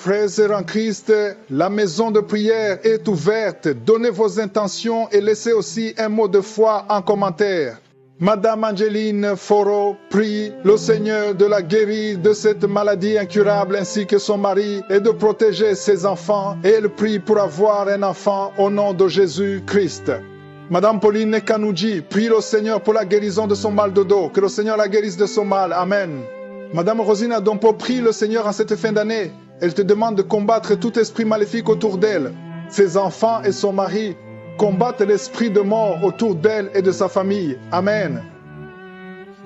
frères et sœurs en Christ, la maison de prière est ouverte. Donnez vos intentions et laissez aussi un mot de foi en commentaire. Madame Angeline Foro prie le Seigneur de la guérir de cette maladie incurable ainsi que son mari et de protéger ses enfants. Et elle prie pour avoir un enfant au nom de Jésus-Christ. Madame Pauline Kanouji prie le Seigneur pour la guérison de son mal de dos. Que le Seigneur la guérisse de son mal. Amen. Madame Rosina Dompo prie le Seigneur en cette fin d'année. Elle te demande de combattre tout esprit maléfique autour d'elle. Ses enfants et son mari combattent l'esprit de mort autour d'elle et de sa famille. Amen.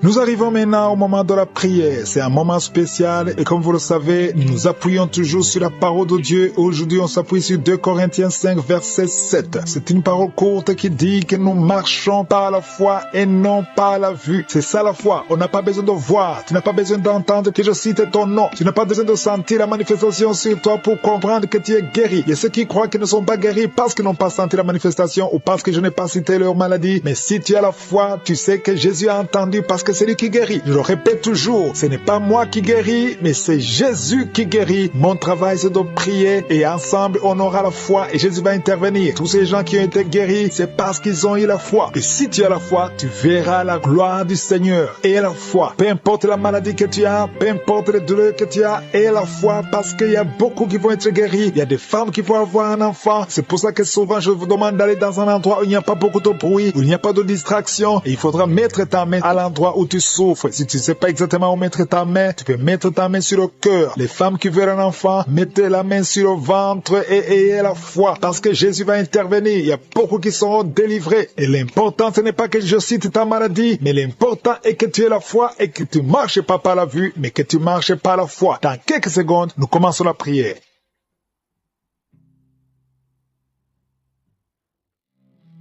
Nous arrivons maintenant au moment de la prière. C'est un moment spécial et comme vous le savez, nous nous appuyons toujours sur la parole de Dieu. Aujourd'hui, on s'appuie sur 2 Corinthiens 5, verset 7. C'est une parole courte qui dit que nous marchons par la foi et non par la vue. C'est ça la foi. On n'a pas besoin de voir. Tu n'as pas besoin d'entendre que je cite ton nom. Tu n'as pas besoin de sentir la manifestation sur toi pour comprendre que tu es guéri. Il y a ceux qui croient qu'ils ne sont pas guéris parce qu'ils n'ont pas senti la manifestation ou parce que je n'ai pas cité leur maladie. Mais si tu as la foi, tu sais que Jésus a entendu parce que c'est lui qui guérit. Je le répète toujours, ce n'est pas moi qui guéris, mais c'est Jésus qui guérit. Mon travail, c'est de prier et ensemble, on aura la foi et Jésus va intervenir. Tous ces gens qui ont été guéris, c'est parce qu'ils ont eu la foi. Et si tu as la foi, tu verras la gloire du Seigneur. Et la foi, peu importe la maladie que tu as, peu importe les douleurs que tu as, et la foi parce qu'il y a beaucoup qui vont être guéris. Il y a des femmes qui vont avoir un enfant. C'est pour ça que souvent, je vous demande d'aller dans un endroit où il n'y a pas beaucoup de bruit, où il n'y a pas de distraction. Et il faudra mettre ta main à l'endroit où tu souffres. Si tu ne sais pas exactement où mettre ta main, tu peux mettre ta main sur le cœur. Les femmes qui veulent un enfant, mettez la main sur le ventre et ayez la foi. Parce que Jésus va intervenir. Il y a beaucoup qui seront délivrés. Et l'important, ce n'est pas que je cite ta maladie, mais l'important est que tu aies la foi et que tu ne marches pas par la vue, mais que tu marches par la foi. Dans quelques secondes, nous commençons la prière.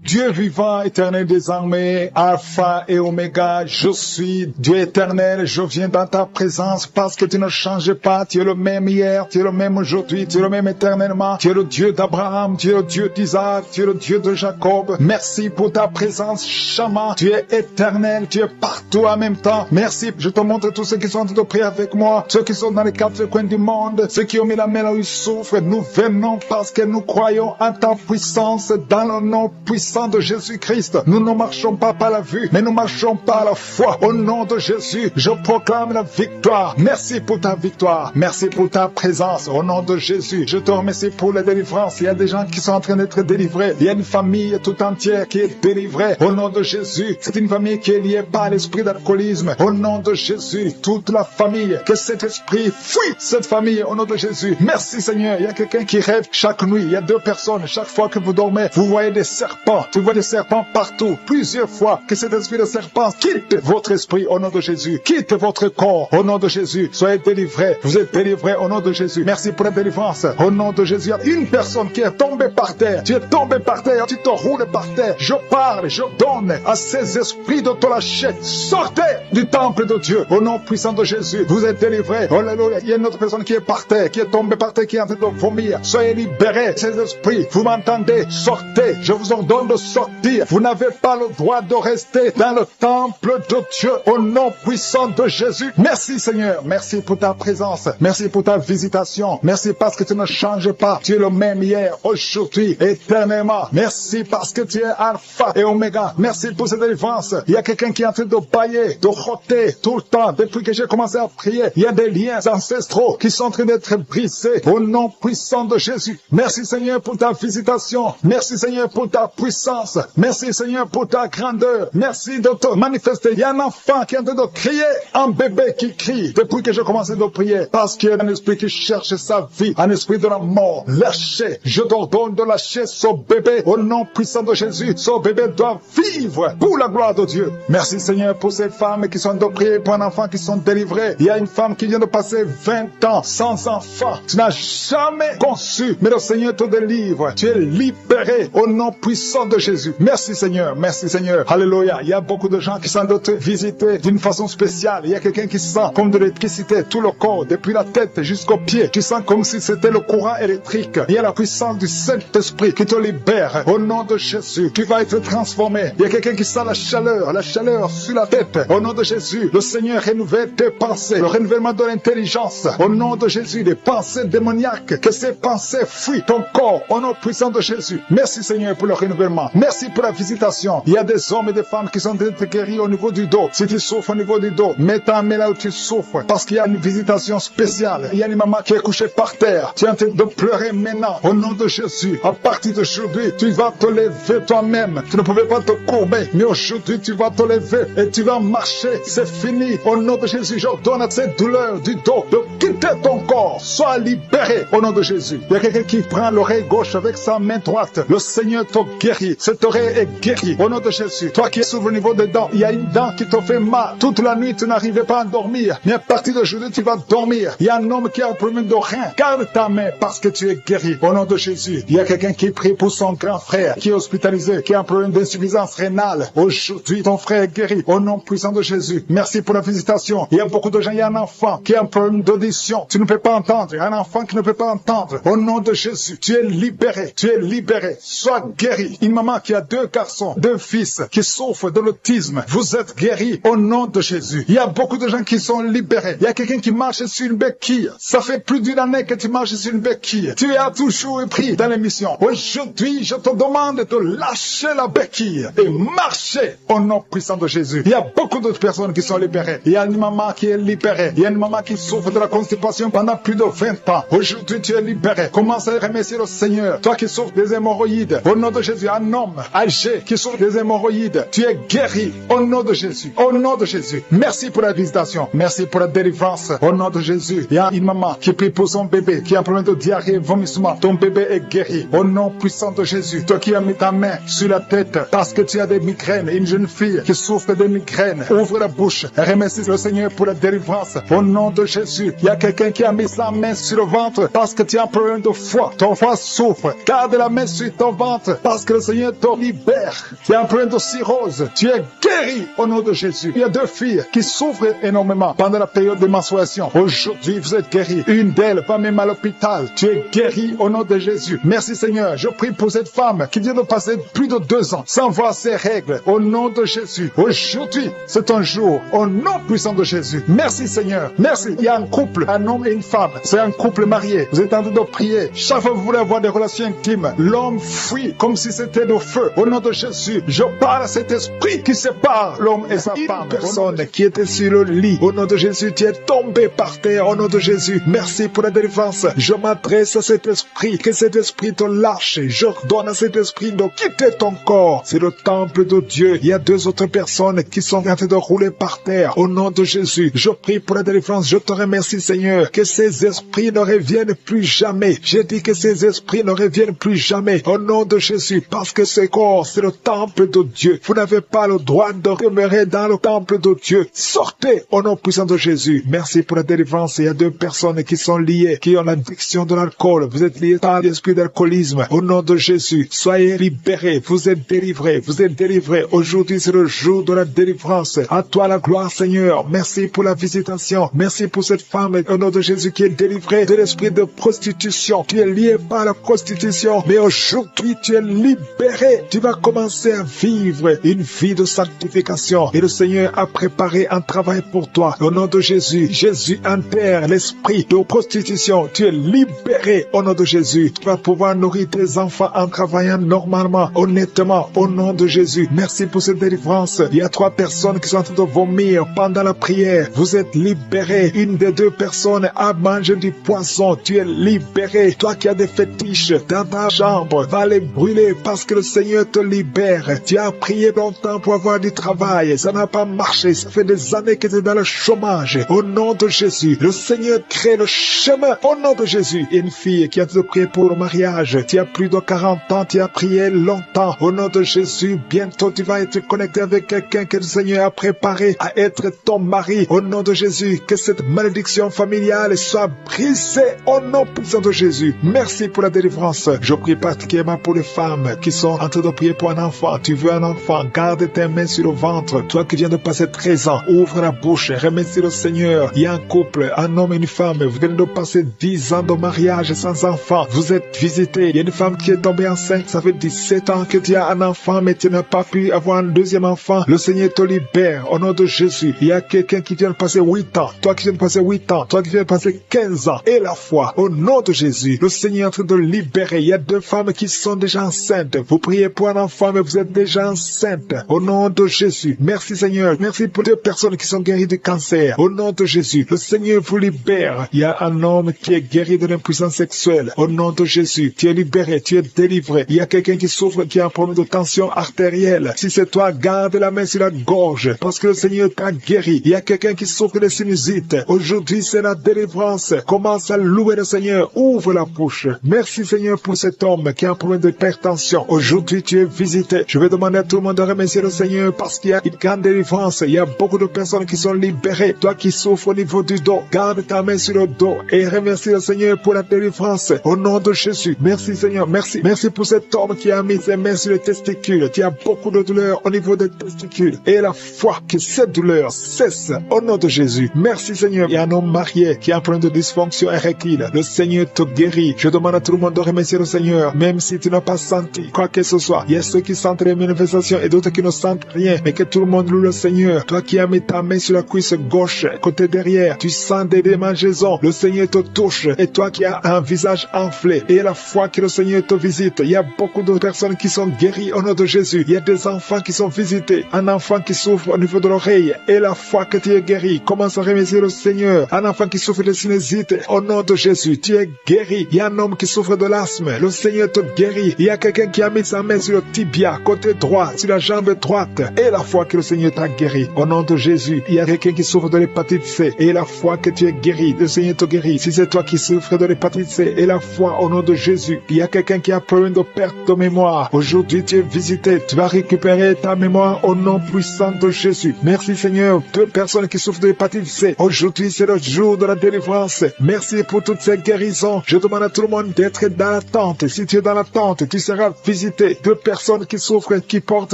Dieu vivant, éternel des armées, Alpha et Oméga, je suis Dieu éternel, je viens dans ta présence parce que tu ne changes pas, tu es le même hier, tu es le même aujourd'hui, tu es le même éternellement, tu es le Dieu d'Abraham, tu es le Dieu d'Isaac, tu es le Dieu de Jacob. Merci pour ta présence, Shama, tu es éternel, tu es partout en même temps. Merci, je te montre tous ceux qui sont en train de prier avec moi, ceux qui sont dans les 4 coins du monde, ceux qui ont mis la main là où ils souffrent. Nous venons parce que nous croyons en ta puissance, dans le nom puissant de Jésus-Christ. Nous ne marchons pas par la vue, mais nous marchons par la foi. Au nom de Jésus, je proclame la victoire. Merci pour ta victoire. Merci pour ta présence. Au nom de Jésus, je te remercie pour la délivrance. Il y a des gens qui sont en train d'être délivrés. Il y a une famille tout entière qui est délivrée. Au nom de Jésus, c'est une famille qui est liée par l'esprit d'alcoolisme. Au nom de Jésus, toute la famille, que cet esprit fuit cette famille. Au nom de Jésus, merci Seigneur. Il y a quelqu'un qui rêve chaque nuit. Il y a 2 personnes. Chaque fois que vous dormez, vous voyez des serpents. Tu vois des serpents partout, plusieurs fois. Que cet esprit de serpent quitte votre esprit au nom de Jésus. Quitte votre corps au nom de Jésus. Soyez délivrés. Vous êtes délivrés au nom de Jésus. Merci pour la délivrance. Au nom de Jésus, il y a une personne qui est tombée par terre. Tu es tombé par terre, tu te roules par terre. Je parle, je donne à ces esprits de te lâcher. Sortez du temple de Dieu au nom puissant de Jésus. Vous êtes délivrés. Alléluia. Il y a une autre personne qui est par terre, qui est tombée par terre, qui est en train de vomir. Soyez libérés, ces esprits. Vous m'entendez? Sortez. Je vous ordonne de sortir. Vous n'avez pas le droit de rester dans le temple de Dieu au nom puissant de Jésus. Merci Seigneur. Merci pour ta présence. Merci pour ta visitation. Merci parce que tu ne changes pas. Tu es le même hier, aujourd'hui, éternellement. Merci parce que tu es Alpha et Oméga. Merci pour cette délivrance. Il y a quelqu'un qui est en train de bailler, de roter tout le temps. Depuis que j'ai commencé à prier, il y a des liens ancestraux qui sont en train d'être brisés au nom puissant de Jésus. Merci Seigneur pour ta visitation. Merci Seigneur pour ta puissance. Merci Seigneur pour ta grandeur. Merci de te manifester. Il y a un enfant qui est en train de crier, un bébé qui crie depuis que j'ai commencé de prier. Parce qu'il y a un esprit qui cherche sa vie, un esprit de la mort. Lâchez. Je t'ordonne de lâcher ce bébé au nom puissant de Jésus. Ce bébé doit vivre pour la gloire de Dieu. Merci Seigneur pour ces femmes qui sont en train de prier pour un enfant qui sont délivrés. Il y a une femme qui vient de passer 20 ans sans enfant. Tu n'as jamais conçu, mais le Seigneur te délivre. Tu es libéré au nom puissant de Jésus. Merci Seigneur, merci Seigneur. Alléluia. Il y a beaucoup de gens qui sont visités d'une façon spéciale. Il y a quelqu'un qui sent comme de l'électricité, tout le corps, depuis la tête jusqu'aux pieds. Tu sens comme si c'était le courant électrique. Il y a la puissance du Saint-Esprit qui te libère. Au nom de Jésus, tu vas être transformé. Il y a quelqu'un qui sent la chaleur sur la tête. Au nom de Jésus, le Seigneur renouvelle tes pensées. Le renouvellement de l'intelligence. Au nom de Jésus, les pensées démoniaques, que ces pensées fuient ton corps. Au nom puissant de Jésus. Merci Seigneur pour le renouvellement. Merci pour la visitation. Il y a des hommes et des femmes qui sont guéris au niveau du dos. Si tu souffres au niveau du dos, mets ta main là où tu souffres. Parce qu'il y a une visitation spéciale. Il y a une maman qui est couchée par terre. Tu es en train de pleurer maintenant. Au nom de Jésus, à partir d'aujourd'hui, tu vas te lever toi-même. Tu ne pouvais pas te courber. Mais aujourd'hui, tu vas te lever et tu vas marcher. C'est fini. Au nom de Jésus, j'ordonne à cette douleur du dos de quitter ton corps. Sois libéré. Au nom de Jésus. Il y a quelqu'un qui prend l'oreille gauche avec sa main droite. Le Seigneur te guérit. Cette oreille est guérie. Au nom de Jésus. Toi qui es sur le niveau des dents, il y a une dent qui te fait mal. Toute la nuit, tu n'arrivais pas à dormir. Mais à partir d'aujourd'hui, tu vas dormir. Il y a un homme qui a un problème de rein. Garde ta main parce que tu es guéri. Au nom de Jésus. Il y a quelqu'un qui prie pour son grand frère qui est hospitalisé, qui a un problème d'insuffisance rénale. Aujourd'hui, ton frère est guéri. Au nom puissant de Jésus. Merci pour la visitation. Il y a beaucoup de gens. Il y a un enfant qui a un problème d'audition. Tu ne peux pas entendre. Il y a un enfant qui ne peut pas entendre. Au nom de Jésus. Tu es libéré. Tu es libéré. Sois guéri. Une maman qui a 2 garçons, 2 fils qui souffrent de l'autisme. Vous êtes guéri au nom de Jésus. Il y a beaucoup de gens qui sont libérés. Il y a quelqu'un qui marche sur une béquille. Ça fait plus d'une année que tu marches sur une béquille. Tu as toujours pris dans l'émission. Aujourd'hui, je te demande de lâcher la béquille et marcher au nom puissant de Jésus. Il y a beaucoup d'autres personnes qui sont libérées. Il y a une maman qui est libérée. Il y a une maman qui souffre de la constipation pendant plus de 20 ans. Aujourd'hui, tu es libéré. Commence à remercier le Seigneur. Toi qui souffres des hémorroïdes, au nom de Jésus, un homme âgé qui souffre des hémorroïdes, tu es guéri au nom de Jésus. Au nom de Jésus. Merci pour la visitation. Merci pour la délivrance. Au nom de Jésus. Il y a une maman qui prie pour son bébé qui a un problème de diarrhée, vomissement. Ton bébé est guéri. Au nom puissant de Jésus. Toi qui as mis ta main sur la tête parce que tu as des migraines. Une jeune fille qui souffre de migraines. Ouvre la bouche. Remercie le Seigneur pour la délivrance. Au nom de Jésus. Il y a quelqu'un qui a mis sa main sur le ventre parce que tu as un problème de foie. Ton foie souffre. Garde la main sur ton ventre parce que le Seigneur te libère. Tu as un problème de cirrhose. Tu es guéri au nom de Jésus. Il y a 2 filles qui souffrent énormément pendant la période de menstruation. Aujourd'hui, vous êtes guéris. Une d'elles va même à l'hôpital. Tu es guéri au nom de Jésus. Merci Seigneur. Je prie pour cette femme qui vient de passer plus de 2 ans sans voir ses règles. Au nom de Jésus. Aujourd'hui, c'est un jour. Au nom puissant de Jésus. Merci Seigneur. Merci. Il y a un couple, un homme et une femme. C'est un couple marié. Vous êtes en train de prier. Chaque fois que vous voulez avoir des relations intimes, l'homme fuit comme si c'était le feu. Au nom de Jésus, je parle à cet esprit qui sépare l'homme et sa femme. Une personne qui était sur le lit. Au nom de Jésus, tu es tombé par terre. Au nom de Jésus, merci pour la délivrance. Je m'adresse à cet esprit. Que cet esprit te lâche. Je donne à cet esprit de quitter ton corps. C'est le temple de Dieu. Il y a 2 autres personnes qui sont en train de rouler par terre. Au nom de Jésus, je prie pour la délivrance. Je te remercie Seigneur. Que ces esprits ne reviennent plus jamais. J'ai dit que ces esprits ne reviennent plus jamais. Au nom de Jésus, parce que ce corps, c'est le temple de Dieu. Vous n'avez pas le droit de demeurer dans le temple de Dieu. Sortez au nom puissant de Jésus. Merci pour la délivrance. Il y a 2 personnes qui sont liées, qui ont l'addiction de l'alcool. Vous êtes liés par l'esprit d'alcoolisme. Au nom de Jésus, soyez libérés. Vous êtes délivrés. Vous êtes délivrés. Aujourd'hui, c'est le jour de la délivrance. À toi la gloire, Seigneur. Merci pour la visitation. Merci pour cette femme, au nom de Jésus, qui est délivrée de l'esprit de prostitution. Tu es lié par la prostitution, mais aujourd'hui, tu es libéré. Tu vas commencer à vivre une vie de sanctification. Et le Seigneur a préparé un travail pour toi. Au nom de Jésus, Jésus enterre l'esprit de prostitution. Tu es libéré au nom de Jésus. Tu vas pouvoir nourrir tes enfants en travaillant normalement, honnêtement, au nom de Jésus. Merci pour cette délivrance. Il y a 3 personnes qui sont en train de vomir pendant la prière. Vous êtes libérés. Une des 2 personnes a mangé du poisson. Tu es libéré. Toi qui as des fétiches dans ta chambre, va les brûler parce que le Seigneur te libère. Tu as prié longtemps pour avoir du travail. Ça n'a pas marché. Ça fait des années que tu es dans le chômage. Au nom de Jésus, le Seigneur crée le chemin. Au nom de Jésus, une fille qui a te prié pour le mariage. Tu as plus de 40 ans. Tu as prié longtemps. Au nom de Jésus, bientôt tu vas être connecté avec quelqu'un que le Seigneur a préparé à être ton mari. Au nom de Jésus, que cette malédiction familiale soit brisée au nom puissant de Jésus. Merci pour la délivrance. Je prie particulièrement pour les femmes qui sont en train de prier pour un enfant. Tu veux un enfant, garde tes mains sur le ventre. Toi qui viens de passer 13 ans, ouvre la bouche, remercie le Seigneur. Il y a un couple, un homme et une femme, vous venez de passer 10 ans de mariage sans enfant. Vous êtes visité. Il y a une femme qui est tombée enceinte, ça fait 17 ans que tu as un enfant, mais tu n'as pas pu avoir un deuxième enfant. Le Seigneur te libère au nom de Jésus. Il y a quelqu'un qui vient de passer 8 ans, toi qui viens de passer 8 ans, toi qui viens de passer 15 ans, et la foi, au nom de Jésus. Le Seigneur est en train de libérer. Il y a 2 femmes qui sont déjà enceintes. Vous priez pour un enfant, mais vous êtes déjà enceinte. Au nom de Jésus. Merci Seigneur. Merci pour 2 personnes qui sont guéries du cancer. Au nom de Jésus. Le Seigneur vous libère. Il y a un homme qui est guéri de l'impuissance sexuelle. Au nom de Jésus. Tu es libéré. Tu es délivré. Il y a quelqu'un qui souffre, qui a un problème de tension artérielle. Si c'est toi, garde la main sur la gorge. Parce que le Seigneur t'a guéri. Il y a quelqu'un qui souffre de sinusite. Aujourd'hui, c'est la délivrance. Commence à louer le Seigneur. Ouvre la bouche. Merci Seigneur pour cet homme qui a un problème d'hypertension. Aujourd'hui, tu es visité. Je vais demander à tout le monde de remercier le Seigneur parce qu'il y a une grande délivrance. Il y a beaucoup de personnes qui sont libérées. Toi qui souffres au niveau du dos, garde ta main sur le dos et remercie le Seigneur pour la délivrance. Au nom de Jésus. Merci Seigneur. Merci. Merci pour cet homme qui a mis ses mains sur les testicules. Tu as beaucoup de douleurs au niveau des testicules. Et la foi que cette douleur cesse au nom de Jésus. Merci Seigneur. Il y a un homme marié qui a un problème de dysfonction érectile. Le Seigneur te guérit. Je demande à tout le monde de remercier le Seigneur, même si tu n'as pas senti quoi que ce soit. Il y a ceux qui sentent les manifestations et d'autres qui ne sentent rien, mais que tout le monde loue le Seigneur. Toi qui as mis ta main sur la cuisse gauche, côté derrière, tu sens des démangeaisons. Le Seigneur te touche. Et toi qui as un visage enflé, et la foi que le Seigneur te visite. Il y a beaucoup de personnes qui sont guéries au nom de Jésus. Il y a des enfants qui sont visités. Un enfant qui souffre au niveau de l'oreille, et la foi que tu es guéri. Commence à remercier le Seigneur. Un enfant qui souffre de sinusite, au nom de Jésus, tu es guéri. Il y a un homme qui souffre de l'asthme. Le Seigneur te guérit. Il y a quelqu'un qui a mis sa main sur le tibia, côté droit, sur la jambe droite, et la foi que le Seigneur t'a guéri. Au nom de Jésus, il y a quelqu'un qui souffre de l'hépatite C, et la foi que tu es guéri. Le Seigneur te guérit. Si c'est toi qui souffres de l'hépatite C, et la foi au nom de Jésus. Il y a quelqu'un qui a peur de perte de mémoire. Aujourd'hui, tu es visité. Tu vas récupérer ta mémoire au nom puissant de Jésus. Merci Seigneur. 2 personnes qui souffrent de l'hépatite C. Aujourd'hui, c'est le jour de la délivrance. Merci pour toutes ces guérisons. Je demande à tout le monde d'être dans l'attente. Si tu es dans l'attente, tu seras visité. 2 personnes qui souffrent, qui portent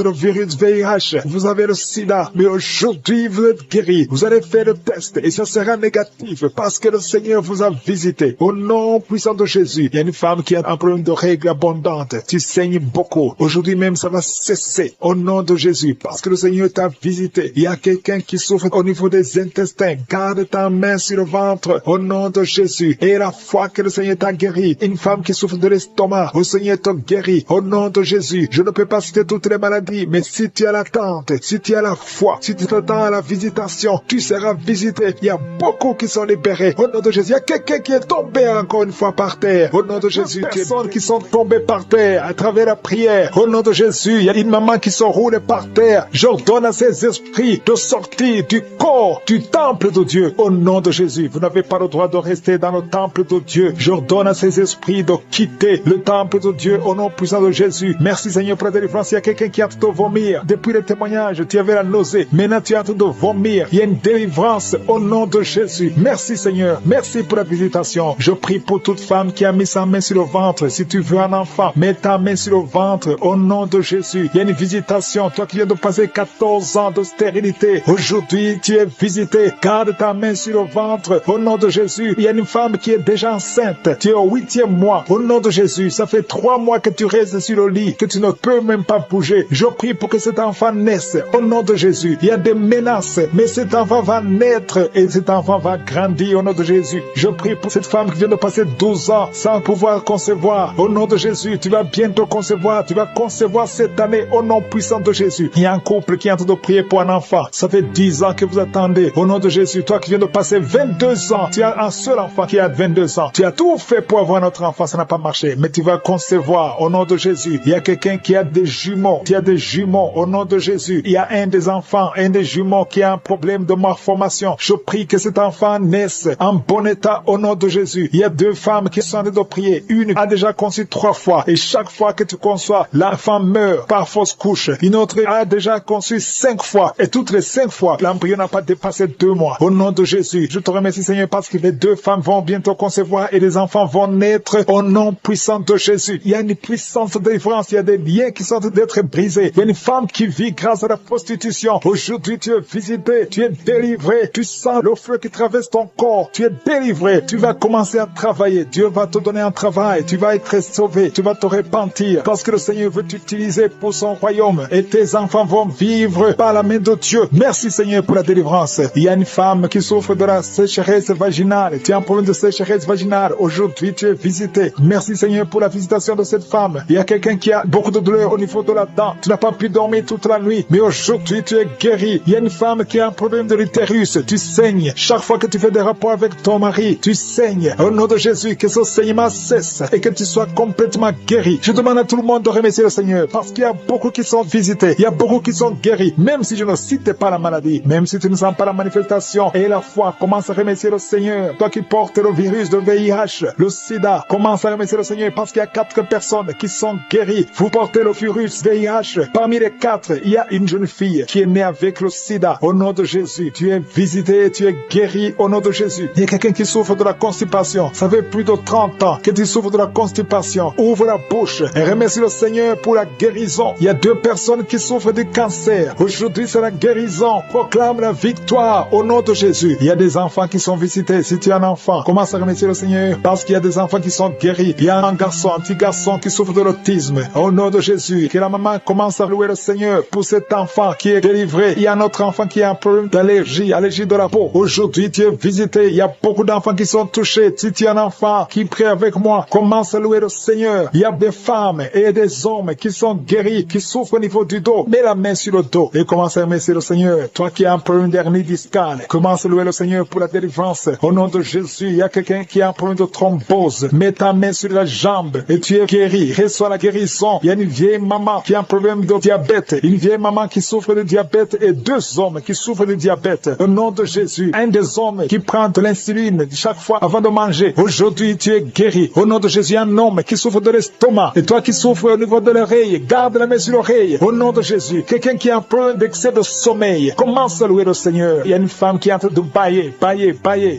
le virus VIH. Vous avez le sida, mais aujourd'hui, vous êtes guéris. Vous allez faire le test et ça sera négatif parce que le Seigneur vous a visité. Au nom puissant de Jésus, il y a une femme qui a un problème de règles abondantes. Tu saignes beaucoup. Aujourd'hui même, ça va cesser. Au nom de Jésus, parce que le Seigneur t'a visité. Il y a quelqu'un qui souffre au niveau des intestins. Garde ta main sur le ventre. Au nom de Jésus. Et la foi que le Seigneur t'a guéri. Une femme qui souffre de l'estomac. Le Seigneur t'a guéri. Au nom de Jésus. Je ne peux pas citer toutes les maladies, mais si tu as l'attente, si tu as la foi, si tu t'attends à la visitation, tu seras visité. Il y a beaucoup qui sont libérés. Au nom de Jésus. Il y a quelqu'un qui est tombé encore une fois par terre. Au nom de Jésus. Des personnes qui sont tombées par terre à travers la prière. Au nom de Jésus. Il y a une maman qui se roule par terre. J'ordonne à ces esprits de sortir du corps, du temple de Dieu. Au nom de Jésus. Vous n'avez pas le droit de rester dans le temple de Dieu. J'ordonne à ces esprits de quitter le temple de Dieu au nom puissant de Jésus. Merci Seigneur pour la délivrance. Il y a quelqu'un qui est en train de vomir. Depuis le témoignage, tu avais la nausée. Maintenant tu es en train de vomir. Il y a une délivrance au nom de Jésus. Merci Seigneur. Merci pour la visitation. Je prie pour toute femme qui a mis sa main sur le ventre. Si tu veux un enfant, mets ta main sur le ventre au nom de Jésus. Il y a une visitation. Toi qui viens de passer 14 ans de stérilité. Aujourd'hui, tu es visité. Garde ta main sur le ventre au nom de Jésus. Il y a une femme qui est déjà enceinte. Tu es au 8e mois. Au nom de Jésus. Ça fait 3 mois que tu restes sur le lit, que tu ne peux même pas bouger. Je prie pour que cet enfant naisse au nom de Jésus. Il y a des menaces, mais cet enfant va naître et cet enfant va grandir au nom de Jésus. Je prie pour cette femme qui vient de passer 12 ans sans pouvoir concevoir. Au nom de Jésus, tu vas bientôt concevoir. Tu vas concevoir cette année au nom puissant de Jésus. Il y a un couple qui est en train de prier pour un enfant. Ça fait 10 ans que vous attendez. Au nom de Jésus, toi qui viens de passer 22 ans, tu as un seul enfant qui a 22 ans. Tu as tout fait pour avoir notre enfant, ça n'a pas marché. Mais tu vas concevoir au nom de Jésus. Il y a quelqu'un qui a des jumeaux. Tu as des jumeaux au nom de Jésus. Il y a un des enfants, un des jumeaux qui a un problème de malformation. Je prie que cet enfant naisse en bon état au nom de Jésus. Il y a 2 femmes qui sont en train de prier. Une a déjà conçu 3 fois. Et chaque fois que tu conçois, l'enfant meurt par fausse couche. Une autre a déjà conçu 5 fois. Et toutes les 5 fois, l'embryon n'a pas dépassé 2 mois. Au nom de Jésus, je te remercie Seigneur parce que les 2 femmes vont bientôt concevoir et les enfants vont naître au nom puissant de Jésus. Il y a une puissance de délivrance. Il y a des liens qui sont en train d'être brisés. Il y a une femme qui vit grâce à la prostitution. Aujourd'hui, tu es visité, tu es délivré. Tu sens le feu qui traverse ton corps. Tu es délivré. Tu vas commencer à travailler. Dieu va te donner un travail. Tu vas être sauvé. Tu vas te repentir parce que le Seigneur veut t'utiliser pour son royaume. Et tes enfants vont vivre par la main de Dieu. Merci Seigneur pour la délivrance. Il y a une femme qui souffre de la sécheresse vaginale. Tu as un problème de sécheresse vaginale. Aujourd'hui, tu es visité. Merci Seigneur pour la visitation de cette femme. Il y a quelqu'un qui a beaucoup de douleur au niveau de la dent. Tu n'as pas pu dormir toute la nuit. Mais aujourd'hui, tu es guéri. Il y a une femme qui a un problème de l'utérus. Tu saignes. Chaque fois que tu fais des rapports avec ton mari, tu saignes. Au nom de Jésus, que ce saignement cesse et que tu sois complètement guéri. Je demande à tout le monde de remercier le Seigneur parce qu'il y a beaucoup qui sont visités. Il y a beaucoup qui sont guéris. Même si je ne cite pas la maladie, même si tu ne sens pas la manifestation et la foi, commence à remercier le Seigneur. Toi qui portes le virus de VIH, le sida, commence à remercier le Seigneur parce qu'il y a 4 personnes qui sont guéries. Vous portez le virus VIH. Parmi les 4, il y a une jeune fille qui est née avec le sida. Au nom de Jésus, tu es visité, tu es guéri au nom de Jésus. Il y a quelqu'un qui souffre de la constipation. Ça fait plus de 30 ans que tu souffres de la constipation. Ouvre la bouche et remercie le Seigneur pour la guérison. Il y a 2 personnes qui souffrent du cancer. Aujourd'hui, c'est la guérison. Proclame la victoire au nom de Jésus. Il y a des enfants qui sont visités. Si tu es un enfant, commence à remercier le Seigneur parce qu'il y a des enfants qui sont guéris. Il y a un petit garçon qui souffre de l'autisme. Au nom de Jésus, que la maman commence à louer le Seigneur pour cet enfant qui est délivré. Il y a un autre enfant qui a un problème d'allergie, allergie de la peau. Aujourd'hui, tu es visité. Il y a beaucoup d'enfants qui sont touchés. Si tu es un enfant qui prie avec moi, commence à louer le Seigneur. Il y a des femmes et des hommes qui sont guéris, qui souffrent au niveau du dos. Mets la main sur le dos et commence à remercier le Seigneur. Toi qui as un problème d'hernie discale, commence à louer le Seigneur pour la délivrance. Au nom de Jésus, il y a quelqu'un qui a un problème de thrombose. Mets ta main sur la jambe et tu es guéri. Reçois la guérison. Il y a une vieille maman qui a un problème de diabète. Une vieille maman qui souffre de diabète et 2 hommes qui souffrent de diabète. Au nom de Jésus, un des hommes qui prend de l'insuline chaque fois avant de manger. Aujourd'hui, tu es guéri. Au nom de Jésus, un homme qui souffre de l'estomac. Et toi qui souffres au niveau de l'oreille, garde la main sur l'oreille. Au nom de Jésus, quelqu'un qui a un problème d'excès de sommeil, commence à louer le Seigneur. Il y a une femme qui est en train de bailler.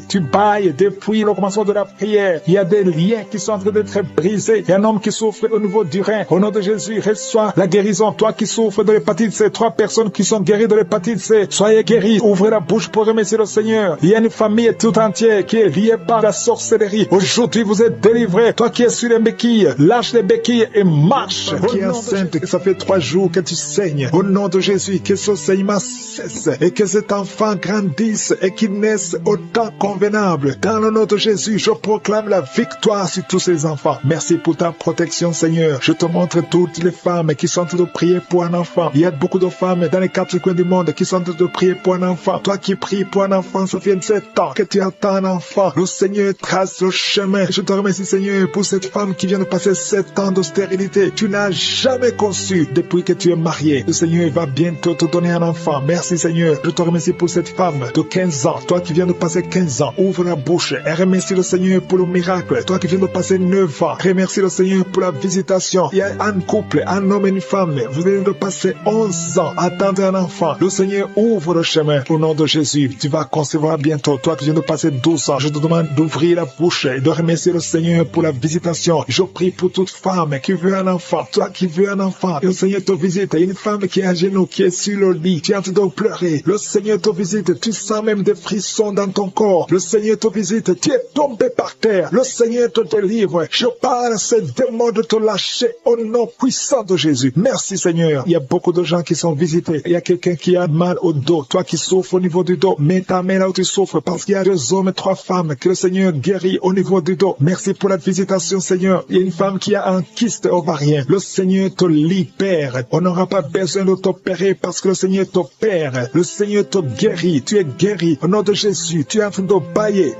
Tu bailles depuis le commencement de la prière. Il y a des liens qui sont en train d'être brisés. Il y a un homme qui souffre au niveau du rein. Au nom de Jésus, reçois la guérison. Toi qui souffres de l'hépatite C, 3 personnes qui sont guéries de l'hépatite C, soyez guéris. Ouvrez la bouche pour remercier le Seigneur. Il y a une famille tout entière qui est liée par la sorcellerie. Aujourd'hui, vous êtes délivrés. Toi qui es sur les béquilles, lâche les béquilles et marche. Toi qui es enceinte, ça fait 3 jours que tu saignes. Au nom de Jésus, que ce saignement cesse et que cet enfant grandisse et qu'il naisse au temps convenable. Dans le nom de Jésus, je proclame la victoire sur tous ces enfants. Merci pour ta protection, Seigneur. Je te montre toutes les femmes qui sont en train de prier pour un enfant. Il y a beaucoup de femmes dans les 4 coins du monde qui sont en train de prier pour un enfant. Toi qui pries pour un enfant, ça fait 7 ans que tu attends un enfant. Le Seigneur trace le chemin. Je te remercie, Seigneur, pour cette femme qui vient de passer 7 ans de stérilité. Tu n'as jamais conçu depuis que tu es marié. Le Seigneur va bientôt te donner un enfant. Merci, Seigneur. Je te remercie pour cette femme de 15 ans. Toi qui viens de passer 15 ans, ouvre la bouche et remercie le Seigneur pour le miracle. Toi qui viens de passer 9 ans, remercie le Seigneur pour la visitation. Il y a un couple, un homme et une femme. Vous venez de passer 11 ans à attendre un enfant. Le Seigneur ouvre le chemin. Au nom de Jésus, tu vas concevoir bientôt. Toi qui viens de passer 12 ans, je te demande d'ouvrir la bouche et de remercier le Seigneur pour la visitation. Je prie pour toute femme qui veut un enfant. Toi qui veux un enfant, le Seigneur te visite. Il y a une femme qui est à genoux, qui est sur le lit. Tu es en train de pleurer. Le Seigneur te visite. Tu sens même des frissons dans ton corps. Le Seigneur te visite. Tu es tombé par terre. Le Seigneur te délivre. Je parle à ces démons de te lâcher au nom puissant de Jésus. Merci, Seigneur. Il y a beaucoup de gens qui sont visités. Il y a quelqu'un qui a mal au dos. Toi qui souffres au niveau du dos, mets ta main là où tu souffres parce qu'il y a 2 hommes et 3 femmes que le Seigneur guérit au niveau du dos. Merci pour la visitation, Seigneur. Il y a une femme qui a un kyste ovarien. Le Seigneur te libère. On n'aura pas besoin de t'opérer parce que le Seigneur t'opère. Le Seigneur te guérit. Tu es guéri. Au nom de Jésus, tu es en train de bailler.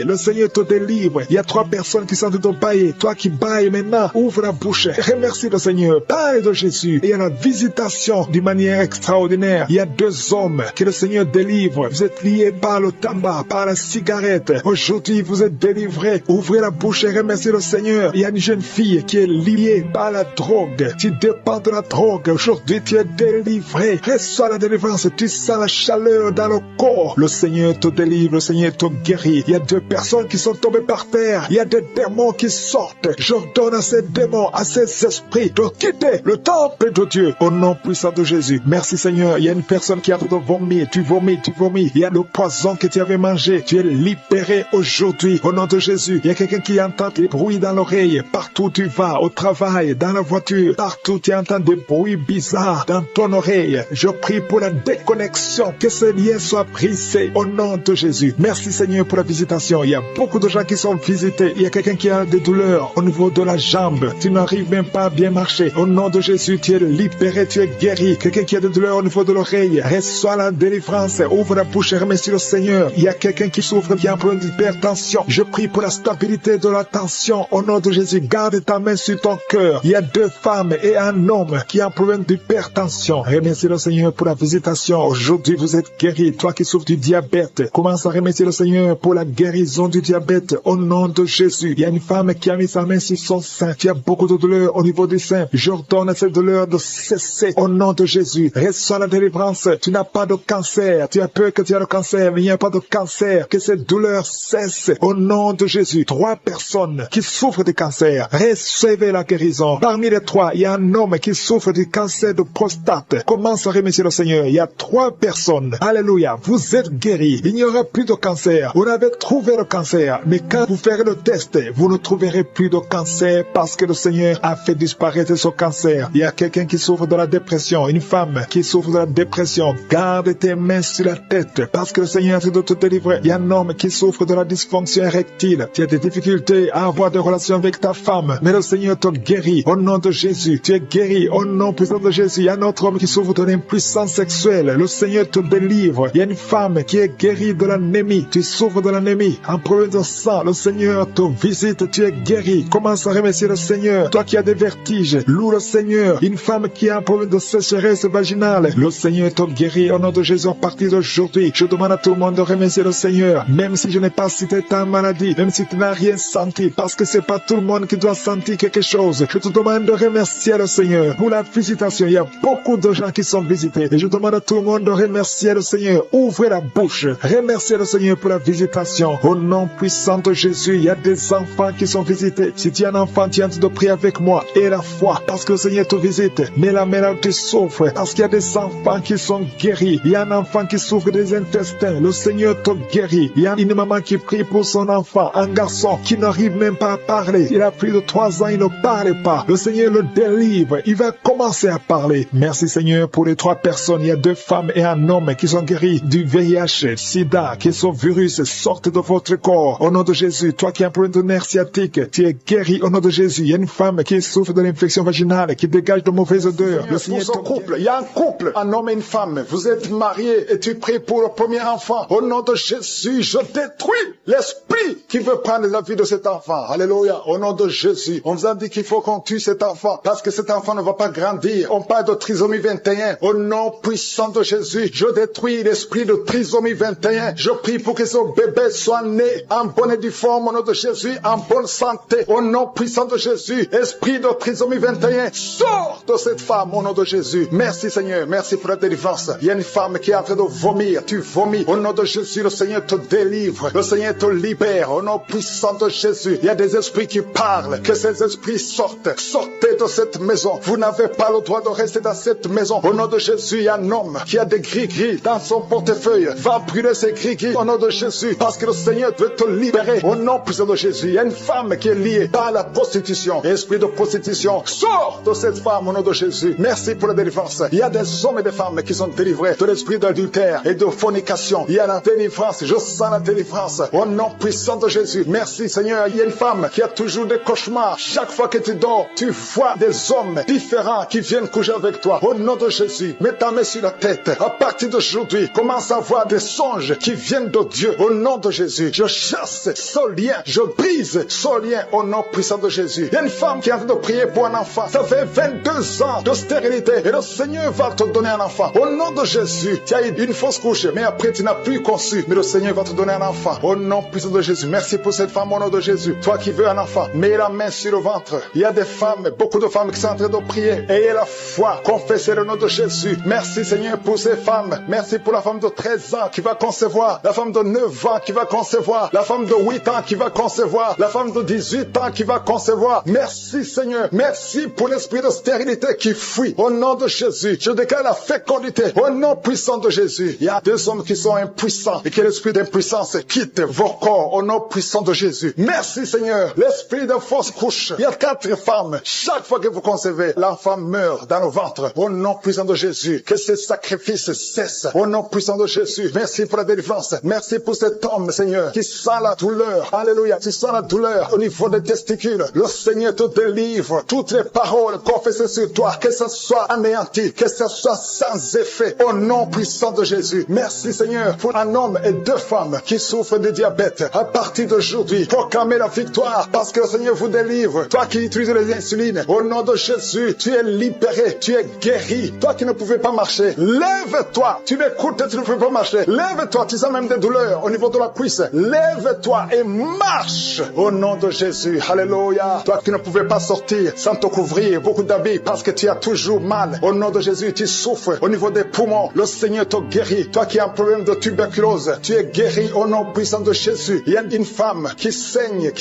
Le Seigneur te délivre. Il y a 3 personnes qui sont en train de bailler. Toi qui bailles maintenant, ouvre la bouche. Remercie le Seigneur. Parle de Jésus. Et il y a la visitation d'une manière extraordinaire. Il y a 2 hommes que le Seigneur délivre. Vous êtes liés par le tabac, par la cigarette. Aujourd'hui, vous êtes délivrés. Ouvrez la bouche et remerciez le Seigneur. Il y a une jeune fille qui est liée par la drogue. Tu dépends de la drogue. Aujourd'hui, tu es délivré. Reçois la délivrance. Tu sens la chaleur dans le corps. Le Seigneur te délivre. Le Seigneur te guérit. Il y a 2 personnes qui sont tombées par terre. Il y a des démons qui sortent. J'ordonne à ces démons démons, à ces esprits de quitter le temple de Dieu. Au nom puissant de Jésus. Merci Seigneur. Il y a une personne qui a trop vomi. Tu vomis. Il y a le poison que tu avais mangé. Tu es libéré aujourd'hui. Au nom de Jésus. Il y a quelqu'un qui entend des bruits dans l'oreille. Partout où tu vas, au travail, dans la voiture, partout tu entends des bruits bizarres dans ton oreille. Je prie pour la déconnexion. Que ce lien soit brisé au nom de Jésus. Merci Seigneur pour la visitation. Il y a beaucoup de gens qui sont visités. Il y a quelqu'un qui a des douleurs au niveau de la jambe. Tu n'arrives même pas à bien marcher. Au nom de Jésus, tu es libéré, tu es guéri. Quelqu'un qui a des douleurs au niveau de l'oreille, reçois la délivrance. Ouvre la bouche et remercie le Seigneur. Il y a quelqu'un qui souffre, qui a un problème d'hypertension. Je prie pour la stabilité de la tension. Au nom de Jésus, garde ta main sur ton cœur. Il y a 2 femmes et un homme qui a un problème d'hypertension. Remercie le Seigneur pour la visitation. Aujourd'hui, vous êtes guéri. Toi qui souffres du diabète, commence à remercier le Seigneur pour la guérison du diabète. Au nom de Jésus, il y a une femme qui a mis sa main sur son sein. Tu as beaucoup de douleurs au niveau du sein. J'ordonne à cette douleur de cesser. Au nom de Jésus, reçois la délivrance. Tu n'as pas de cancer. Tu as peur que tu aies le cancer, mais il n'y a pas de cancer. Que cette douleur cesse. Au nom de Jésus, 3 personnes qui souffrent de cancer, recevez la guérison. Parmi les 3, il y a un homme qui souffre du cancer de prostate. Commence à remercier le Seigneur. Il y a 3 personnes. Alléluia. Vous êtes guéris. Il n'y aura plus de cancer. Vous avez trouvé le cancer. Mais quand vous ferez le test, vous ne trouverez plus de cancer parce que le Seigneur a fait disparaître ce cancer. Il y a quelqu'un qui souffre de la dépression. Une femme qui souffre de la dépression. Garde tes mains sur la tête parce que le Seigneur est de te délivrer. Il y a un homme qui souffre de la dysfonction érectile. Tu as des difficultés à avoir des relations avec ta femme. Mais le Seigneur te guérit. Au nom de Jésus, tu es guéri. Au nom puissant de Jésus, il y a un autre homme qui souffre de l'impuissance sexuelle. Le Seigneur te délivre. Il y a une femme qui est guérie de l'anémie. Tu souffres de l'anémie. Un problème de sang. Le Seigneur te visite. Tu es guéri. Commence à remercier le Seigneur. Toi qui as des vertiges, loue le Seigneur. Une femme qui a un problème de sécheresse vaginale. Le Seigneur te guérit au nom de Jésus à partir d'aujourd'hui. Je demande à tout le monde de remercier le Seigneur. Même si je n'ai pas cité ta maladie, même si tu n'as rien senti, parce que c'est pas tout le monde qui doit sentir quelque chose. Je te demande de remercier le Seigneur pour la visitation. Il y a beaucoup de gens qui sont visités. Et je demande à tout le monde de remercier le Seigneur. Ouvrez la bouche. Remerciez le Seigneur pour la visitation. Au nom puissant de Jésus, il y a des enfants qui sont visités. Si tu es un enfant, tu es en train de prier avec moi. Et la foi, parce que le Seigneur te visite. Mais la mère te souffre, parce qu'il y a des enfants qui sont guéris. Il y a un enfant qui souffre des intestins. Le Seigneur te guérit. Il y a une maman qui prie pour son enfant. Un garçon qui n'arrive même pas à parler. Il a plus de 3 ans, il ne parle pas. Le Seigneur le délivre. Il va commencer à parler. Merci Seigneur pour les 3 personnes. Il y a 2 femmes et un homme qui sont guéris du VIH, SIDA, que ce virus sorte de votre corps. Au nom de Jésus, toi qui as un problème de nerf sciatique, tu es guéri au nom de Jésus. Il y a une femme qui souffre de l'infection vaginale, qui dégage de mauvaises odeurs. Le Seigneur pour son couple, il y a un couple, un homme et une femme. Vous êtes mariés et tu pries pour le premier enfant. Au nom de Jésus, je détruis l'esprit qui veut prendre la vie de cet enfant. Alléluia. Au nom de Jésus, on vous a dit qu'il faut qu'on tue cet enfant parce que cet enfant ne va pas grandir. On parle de trisomie 21. Au nom puissant de Jésus, je détruis l'esprit de trisomie 21. Je prie pour que ce bébé soit né en bonne et due forme. Au nom de Jésus, en bonne santé. Au nom puissant de Jésus, esprit de trisomie 21, sors de cette femme au nom de Jésus. Merci Seigneur, merci pour la délivrance. Il y a une femme qui est en train de vomir. Tu vomis. Au nom de Jésus, le Seigneur te délivre. Le Seigneur te libère. Au nom puissant de Jésus, il y a des esprits qui parlent. Que ces esprits sortent. Sortez de cette maison. Vous n'avez pas le droit de rester dans cette maison. Au nom de Jésus, il y a un homme qui a des gris-gris dans son portefeuille. Va brûler ces gris-gris au nom de Jésus. Parce que le Seigneur veut te libérer. Au nom puissant de Jésus, il y a une femme qui est liée par la prostitution. Esprit de prostitution, sors de cette femme au nom de Jésus. Merci pour la délivrance. Il y a des hommes et des femmes qui sont délivrés de l'esprit d'adultère et de fornication. Il y a la délivrance. Je sens la délivrance. Au nom puissant de Jésus. Merci Seigneur. Il y a une femme qui a toujours des cauchemars. Chaque fois que tu dors, tu vois des hommes différents qui viennent coucher avec toi. Au nom de Jésus, mets ta main sur la tête. À partir d'aujourd'hui, commence à voir des songes qui viennent de Dieu. Au nom de Jésus, je chasse ce lien. Je brise ce lien au nom puissant de Jésus. Il y a une femme qui est en train de prier pour un enfant. Ça fait 22 ans de stérilité et le Seigneur va te donner un enfant. Au nom de Jésus, tu as eu une fausse couche, mais après tu n'as plus conçu. Mais le Seigneur va te donner un enfant. Au nom puissant de Jésus. Merci pour cette femme au nom de Jésus. Toi qui veux un enfant, mets la main sur le ventre. Il y a des femmes, beaucoup de femmes qui sont en train de prier. Ayez la foi. Confessez le nom de Jésus. Merci Seigneur pour ces femmes. Merci pour la femme de 13 ans qui va concevoir. La femme de 9 ans qui va concevoir. La femme de 8 ans qui va concevoir. La femme de 18 ans qui va concevoir. Merci Merci Seigneur. Merci pour l'esprit de stérilité qui fuit. Au nom de Jésus, je déclare la fécondité. Au nom puissant de Jésus, il y a 2 hommes qui sont impuissants et que l'esprit d'impuissance quitte vos corps. Au nom puissant de Jésus. Merci Seigneur. L'esprit de fausse couche. Il y a 4 femmes. Chaque fois que vous concevez, l'enfant meurt dans le ventre. Au nom puissant de Jésus, que ce sacrifice cesse. Au nom puissant de Jésus, merci pour la délivrance. Merci pour cet homme, Seigneur, qui sent la douleur. Alléluia. Tu sens la douleur au niveau des testicules. Le Seigneur te délivre. Toutes les paroles confessées sur toi, que ce soit anéanti, que ce soit sans effet. Au nom puissant de Jésus. Merci, Seigneur, pour un homme et 2 femmes qui souffrent de diabète. À partir d'aujourd'hui, proclamez la victoire parce que le Seigneur vous délivre. Toi qui utilises les insulines, au nom de Jésus, tu es libéré, tu es guéri. Toi qui ne pouvais pas marcher, lève-toi. Tu m'écoutes et tu ne peux pas marcher. Lève-toi, tu sens même des douleurs au niveau de la cuisse. Lève-toi et marche au nom de Jésus. Alléluia. Toi qui ne pouvais pas sortir sans te couvrir beaucoup d'habits parce que tu as toujours mal. Au nom de Jésus, tu souffres au niveau des poumons. Le Seigneur te guérit. Toi qui as un problème de tuberculose, tu es guéri au nom puissant de Jésus. Il y a une femme qui saigne.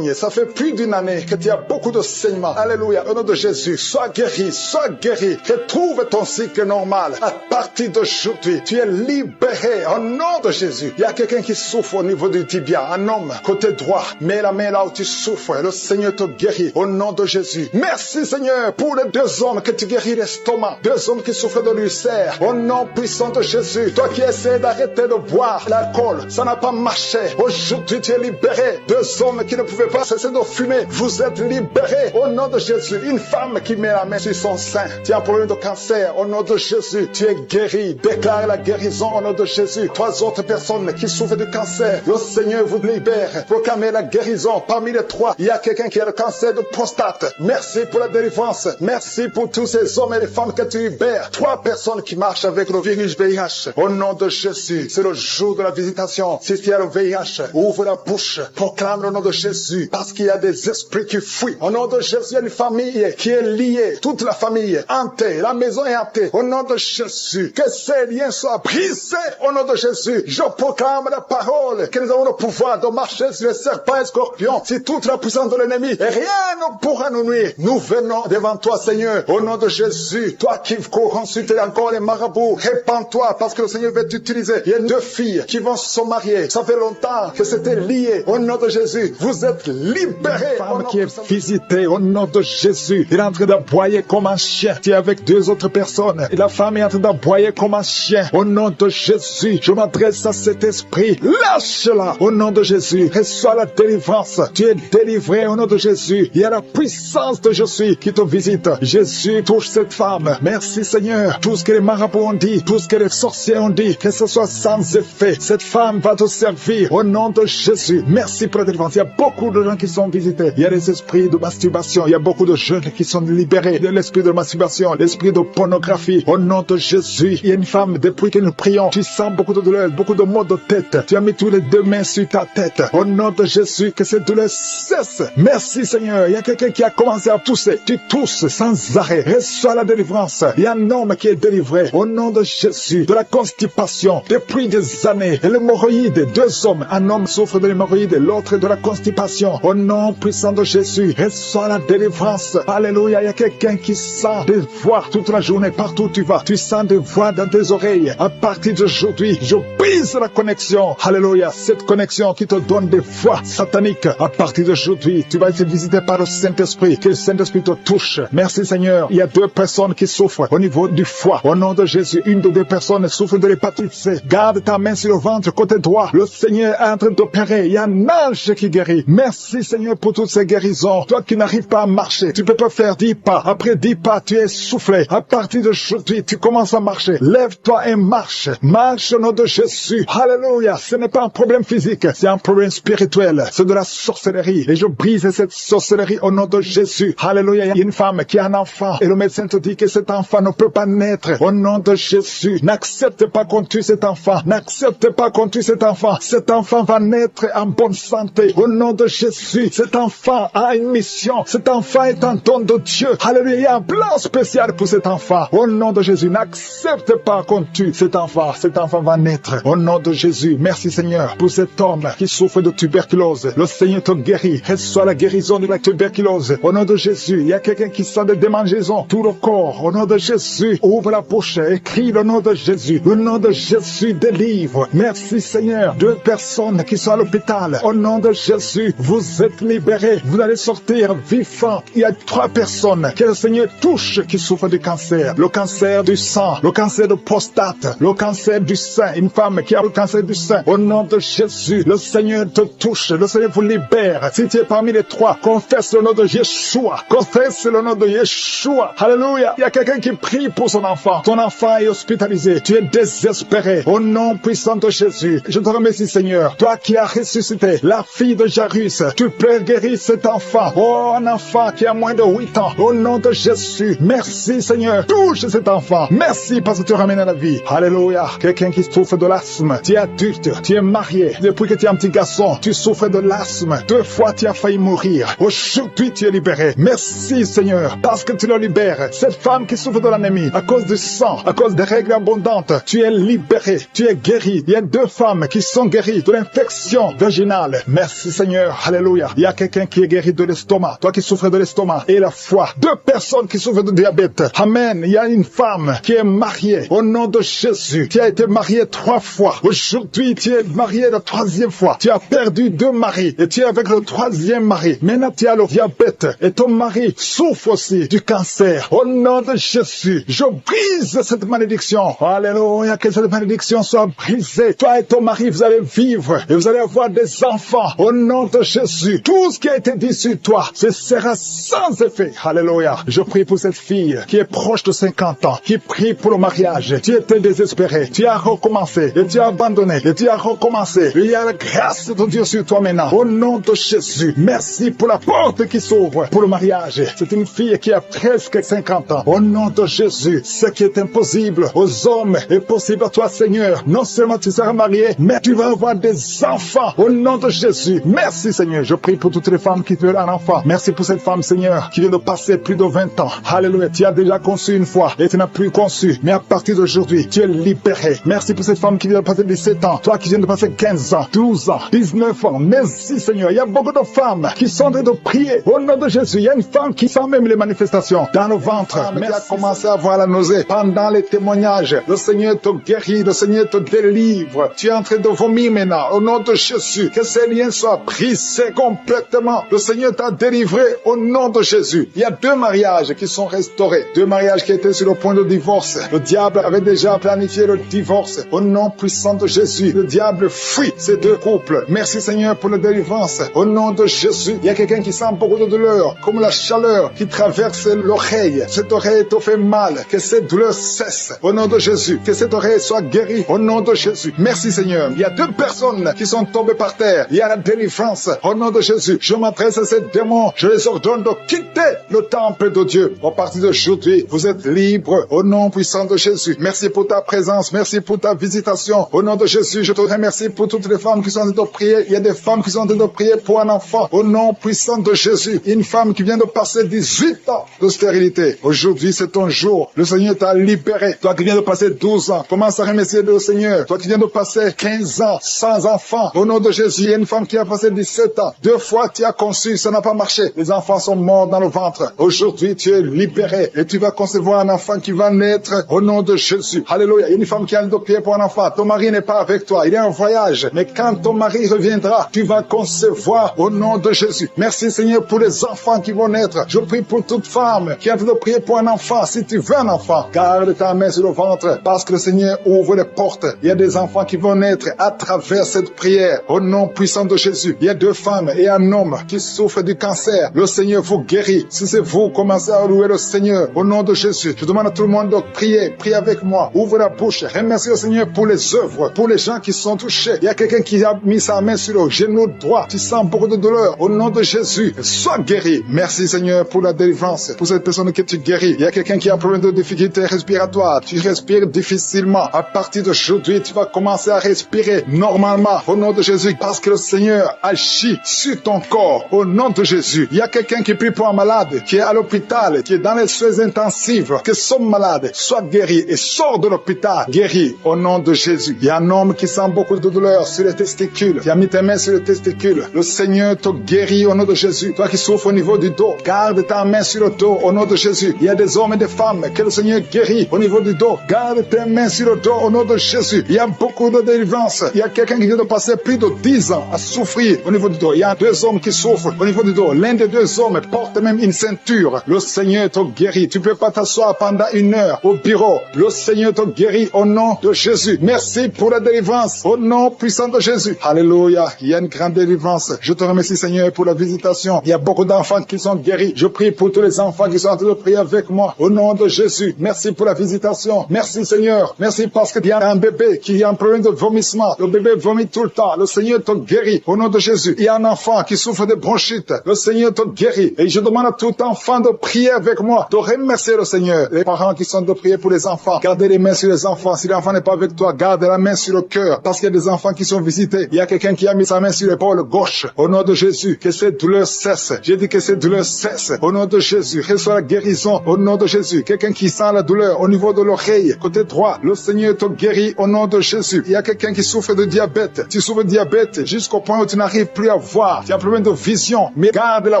Ça fait plus d'1 année que tu as beaucoup de saignements. Alléluia. Au nom de Jésus, sois guéri, sois guéri. Retrouve ton cycle normal. À partir d'aujourd'hui, tu es libéré au nom de Jésus. Il y a quelqu'un qui souffre au niveau du tibia. Un homme, côté droit. Mets la main là où tu souffres. Le Seigneur te guérit au nom de Jésus. Merci Seigneur pour les 2 hommes que tu guéris l'estomac. 2 hommes qui souffrent de l'ulcère. Au nom puissant de Jésus. Toi qui essaies d'arrêter de boire l'alcool, ça n'a pas marché. Aujourd'hui tu es libéré. 2 hommes qui ne pouvaient pas cesser de fumer. Vous êtes libérés au nom de Jésus. Une femme qui met la main sur son sein. Tu as un problème de cancer. Au nom de Jésus, tu es guéri. Déclare la guérison au nom de Jésus. 3 autres personnes qui souffrent du cancer. Le Seigneur vous libère. Proclamez la guérison. Parmi les 3, il y a quelqu'un qui a le cancer de prostate. Merci pour la délivrance. Merci pour tous ces hommes et les femmes que tu libères. 3 personnes qui marchent avec le virus VIH. Au nom de Jésus, c'est le jour de la visitation. Si tu as le VIH, ouvre la bouche. Proclame le nom de Jésus. Parce qu'il y a des esprits qui fuient. Au nom de Jésus, il y a une famille qui est liée. Toute la famille hantée. La maison est hantée. Au nom de Jésus, que ces liens soient brisés. Au nom de Jésus, je proclame la parole. Que nous avons le pouvoir de marcher sur les serpents et scorpions. Si toute la puissance de l'ennemi, et rien ne pourra nous nuire. Nous venons devant toi, Seigneur. Au nom de Jésus, toi qui consultes encore les marabouts, répands-toi parce que le Seigneur veut t'utiliser. Il y a 2 filles qui vont se marier. Ça fait longtemps que c'était lié. Au nom de Jésus, vous êtes libérés. Femme qui est visitée au nom de Jésus. Il est en train d'aboyer comme un chien. Tu es avec 2 autres personnes. Et la femme est en train d'aboyer comme un chien. Au nom de Jésus, je m'adresse à cet esprit. Lâche-la. Au nom de Jésus, reçois la délivrance. Tu es délivré au nom de Jésus. Il y a la puissance de Je suis qui te visite. Jésus touche cette femme. Merci Seigneur. Tout ce que les marabouts ont dit, tout ce que les sorciers ont dit, que ce soit sans effet. Cette femme va te servir au nom de Jésus. Merci pour la délivrance. Il y a beaucoup de gens qui sont visités. Il y a des esprits de masturbation. Il y a beaucoup de jeunes qui sont libérés de l'esprit de masturbation, l'esprit de pornographie. Au nom de Jésus, il y a une femme, depuis que nous prions, tu sens beaucoup de douleur, beaucoup de maux de tête. Tu as mis tous les 2 mains sur ta tête. Au nom de Jésus, que cette douleur cesse. Merci Seigneur. Il y a quelqu'un qui a commencé à tousser. Tu tousses sans arrêt. Reçois la délivrance. Il y a un homme qui est délivré. Au nom de Jésus, de la constipation, depuis des années. Et l'hémorroïde, 2 hommes. Un homme souffre de l'hémorroïde, l'autre de la constipation. Au nom puissant de Jésus, reçois la délivrance. Alléluia. Il y a quelqu'un qui sent des voix toute la journée, partout où tu vas. Tu sens des voix dans tes oreilles. À partir d'aujourd'hui, je brise la connexion. Alléluia. Cette connexion qui te donne des voix sataniques. À partir d'aujourd'hui, tu vas être visité par le Saint-Esprit. Que le Saint-Esprit te touche. Merci Seigneur. Il y a 2 personnes qui souffrent au niveau du foie. Au nom de Jésus, une de 2 personnes souffre de l'hépatite C. Garde ta main sur le ventre côté droit. Le Seigneur est en train d'opérer. Il y a un ange qui guérit. Merci Seigneur pour toutes ces guérisons. Toi qui n'arrives pas à marcher, tu peux pas faire 10 pas. Après 10 pas, tu es soufflé. À partir d'aujourd'hui, tu commences à marcher. Lève-toi et marche. Marche au nom de Jésus. Alléluia. Ce n'est pas un problème physique, c'est un problème spirituel. C'est de la sorcellerie. Et je brise cette sorcellerie au nom de Jésus. Alléluia. Il y a une femme qui a un enfant. Et le médecin te dit que cet enfant ne peut pas naître. Au nom de Jésus. N'accepte pas qu'on tue cet enfant. N'accepte pas qu'on tue cet enfant. Cet enfant va naître en bonne santé. Au nom de Jésus. Cet enfant a une mission. Cet enfant est un don de Dieu. Alléluia. Il y a un plan spécial pour cet enfant. Au nom de Jésus. N'accepte pas qu'on tue cet enfant. Cet enfant va naître. Au nom de Jésus, merci Seigneur pour cet homme qui souffre de tuberculose. Le Seigneur te guérit. Reçois la guérison de la tuberculose. Au nom de Jésus, il y a quelqu'un qui sent des démangeaisons. Tout le corps, au nom de Jésus, ouvre la bouche et crie le nom de Jésus. Le nom de Jésus délivre. Merci Seigneur. 2 personnes qui sont à l'hôpital. Au nom de Jésus, vous êtes libérés. Vous allez sortir vivants. Il y a 3 personnes que le Seigneur touche qui souffrent du cancer. Le cancer du sang, le cancer de prostate, le cancer du sein. Une femme qui a le cancer du sein. Au nom de Jésus, le Seigneur te touche. Le Seigneur vous libère. Si tu es parmi les 3, confesse le nom de Yeshua. Confesse le nom de Yeshua. Alléluia. Il y a quelqu'un qui prie pour son enfant. Ton enfant est hospitalisé. Tu es désespéré. Au nom puissant de Jésus, je te remercie Seigneur. Toi qui as ressuscité la fille de Jairus, tu peux guérir cet enfant. Oh, un enfant qui a moins de 8 ans. Au nom de Jésus, merci Seigneur. Touche cet enfant. Merci parce que tu ramènes à la vie. Alléluia. Quelqu'un qui souffre de l'asthme. Tu es adulte. Tu es marié. Depuis que tu es un petit garçon, tu souffres de l'asthme. 2 fois tu as failli mourir. Aujourd'hui tu es libéré. Merci Seigneur parce que tu le libères. Cette femme qui souffre de l'anémie à cause du sang, à cause des règles abondantes, tu es libéré. Tu es guéri. Il y a 2 femmes qui sont guéries de l'infection vaginale. Merci Seigneur. Alléluia. Il y a quelqu'un qui est guéri de l'estomac. Toi qui souffres de l'estomac et la foie. 2 personnes qui souffrent de diabète. Amen. Il y a une femme qui est mariée. Au nom de Jésus. Tu as été mariée 3 fois. Aujourd'hui, tu es mariée la 3e fois. Tu as perdu 2 maris et tu es avec le 3e mari. Maintenant, tu as le diabète et ton mari souffre aussi du cancer. Au nom de Jésus, je brise cette malédiction. Alléluia. Que cette malédiction soit brisée. Toi et ton mari, vous allez vivre et vous allez avoir des enfants. Au nom de Jésus, tout ce qui a été dit sur toi, ce sera sans effet. Alléluia. Je prie pour cette fille qui est proche de 50 ans, qui prie pour le mariage. Tu étais désespéré. Tu as recommencé et tu as abandonné et tu as recommencé. Il y a la grâce de Dieu sur toi maintenant. Au nom de Jésus, merci pour la porte qui s'ouvre pour le mariage. C'est une fille qui a presque 50 ans. Au nom de Jésus, ce qui est impossible aux hommes est possible à toi, Seigneur. Non seulement tu seras marié, mais tu vas avoir des enfants. Au nom de Jésus, merci Seigneur. Je prie pour toutes les femmes qui veulent un enfant. Merci pour cette femme, Seigneur, qui vient de passer plus de 20 ans. Alléluia. Tu as déjà conçu une fois et tu n'as plus conçu. Mais à partir d'aujourd'hui, tu es libéré. Merci pour cette femme qui vient de passer 17 ans. Toi qui viens de passer 15 ans, 12 ans, 19 ans. Merci Seigneur. Il y a beaucoup de femmes qui sont en train de prier. Au nom de Jésus, il y a une femme qui sent même les manifestations dans le ventre. Mais qui a commencé à avoir la nausée. Pendant les témoignages, le Seigneur te guérit, le Seigneur te délivre. Tu es en train de vomir maintenant. Au nom de Jésus, que ces liens soient brisés complètement. Le Seigneur t'a délivré au nom de Jésus. Il y a 2 mariages qui sont restaurés. 2 mariages qui étaient sur le point de divorce. Le diable avait déjà planifié le divorce. Au nom puissant de Jésus, le diable fuit ces 2 couples. Merci Seigneur pour la délivrance. Au nom de Jésus, il y a quelqu'un qui sent beaucoup de douleur, comme la chaleur qui traverse l'oreille. Cette oreille te fait mal. Que cette douleur cesse. Au nom de Jésus, que cette oreille soit guérie. Au nom de Jésus. Merci Seigneur. Il y a 2 personnes qui sont tombées par terre. Il y a la délivrance. Au nom de Jésus, je m'adresse à ces démons. Je les ordonne de quitter le temple de Dieu. À partir d'aujourd'hui, vous êtes libres. Au nom puissant de Jésus. Merci pour ta présence. Merci pour ta visitation. Au nom de Jésus, je te remercie pour toutes les femmes qui sont en train de prier. Il y a des femmes qui sont en train de prier pour un enfant. Au nom puissant de Jésus. Une femme qui vient de passer 18 ans de stérilité. Aujourd'hui, c'est ton jour. Le Seigneur t'a libéré. Toi qui viens de passer 12 ans, commence à remercier le Seigneur. Toi qui viens de passer 15 ans sans enfant. Au nom de Jésus, il y a une femme qui a passé 17 ans. 2 fois tu as conçu, ça n'a pas marché. Les enfants sont morts dans le ventre. Aujourd'hui, tu es libéré et tu vas concevoir un enfant qui va naître au nom de Jésus. Alléluia. Il y a une femme qui a le pied pour un enfant. Ton mari n'est pas avec toi. Il est en voyage. Mais quand ton mari reviendra, tu vas concevoir au nom de Jésus. Merci Seigneur pour les enfants qui vont naître. Je prie pour toute femme qui est en train de prier pour un enfant. Si tu veux un enfant, garde ta main sur le ventre parce que le Seigneur ouvre les portes. Il y a des enfants qui vont naître à travers cette prière. Au nom puissant de Jésus. Il y a 2 femmes et un homme qui souffrent du cancer. Le Seigneur vous guérit. Si c'est vous, commencez à louer le Seigneur. Au nom de Jésus, je demande à tout le monde de prier. Priez avec moi. Ouvre la bouche. Remercie le Seigneur pour les œuvres, pour les gens qui sont touchés. Il y a quelqu'un qui a mis sa main sur le genou droit. Tu sens beaucoup de douleur. Au nom de Jésus, sois guéri. Merci Seigneur pour la délivrance. Pour cette personne que tu guéris. Il y a quelqu'un qui a un problème de difficulté respiratoire. Tu respires difficilement. À partir d'aujourd'hui, tu vas commencer à respirer normalement. Au nom de Jésus, parce que le Seigneur agit sur ton corps. Au nom de Jésus. Il y a quelqu'un qui prie pour un malade, qui est à l'hôpital, qui est dans les soins intensifs, que son malade soit guéri et sort de l'hôpital guéri. Au nom de Jésus. Jésus. Il y a un homme qui sent beaucoup de douleur sur les testicules. Tu as mis tes mains sur les testicules. Le Seigneur te guérit au nom de Jésus. Toi qui souffres au niveau du dos, garde ta main sur le dos au nom de Jésus. Il y a des hommes et des femmes que le Seigneur guérit au niveau du dos. Garde tes mains sur le dos au nom de Jésus. Il y a beaucoup de délivrance. Il y a quelqu'un qui vient de passer plus de 10 ans à souffrir au niveau du dos. Il y a 2 hommes qui souffrent au niveau du dos. L'un des 2 hommes porte même une ceinture. Le Seigneur te guérit. Tu ne peux pas t'asseoir pendant 1 heure au bureau. Le Seigneur te guérit au nom de Jésus. Merci pour la délivrance au nom puissant de Jésus. Alléluia. Il y a une grande délivrance. Je te remercie, Seigneur, pour la visitation. Il y a beaucoup d'enfants qui sont guéris. Je prie pour tous les enfants qui sont en train de prier avec moi au nom de Jésus. Merci pour la visitation. Merci, Seigneur. Merci parce qu'il y a un bébé qui a un problème de vomissement. Le bébé vomit tout le temps. Le Seigneur te guérit au nom de Jésus. Il y a un enfant qui souffre de bronchite. Le Seigneur te guérit. Et je demande à tout enfant de prier avec moi, de remercier le Seigneur. Les parents qui sont de prier pour les enfants, gardez les mains sur les enfants. Si l'enfant n'est pas avec toi, garde la main sur le cœur. Parce qu'il y a des enfants qui sont visités. Il y a quelqu'un qui a mis sa main sur l'épaule gauche. Au nom de Jésus, que cette douleur cesse. J'ai dit que cette douleur cesse. Au nom de Jésus, reçois la guérison. Au nom de Jésus, quelqu'un qui sent la douleur au niveau de l'oreille, côté droit, le Seigneur te guérit au nom de Jésus. Il y a quelqu'un qui souffre de diabète. Tu souffres de diabète jusqu'au point où tu n'arrives plus à voir. Tu as un problème de vision. Mais garde la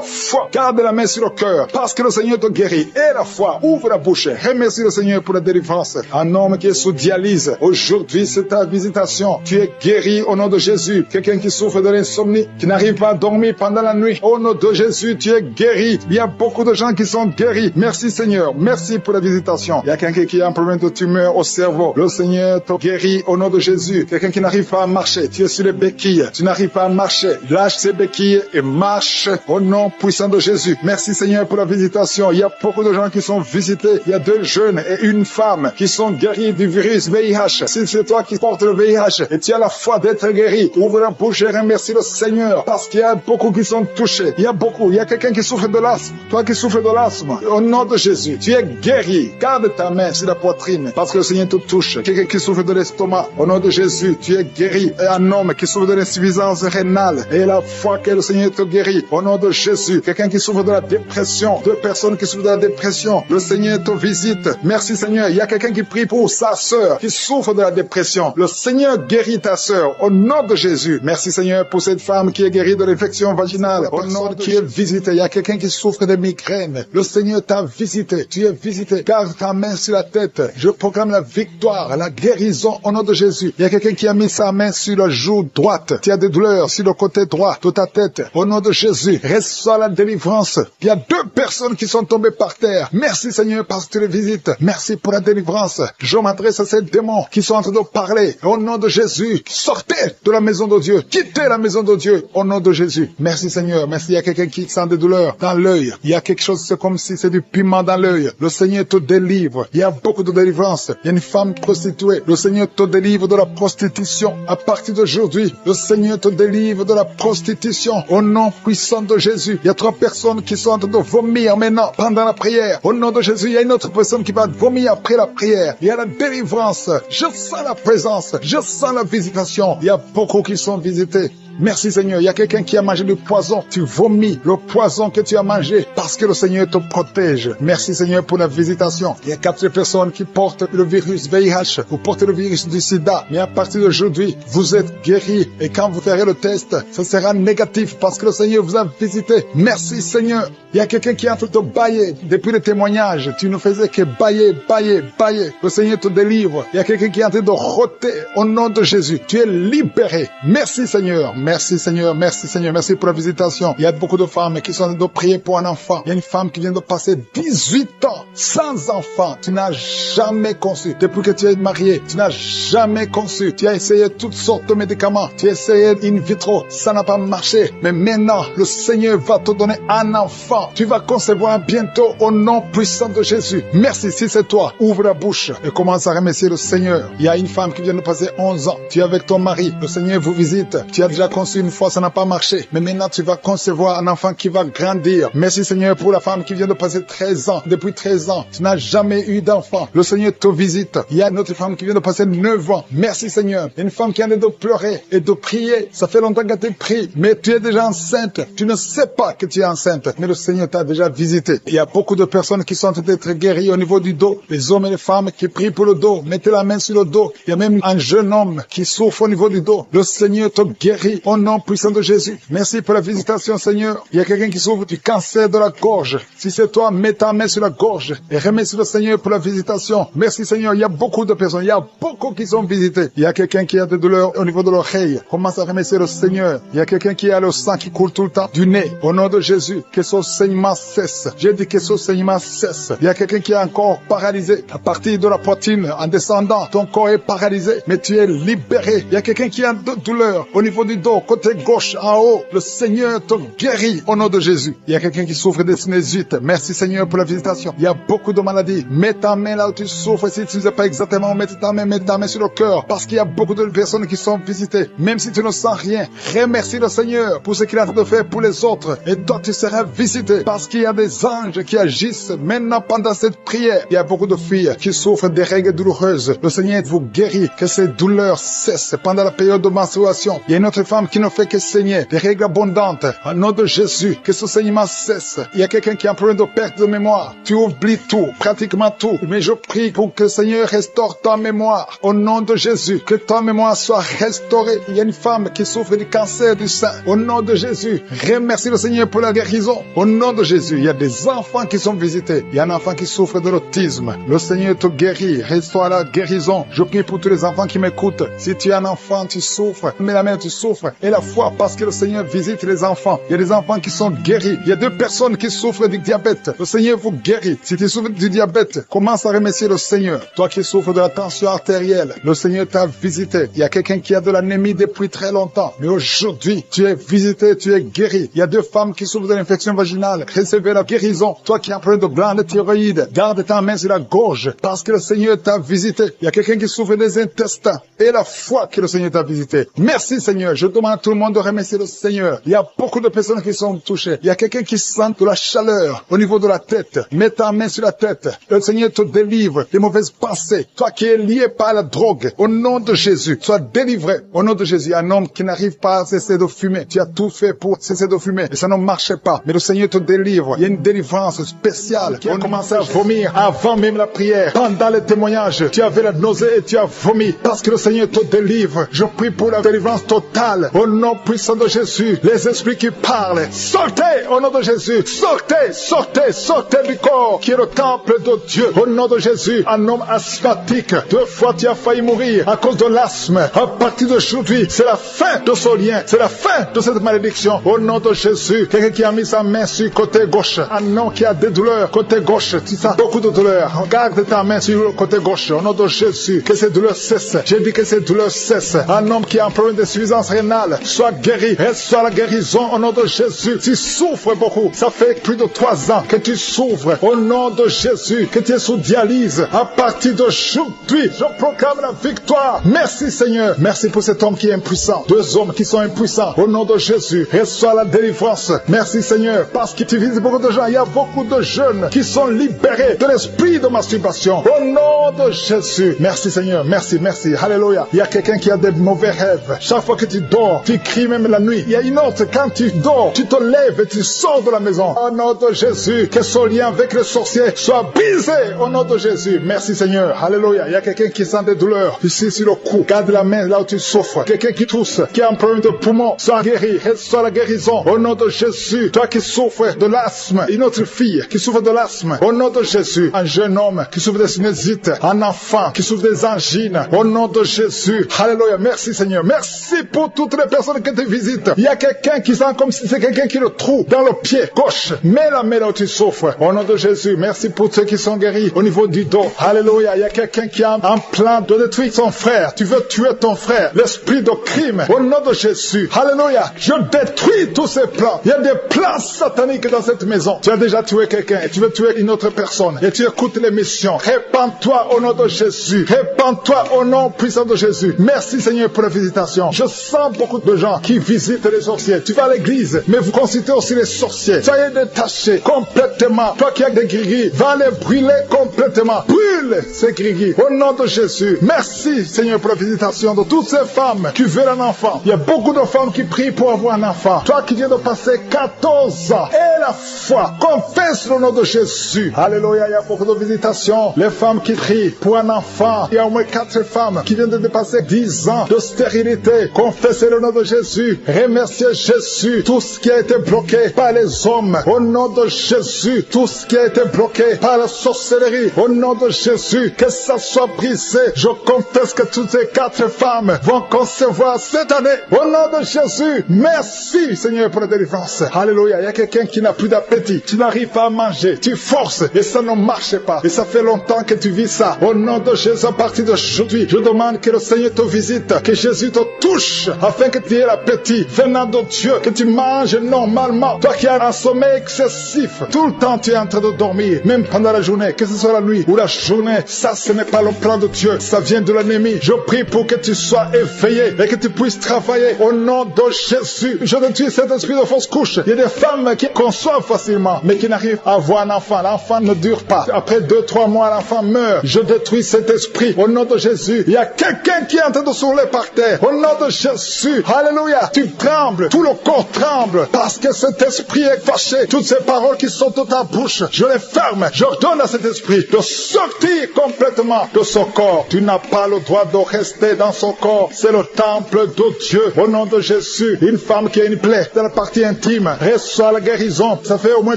foi. Garde la main sur le cœur. Parce que le Seigneur te guérit. Et la foi. Ouvre la bouche. Remercie le Seigneur pour la délivrance. Un homme qui est sous dialyse. Aujourd'hui, c'est ta visitation. Tu es guéri au nom de Jésus. Quelqu'un qui souffre de l'insomnie, qui n'arrive pas à dormir pendant la nuit. Au nom de Jésus, tu es guéri. Il y a beaucoup de gens qui sont guéris. Merci Seigneur. Merci pour la visitation. Il y a quelqu'un qui a un problème de tumeur au cerveau. Le Seigneur te guérit au nom de Jésus. Quelqu'un qui n'arrive pas à marcher. Tu es sur les béquilles. Tu n'arrives pas à marcher. Lâche ces béquilles et marche au nom puissant de Jésus. Merci Seigneur pour la visitation. Il y a beaucoup de gens qui sont visités. Il y a 2 jeunes et une femme qui sont guéris du virus VIH. Si c'est toi qui portes le VIH et tu as la foi d'être guéri, ouvre la bouche et remercie le Seigneur parce qu'il y a beaucoup qui sont touchés. Il y a beaucoup. Il y a quelqu'un qui souffre de l'asthme. Toi qui souffres de l'asthme, au nom de Jésus, tu es guéri. Garde ta main sur la poitrine parce que le Seigneur te touche. Quelqu'un qui souffre de l'estomac, au nom de Jésus, tu es guéri. Et un homme qui souffre de l'insuffisance rénale et la foi que le Seigneur te guérit, au nom de Jésus. Quelqu'un qui souffre de la dépression, 2 personnes qui souffrent de la dépression, le Seigneur te visite. Merci Seigneur. Il y a quelqu'un qui prie pour sa sœur qui souffre de la dépression. Le Seigneur guérit ta sœur au nom de Jésus. Merci Seigneur pour cette femme qui est guérie de l'infection vaginale. Au nom qui est visité. Il y a quelqu'un qui souffre de migraine. Le Seigneur t'a visité. Tu es visité. Garde ta main sur la tête. Je proclame la victoire, la guérison au nom de Jésus. Il y a quelqu'un qui a mis sa main sur la joue droite. Tu as des douleurs sur le côté droit de ta tête. Au nom de Jésus, reçois la délivrance. Il y a 2 personnes qui sont tombées par terre. Merci Seigneur parce que tu les visites. Merci pour la délivrance. Je m'adresse à ces démons qui sont en train de parler. Au nom de Jésus, sortez de la maison de Dieu. Quittez la maison de Dieu au nom de Jésus. Merci Seigneur. Merci. Il y a quelqu'un qui sent des douleurs dans l'œil. Il y a quelque chose, c'est comme si c'est du piment dans l'œil. Le Seigneur te délivre. Il y a beaucoup de délivrance. Il y a une femme prostituée. Le Seigneur te délivre de la prostitution. À partir d'aujourd'hui, le Seigneur te délivre de la prostitution au nom puissant de Jésus. Il y a 3 personnes qui sont en train de vomir maintenant pendant la prière. Au nom de Jésus, il y a une autre personne qui va vomir après la prière. Il y a la délivrance. Je sens la présence. Je sens la visitation. Il y a beaucoup qui sont visités. Merci Seigneur. Il y a quelqu'un qui a mangé du poison. Tu vomis le poison que tu as mangé parce que le Seigneur te protège. Merci Seigneur pour la visitation. Il y a 4 personnes qui portent le virus VIH. Vous portez le virus du sida. Mais à partir d'aujourd'hui, vous êtes guéris. Et quand vous ferez le test, ce sera négatif parce que le Seigneur vous a visité. Merci Seigneur. Il y a quelqu'un qui est en train de bailler. Depuis le témoignage, tu ne faisais que bailler, bailler, bailler. Le Seigneur te délivre. Il y a quelqu'un qui est en train de roter au nom de Jésus. Tu es libéré. Merci Seigneur. Merci Seigneur, merci Seigneur, merci pour la visitation. Il y a beaucoup de femmes qui sont en train de prier pour un enfant. Il y a une femme qui vient de passer 18 ans sans enfant. Tu n'as jamais conçu. Depuis que tu es marié, tu n'as jamais conçu. Tu as essayé toutes sortes de médicaments. Tu as essayé in vitro. Ça n'a pas marché. Mais maintenant, le Seigneur va te donner un enfant. Tu vas concevoir bientôt au nom puissant de Jésus. Merci, si c'est toi, ouvre la bouche et commence à remercier le Seigneur. Il y a une femme qui vient de passer 11 ans. Tu es avec ton mari. Le Seigneur vous visite. Tu as déjà conçu une fois, ça n'a pas marché. Mais maintenant, tu vas concevoir un enfant qui va grandir. Merci Seigneur pour la femme qui vient de passer 13 ans. Depuis 13 ans, tu n'as jamais eu d'enfant. Le Seigneur te visite. Il y a une autre femme qui vient de passer 9 ans. Merci Seigneur. Une femme qui a de pleurer et de prier. Ça fait longtemps que tu pries, mais tu es déjà enceinte. Tu ne sais pas que tu es enceinte, mais le Seigneur t'a déjà visité. Il y a beaucoup de personnes qui sont en train d'être guéries au niveau du dos. Les hommes et les femmes qui prient pour le dos. Mettez la main sur le dos. Il y a même un jeune homme qui souffre au niveau du dos. Le Seigneur te guérit au nom puissant de Jésus. Merci pour la visitation, Seigneur. Il y a quelqu'un qui souffre du cancer de la gorge. Si c'est toi, mets ta main sur la gorge et remercie le Seigneur pour la visitation. Merci Seigneur. Il y a beaucoup de personnes. Il y a beaucoup qui sont visitées. Il y a quelqu'un qui a des douleurs au niveau de l'oreille. Commence à remercier le Seigneur. Il y a quelqu'un qui a le sang qui coule tout le temps du nez. Au nom de Jésus, que ce saignement cesse. J'ai dit que ce saignement cesse. Il y a quelqu'un qui est encore paralysé. À partir de la poitrine, en descendant, ton corps est paralysé, mais tu es libéré. Il y a quelqu'un qui a de douleur au niveau du dos, côté gauche, en haut. Le Seigneur te guérit au nom de Jésus. Il y a quelqu'un qui souffre de sinusite. Merci Seigneur pour la visitation. Il y a beaucoup de maladies. Mets ta main là où tu souffres. Si tu ne sais pas exactement où mettre ta main sur le cœur. Parce qu'il y a beaucoup de personnes qui sont visitées. Même si tu ne sens rien, remercie le Seigneur pour ce qu'il est en train de faire pour les autres. Et toi, tu seras visité. Parce qu'il y a des anges qui agissent maintenant pendant cette prière. Il y a beaucoup de filles qui souffrent des règles douloureuses. Le Seigneur vous guérit. Que ces douleurs cessent pendant la période de menstruation. Il y a une autre femme qui ne fait que saigner. Des règles abondantes. Au nom de Jésus, que ce saignement cesse. Il y a quelqu'un qui a un problème de perte de mémoire. Tu oublies tout, pratiquement tout. Mais je prie pour que le Seigneur restaure ta mémoire. Au nom de Jésus, que ta mémoire soit restaurée. Il y a une femme qui souffre du cancer du sein. Au nom de Jésus, remercie le Seigneur pour la guérison. Au nom de Jésus, il y a des enfants qui sont visités. Il y a un enfant qui souffre de l'autisme. Le Seigneur te guérit. Restaure la guérison. Je prie pour tous les enfants qui m'écoutent. Si tu es un enfant, tu souffres. Mais la mère, tu souffres. Et la foi, parce que le Seigneur visite les enfants. Il y a des enfants qui sont guéris. Il y a 2 personnes qui souffrent du diabète. Le Seigneur vous guérit. Si tu souffres du diabète, commence à remercier le Seigneur. Toi qui souffres de la tension artérielle, le Seigneur t'a visité. Il y a quelqu'un qui a de l'anémie depuis très longtemps. Mais aujourd'hui, tu es visité, tu es guéri. Il y a 2 femmes qui souffrent de l'infection vaginale. Recevez la guérison. Toi qui as un problème de glande thyroïde, garde ta main sur la gorge parce que le Seigneur t'a visité. Il y a quelqu'un qui souffre des intestins et la foi que le Seigneur t'a visité. Merci Seigneur. Je demande à tout le monde de remercier le Seigneur. Il y a beaucoup de personnes qui sont touchées. Il y a quelqu'un qui sent de la chaleur au niveau de la tête. Mets ta main sur la tête. Le Seigneur te délivre des mauvaises pensées. Toi qui es lié par la drogue, au nom de Jésus, sois délivré. Au nom de Jésus, un homme qui n'arrive pas à cesser de fumer. Tu as tout fait pour cesser de fumer et ça ne marchait pas. Mais le Seigneur te délivre. Il y a une délivrance spéciale. On commence à vomir avant même la prière. Pendant le témoignage, tu avais la nausée et tu as vomi parce que le Seigneur te délivre. Je prie pour la délivrance totale. Au nom puissant de Jésus, les esprits qui parlent, sortez au nom de Jésus. Sortez, sortez, sortez du corps qui est le temple de Dieu. Au nom de Jésus, un homme asthmatique. 2 fois tu as failli mourir à cause de l'asthme. À partir d'aujourd'hui, c'est la fin de ce lien. C'est la fin de cette malédiction. Au nom de Jésus, quelqu'un qui a mis sa main sur le côté gauche. Un homme qui a des douleurs côté gauche. Tu sens beaucoup de douleurs. Garde ta main sur le côté gauche. Au nom de Jésus, que ces douleurs cessent. J'ai dit que ces douleurs cessent. Un homme qui a un problème d'insuffisance rénale, soit guéri. Reçois la guérison au nom de Jésus. Tu souffres beaucoup. Ça fait plus de 3 ans que tu souffres. Au nom de Jésus, que tu es sous dialyse. À partir d'aujourd'hui, je proclame la victoire. Merci Seigneur. Merci pour cet homme qui est impuissant. 2 hommes qui sont impuissants. Au nom de Jésus, reçois la délivrance. Merci Seigneur. Parce que tu visites beaucoup de gens. Il y a beaucoup de jeunes qui sont libérés de l'esprit de masturbation. Au nom de Jésus. Merci Seigneur. Merci, merci. Alléluia. Il y a quelqu'un qui a des mauvais rêves. Chaque fois que tu dors, tu cries même la nuit. Il y a une autre, quand tu dors, tu te lèves et tu sors de la maison. Au nom de Jésus, que ce lien avec le sorcier soit brisé. Au nom de Jésus. Merci Seigneur. Alléluia. Il y a quelqu'un qui sent des douleurs ici sur le cou. Garde la main là où tu souffres. Quelqu'un qui tousse, qui a un problème de poumon, soit guéri. Reçois la guérison. Au nom de Jésus. Toi qui souffres de l'asthme. Une autre fille qui souffre de l'asthme. Au nom de Jésus. Un jeune homme qui souffre de sinusite. Un enfant qui souffre des angines. Au nom de Jésus. Alléluia. Merci Seigneur. Merci pour toutes les personnes qui te visitent. Il y a quelqu'un qui sent comme si c'est quelqu'un qui le trouve dans le pied gauche. Mets la main là où tu souffres. Au nom de Jésus. Merci pour ceux qui sont guéris au niveau du dos. Alléluia. Il y a quelqu'un qui a un plan de détruire son frère. Tu veux tuer ton frère. L'esprit de crime. Au nom de Jésus. Alléluia. Je détruis tous ces plans. Il y a des plans sataniques dans cette maison. Tu as déjà tué quelqu'un et tu veux tuer une autre personne. Et tu écoutes l'émission. Répands-toi au nom de Jésus. Répands-toi au nom puissant de Jésus. Merci Seigneur pour la visitation. Je sens beaucoup de gens qui visitent les sorciers. Tu vas à l'église, mais vous consultez aussi les sorciers. Soyez détachés complètement. Toi qui as des gris, va les brûler complètement. Brûle ces gris au nom de Jésus. Merci Seigneur pour la visitation de toutes ces femmes qui veulent un enfant. Il y a beaucoup de femmes qui prient pour avoir un enfant. Toi qui viens de passer 14 ans, et la foi, confesse le nom de Jésus. Alléluia, il y a beaucoup de visitations. Les femmes qui prient pour un enfant. Il y a au moins 4 femmes qui viennent de dépasser 10 ans de stérilité. Confessez le nom de Jésus. Remerciez Jésus. Tout ce qui a été bloqué par les hommes, au nom de Jésus. Tout ce qui a été bloqué par la sorcellerie, au nom de Jésus, que ça soit brisé. Je confesse que toutes ces 4 femmes vont concevoir cette année, au nom de Jésus. Merci Seigneur pour la délivrance. Alléluia. Il y a quelqu'un qui n'a plus d'appétit. Tu n'arrives pas à manger. Tu forces et ça ne marche pas. Et ça fait longtemps que tu vis ça. Au nom de Jésus, à partir d'aujourd'hui, je demande que le Seigneur te visite, que Jésus te touche, afin que tu aies l'appétit venant de Dieu, que tu manges normalement. Toi qui as un sommeil excessif, tout le temps tu es en train de dormir, même pendant la journée, que ce soit la nuit ou la journée, ça ce n'est pas le plan de Dieu, ça vient de l'ennemi. Je prie pour que tu sois éveillé et que tu puisses travailler au nom de Jésus. Je détruis cet esprit de fausse couche. Il y a des femmes qui conçoivent facilement, mais qui n'arrivent à avoir un enfant. L'enfant ne dure pas. Après 2-3 mois, l'enfant meurt. Je détruis cet esprit au nom de Jésus. Il y a quelqu'un qui est en train de s'ouler par terre. Au nom de Jésus. Alléluia. Tu trembles. Tout le corps tremble parce que cet esprit est fâché. Toutes ces paroles qui sont de ta bouche, je les ferme. J'ordonne à cet esprit de sortir complètement de son corps. Tu n'as pas le droit de rester dans son corps. C'est le temple de Dieu. Au nom de Jésus. Une femme qui a une plaie dans la partie intime reçoit la guérison. Ça fait au moins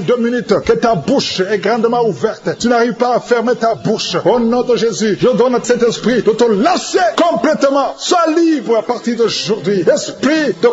2 minutes que ta bouche est grandement ouverte. Tu n'arrives pas à fermer ta bouche. Au nom de Jésus, je donne à cet esprit de te lâcher complètement. Sois libre à partir d'aujourd'hui. Esprit de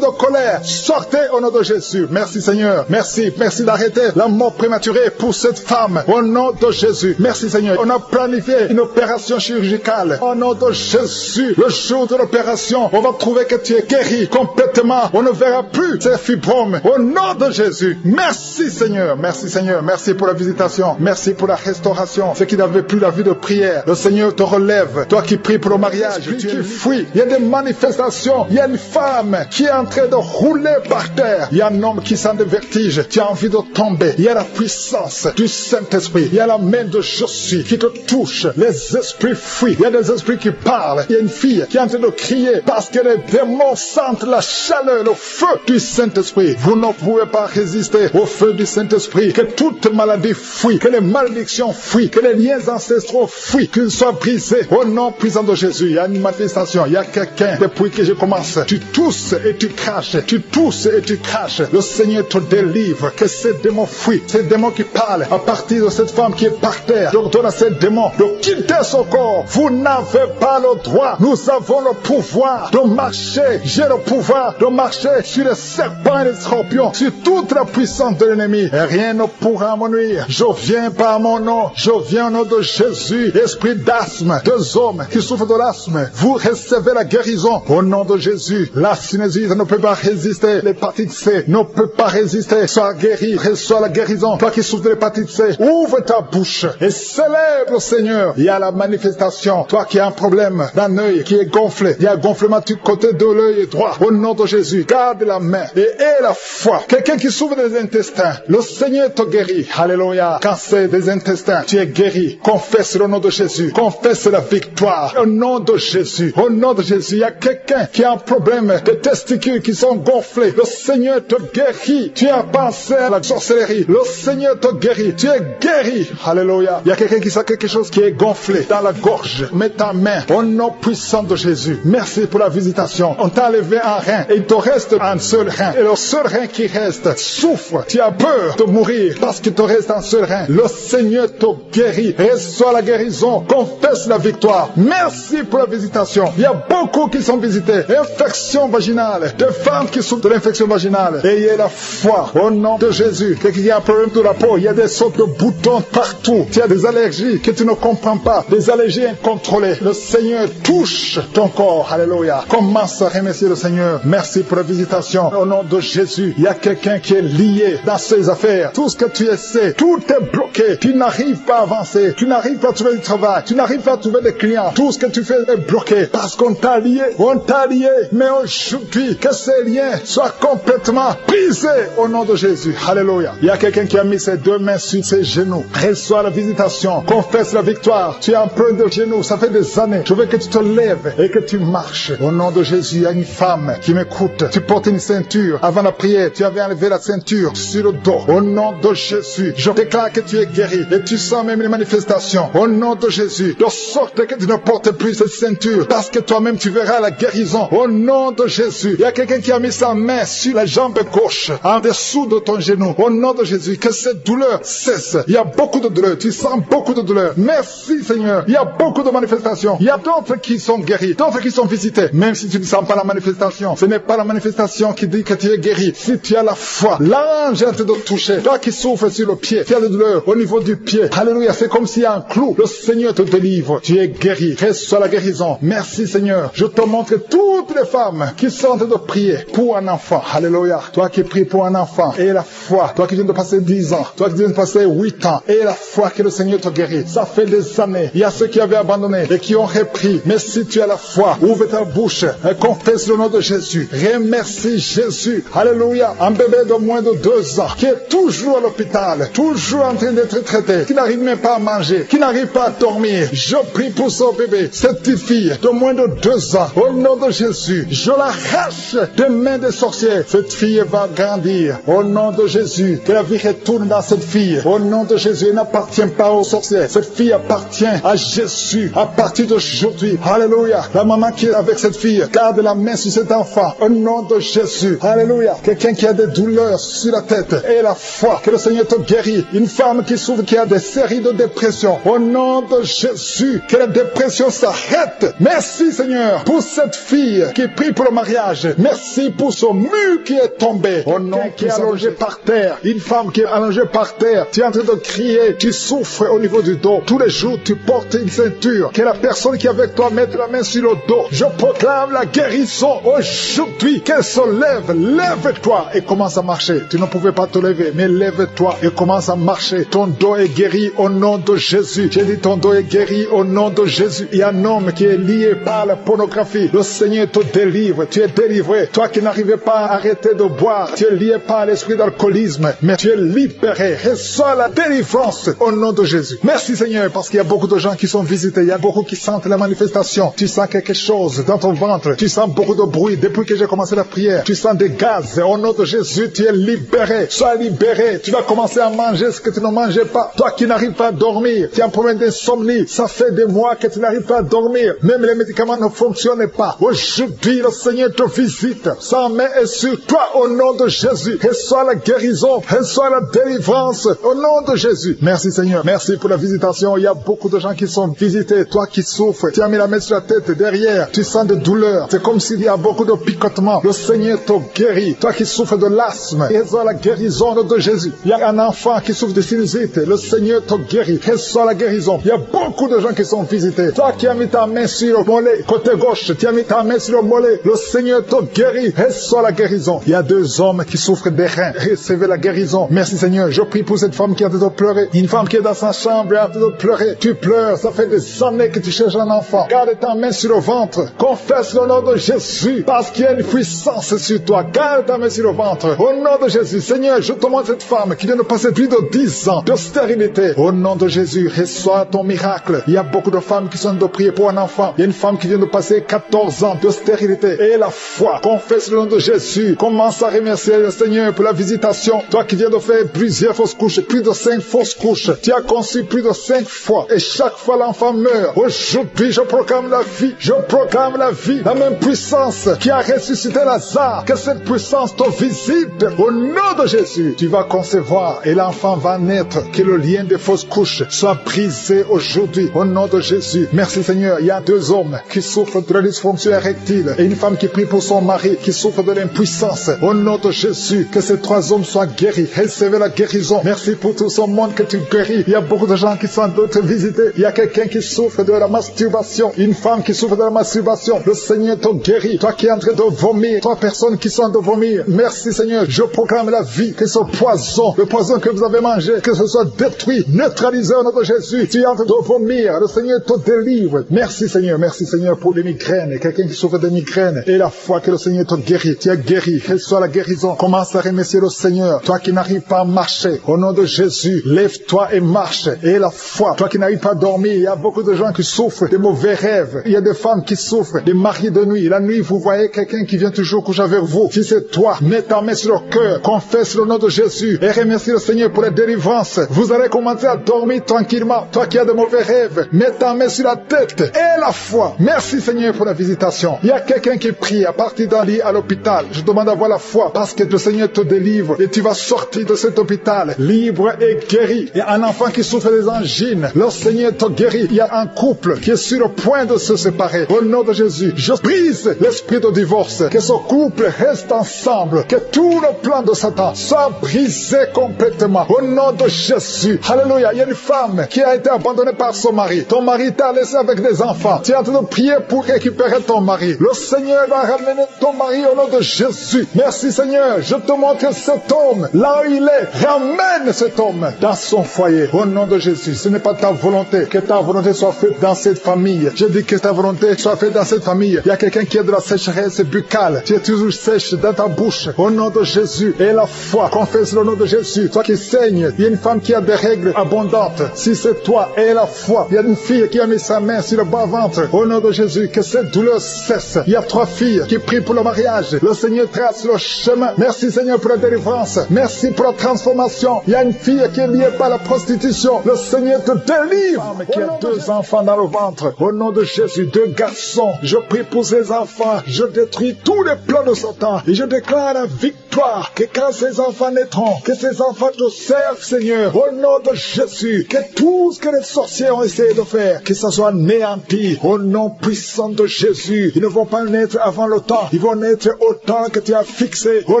colère, sortez au nom de Jésus. Merci Seigneur. Merci d'arrêter la mort prématurée pour cette femme. Au nom de Jésus. Merci Seigneur. On a planifié une opération chirurgicale. Au nom de Jésus, le jour de l'opération, on va trouver que tu es guéri complètement. On ne verra plus ces fibromes. Au nom de Jésus. Merci Seigneur. Merci Seigneur. Merci pour la visitation. Merci pour la restauration. Ceux qui n'avaient plus la vie de prière, le Seigneur te relève. Toi qui pries pour le mariage, tu fuis. Il y a des manifestations. Il y a une femme qui est en train de rouler par terre. Il y a un homme qui sent des vertiges. Tu as envie de tomber. Il y a la puissance du Saint-Esprit. Il y a la main de Jésus qui te touche. Les esprits fuient. Il y a des esprits qui parlent. Il y a une fille qui est en train de crier parce que les démons sentent la chaleur, le feu du Saint-Esprit. Vous ne pouvez pas résister au feu du Saint-Esprit. Que toute maladie fuit. Que les malédictions fuient. Que les liens ancestraux fuient. Qu'ils soient brisés. Au nom puissant de Jésus. Il y a une manifestation. Il y a quelqu'un. Depuis que je commence, tu tousses et tu craches. Tu tousses et tu craches. Le Seigneur te délivre. Que ces démons fuient. Ces démons qui parlent à partir de cette femme qui est par terre. Je donne à ces démons de quitter son corps. Vous n'avez pas le droit. Nous avons le pouvoir de marcher. J'ai le pouvoir de marcher sur les serpents et les scorpions, sur toute la puissance de l'ennemi. Et rien ne pourra me nuire. Je viens par mon nom. Je viens au nom de Jésus. Esprit d'asthme, deux hommes qui souffrent de l'asthme, vous recevez la guérison au nom de Jésus. La sinusite ne peut pas résister. L'hépatite C ne peut pas résister. Sois guéri. Reçois la guérison. Toi qui souffres de l'hépatite C, ouvre ta bouche et célèbre, Seigneur. Il y a la manifestation. Toi qui as un problème d'un œil qui est gonflé, il y a un gonflement du côté de l'œil droit. Au nom de Jésus, garde la main et aie la foi. Quelqu'un qui souffre des intestins, le Seigneur te guérit. Alléluia. Cancer des intestins, tu es guéri. Confesse le nom de Jésus. Confesse la victoire. Au nom de Jésus. Au nom de Jésus, il y a quelqu'un qui a un problème de testicules qui sont gonflés. Le Seigneur te guérit. Tu as pensé à la sorcellerie. Le Seigneur te guérit. Tu es guéri. Alléluia. Il y a quelqu'un qui sent quelque chose qui est gonflé dans la gorge. Mets ta main au nom puissant de Jésus. Merci pour la visitation. On t'a enlevé un rein et il te reste un seul rein. Et le seul rein qui reste souffre. Tu as peur de mourir parce qu'il te reste un seul rein. Le Seigneur te guérit. Reçois la guérison. Confesse la victoire. Merci pour la visitation. Il y a beaucoup qui sont visités. Infection vaginale. Des femmes qui souffrent de l'infection vaginale. Ayez la foi au nom de Jésus. Quelqu'un qui a un problème de la peau. Il y a des sortes de boutons partout. Tu as des allergies que tu ne comprends pas. Des allergies incontrôlées. Le Seigneur touche ton corps. Alléluia. Commence à remercier le Seigneur. Merci pour la visitation. Au nom de Jésus. Il y a quelqu'un qui est lié dans ses affaires. Tout ce que tu essaies, tout est bloqué. Tu n'arrives pas à avancer. Tu n'arrives pas à trouver du travail. Tu n'arrives pas à trouver des clients. Tout ce que tu fais est bloqué parce qu'on t'a lié. On longtemps liés, mais aujourd'hui, que ces liens soient complètement brisés au nom de Jésus. Alléluia. Il y a quelqu'un qui a mis ses 2 mains sur ses genoux. Reçois la visitation. Confesse la victoire. Tu es en plein de genoux. Ça fait des années. Je veux que tu te lèves et que tu marches. Au nom de Jésus, il y a une femme qui m'écoute. Tu portes une ceinture. Avant la prière, tu avais enlevé la ceinture sur le dos. Au nom de Jésus, je déclare que tu es guéri. Et tu sens même les manifestations. Au nom de Jésus, de sorte que tu ne portes plus cette ceinture. Parce que toi-même, tu verras la guérison. Au nom de Jésus, il y a quelqu'un qui a mis sa main sur la jambe gauche, en dessous de ton genou. Au nom de Jésus, que cette douleur cesse. Il y a beaucoup de douleur. Tu sens beaucoup de douleur. Merci Seigneur. Il y a beaucoup de manifestations. Il y a d'autres qui sont guéris, d'autres qui sont visités. Même si tu ne sens pas la manifestation, ce n'est pas la manifestation qui dit que tu es guéri. Si tu as la foi, l'ange est en train de toucher. Toi qui souffres sur le pied, tu as de douleur au niveau du pied. Alléluia, c'est comme s'il y a un clou. Le Seigneur te délivre. Tu es guéri. Reçois la guérison. Merci Seigneur. Je te montre toutes les femmes qui sont en train de prier pour un enfant. Alléluia. Toi qui pries pour un enfant, et la foi. Toi qui viens de passer 10 ans, toi qui viens de passer 8 ans, et la foi que le Seigneur te guérit. Ça fait des années. Il y a ceux qui avaient abandonné et qui ont repris. Mais si tu as la foi, ouvre ta bouche et confesse le nom de Jésus. Remercie Jésus. Alléluia. Un bébé de moins de 2 ans qui est toujours à l'hôpital, toujours en train d'être traité, qui n'arrive même pas à manger, qui n'arrive pas à dormir. Je prie pour son bébé, cette petite fille de moins de 2 ans. Au nom de Jésus, je l'arrache des mains des sorciers. Cette fille va grandir. Au nom de Jésus, que la vie retourne dans cette fille. Au nom de Jésus, elle n'appartient pas aux sorciers. Cette fille appartient à Jésus. À partir d'aujourd'hui, alléluia. La maman qui est avec cette fille, garde la main sur cet enfant. Au nom de Jésus, alléluia. Quelqu'un qui a des douleurs sur la tête et la foi, que le Seigneur te guérit. Une femme qui souffre, qui a des séries de dépression. Au nom de Jésus, que la dépression s'arrête. Merci Seigneur pour cette fille qui prie pour le mariage. Merci pour son mur qui est tombé. Au nom qui est allongé par terre. Une femme qui est allongée par terre. Tu es en train de crier. Tu souffres au niveau du dos. Tous les jours, tu portes une ceinture. Que la personne qui est avec toi mette la main sur le dos. Je proclame la guérison aujourd'hui. Qu'elle se lève. Lève-toi et commence à marcher. Tu ne pouvais pas te lever, mais lève-toi et commence à marcher. Ton dos est guéri au nom de Jésus. J'ai dit ton dos est guéri au nom de Jésus. Il y a un homme qui est lié par la pornographie. Le Seigneur te délivre. Tu es délivré. Toi qui n'arrivais pas à arrêter de boire, tu es lié par l'esprit d'alcoolisme, mais tu es libéré. Reçois la délivrance au nom de Jésus. Merci Seigneur, parce qu'il y a beaucoup de gens qui sont visités. Il y a beaucoup qui sentent la manifestation. Tu sens quelque chose dans ton ventre. Tu sens beaucoup de bruit depuis que j'ai commencé la prière. Tu sens des gaz. Au nom de Jésus, tu es libéré. Sois libéré. Tu vas commencer à manger ce que tu ne mangeais pas. Toi qui n'arrives pas à dormir, tu as un problème d'insomnie. Ça fait des mois que tu n'arrives pas à dormir. Même les médicaments ne fonctionnent pas. Aujourd'hui, le Seigneur te visite. Sa main est sur toi au nom de Jésus. Reçois la guérison. Reçois la délivrance au nom de Jésus. Merci Seigneur. Merci pour la visitation. Il y a beaucoup de gens qui sont visités. Toi qui souffres, tu as mis la main sur la tête derrière. Tu sens de douleur. C'est comme s'il y a beaucoup de picotements. Le Seigneur te guérit. Toi qui souffres de l'asthme, reçois la guérison de Jésus. Il y a un enfant qui souffre de sinusite. Le Seigneur te guérit. Reçois la guérison. Il y a beaucoup de gens qui sont visités. Toi qui as mis ta main sur le mollet, côté gauche, tu as mis ta main sur le mollet. Le Seigneur te guérit. Reçois la guérison. Il y a 2 hommes qui souffrent des reins. Recevez la guérison. Merci Seigneur. Je prie pour cette femme qui est en train de pleurer. Une femme qui est dans sa chambre et en train de pleurer. Tu pleures. Ça fait des années que tu cherches un enfant. Garde ta main sur le ventre. Confesse le nom de Jésus. Parce qu'il y a une puissance sur toi. Garde ta main sur le ventre. Au nom de Jésus. Seigneur, je te montre cette femme qui vient de passer plus de 10 ans de stérilité. Au nom de Jésus, reçois ton miracle. Il y a beaucoup de femmes qui sont en train de prier pour un enfant. Il y a une femme qui vient de passer 14 ans de stérilité. Et la foi. Confesse le nom de Jésus. Commence à remercier le Seigneur pour la visitation. Toi qui viens de faire plusieurs fausses couches, plus de 5 fausses couches. Tu as conçu plus de 5 fois. Et chaque fois l'enfant meurt. Aujourd'hui, je proclame la vie. Je proclame la vie. La même puissance qui a ressuscité Lazare. Que cette puissance te visite. Au nom de Jésus, tu vas concevoir et l'enfant va naître. Que le lien des fausses couches soit brisé aujourd'hui. Au nom de Jésus. Merci Seigneur. Il y a 2 hommes qui souffrent de la dysfonction érectile et une femme qui prie pour son mari qui souffre de l'impuissance. Au nom de Jésus, que ces 3 hommes soient guéris. Recevez la guérison. Merci pour tout ce monde que tu guéris. Il y a beaucoup de gens qui sont d'autres visités. Il y a quelqu'un qui souffre de la masturbation. Une femme qui souffre de la masturbation. Le Seigneur te guérit. Toi qui es en train de vomir. 3 personnes qui sont en train de vomir. Merci Seigneur. Je proclame la vie. Que ce poison, le poison que vous avez mangé, que ce soit détruit, neutralisé au nom de Jésus. Tu es en train de vomir. Le Seigneur te délivre. Merci Seigneur pour les migraines. quelqu'un qui souffre de migraine. Et la foi que le Seigneur te guérit. Tu es guéri. Reçois la guérison. Commence à remercier le Seigneur. Toi qui n'arrives pas à marcher, au nom de Jésus, lève-toi et marche. Et la foi, toi qui n'arrives pas à dormir, il y a beaucoup de gens qui souffrent de mauvais rêves. Il y a des femmes qui souffrent des maris de nuit. La nuit, vous voyez quelqu'un qui vient toujours coucher avec vous. Si c'est toi, mets ta main sur le cœur, confesse le nom de Jésus et remercie le Seigneur pour la délivrance. Vous allez commencer à dormir tranquillement. Toi qui as de mauvais rêves, mets ta main sur la tête et la foi. Merci Seigneur pour la visitation. Il y a quelqu'un qui prie à partir d'un lit à l'hôpital. Je demande d'avoir la foi parce que le Seigneur te délivre et tu vas sortir de cet hôpital libre et guéri. Il y a un enfant qui souffre des angines. Le Seigneur te guérit. Il y a un couple qui est sur le point de se séparer. Au nom de Jésus, je brise l'esprit de divorce. Que ce couple reste ensemble. Que tout le plan de Satan soit brisé complètement. Au nom de Jésus. Alléluia. Il y a une femme qui a été abandonnée par son mari. Ton mari t'a laissé avec des enfants. Tu es en train de prier pour récupérer ton mari. Le Seigneur va ramener ton mari au nom de Jésus. Merci Seigneur. Je te montre cet homme. Là où il est, ramène cet homme dans son foyer. Au nom de Jésus. Ce n'est pas ta volonté. Que ta volonté soit faite dans cette famille. Je dis que ta volonté soit faite dans cette famille. Il y a quelqu'un qui a de la sécheresse buccale. Tu es toujours sèche dans ta bouche. Au nom de Jésus. Et la foi. Confesse le nom de Jésus. Toi qui saignes. Il y a une femme qui a des règles abondantes. Si c'est toi, et la foi. Il y a une fille qui a mis sa main sur le bas-ventre. Au nom de Jésus. Que cette douleur cesse. Il y a 3 filles qui prient pour le mariage. Le Seigneur trace le chemin. Merci Seigneur pour la délivrance. Merci pour la transformation. Il y a une fille qui est liée par la prostitution. Le Seigneur te délivre. Qui a 2 enfants dans le ventre. Au nom de Jésus, 2 garçons. Je prie pour ces enfants. Je détruis tous les plans de Satan. Et je déclare la victoire. Que quand ces enfants naîtront, que ces enfants te servent, Seigneur. Au nom de Jésus. Que tout ce que les sorciers ont essayé de faire, que ça soit néanti. Au nom puissant de Jésus. Ils ne vont pas naître avant le temps. Ils vont naître au temps que tu as fixé. Au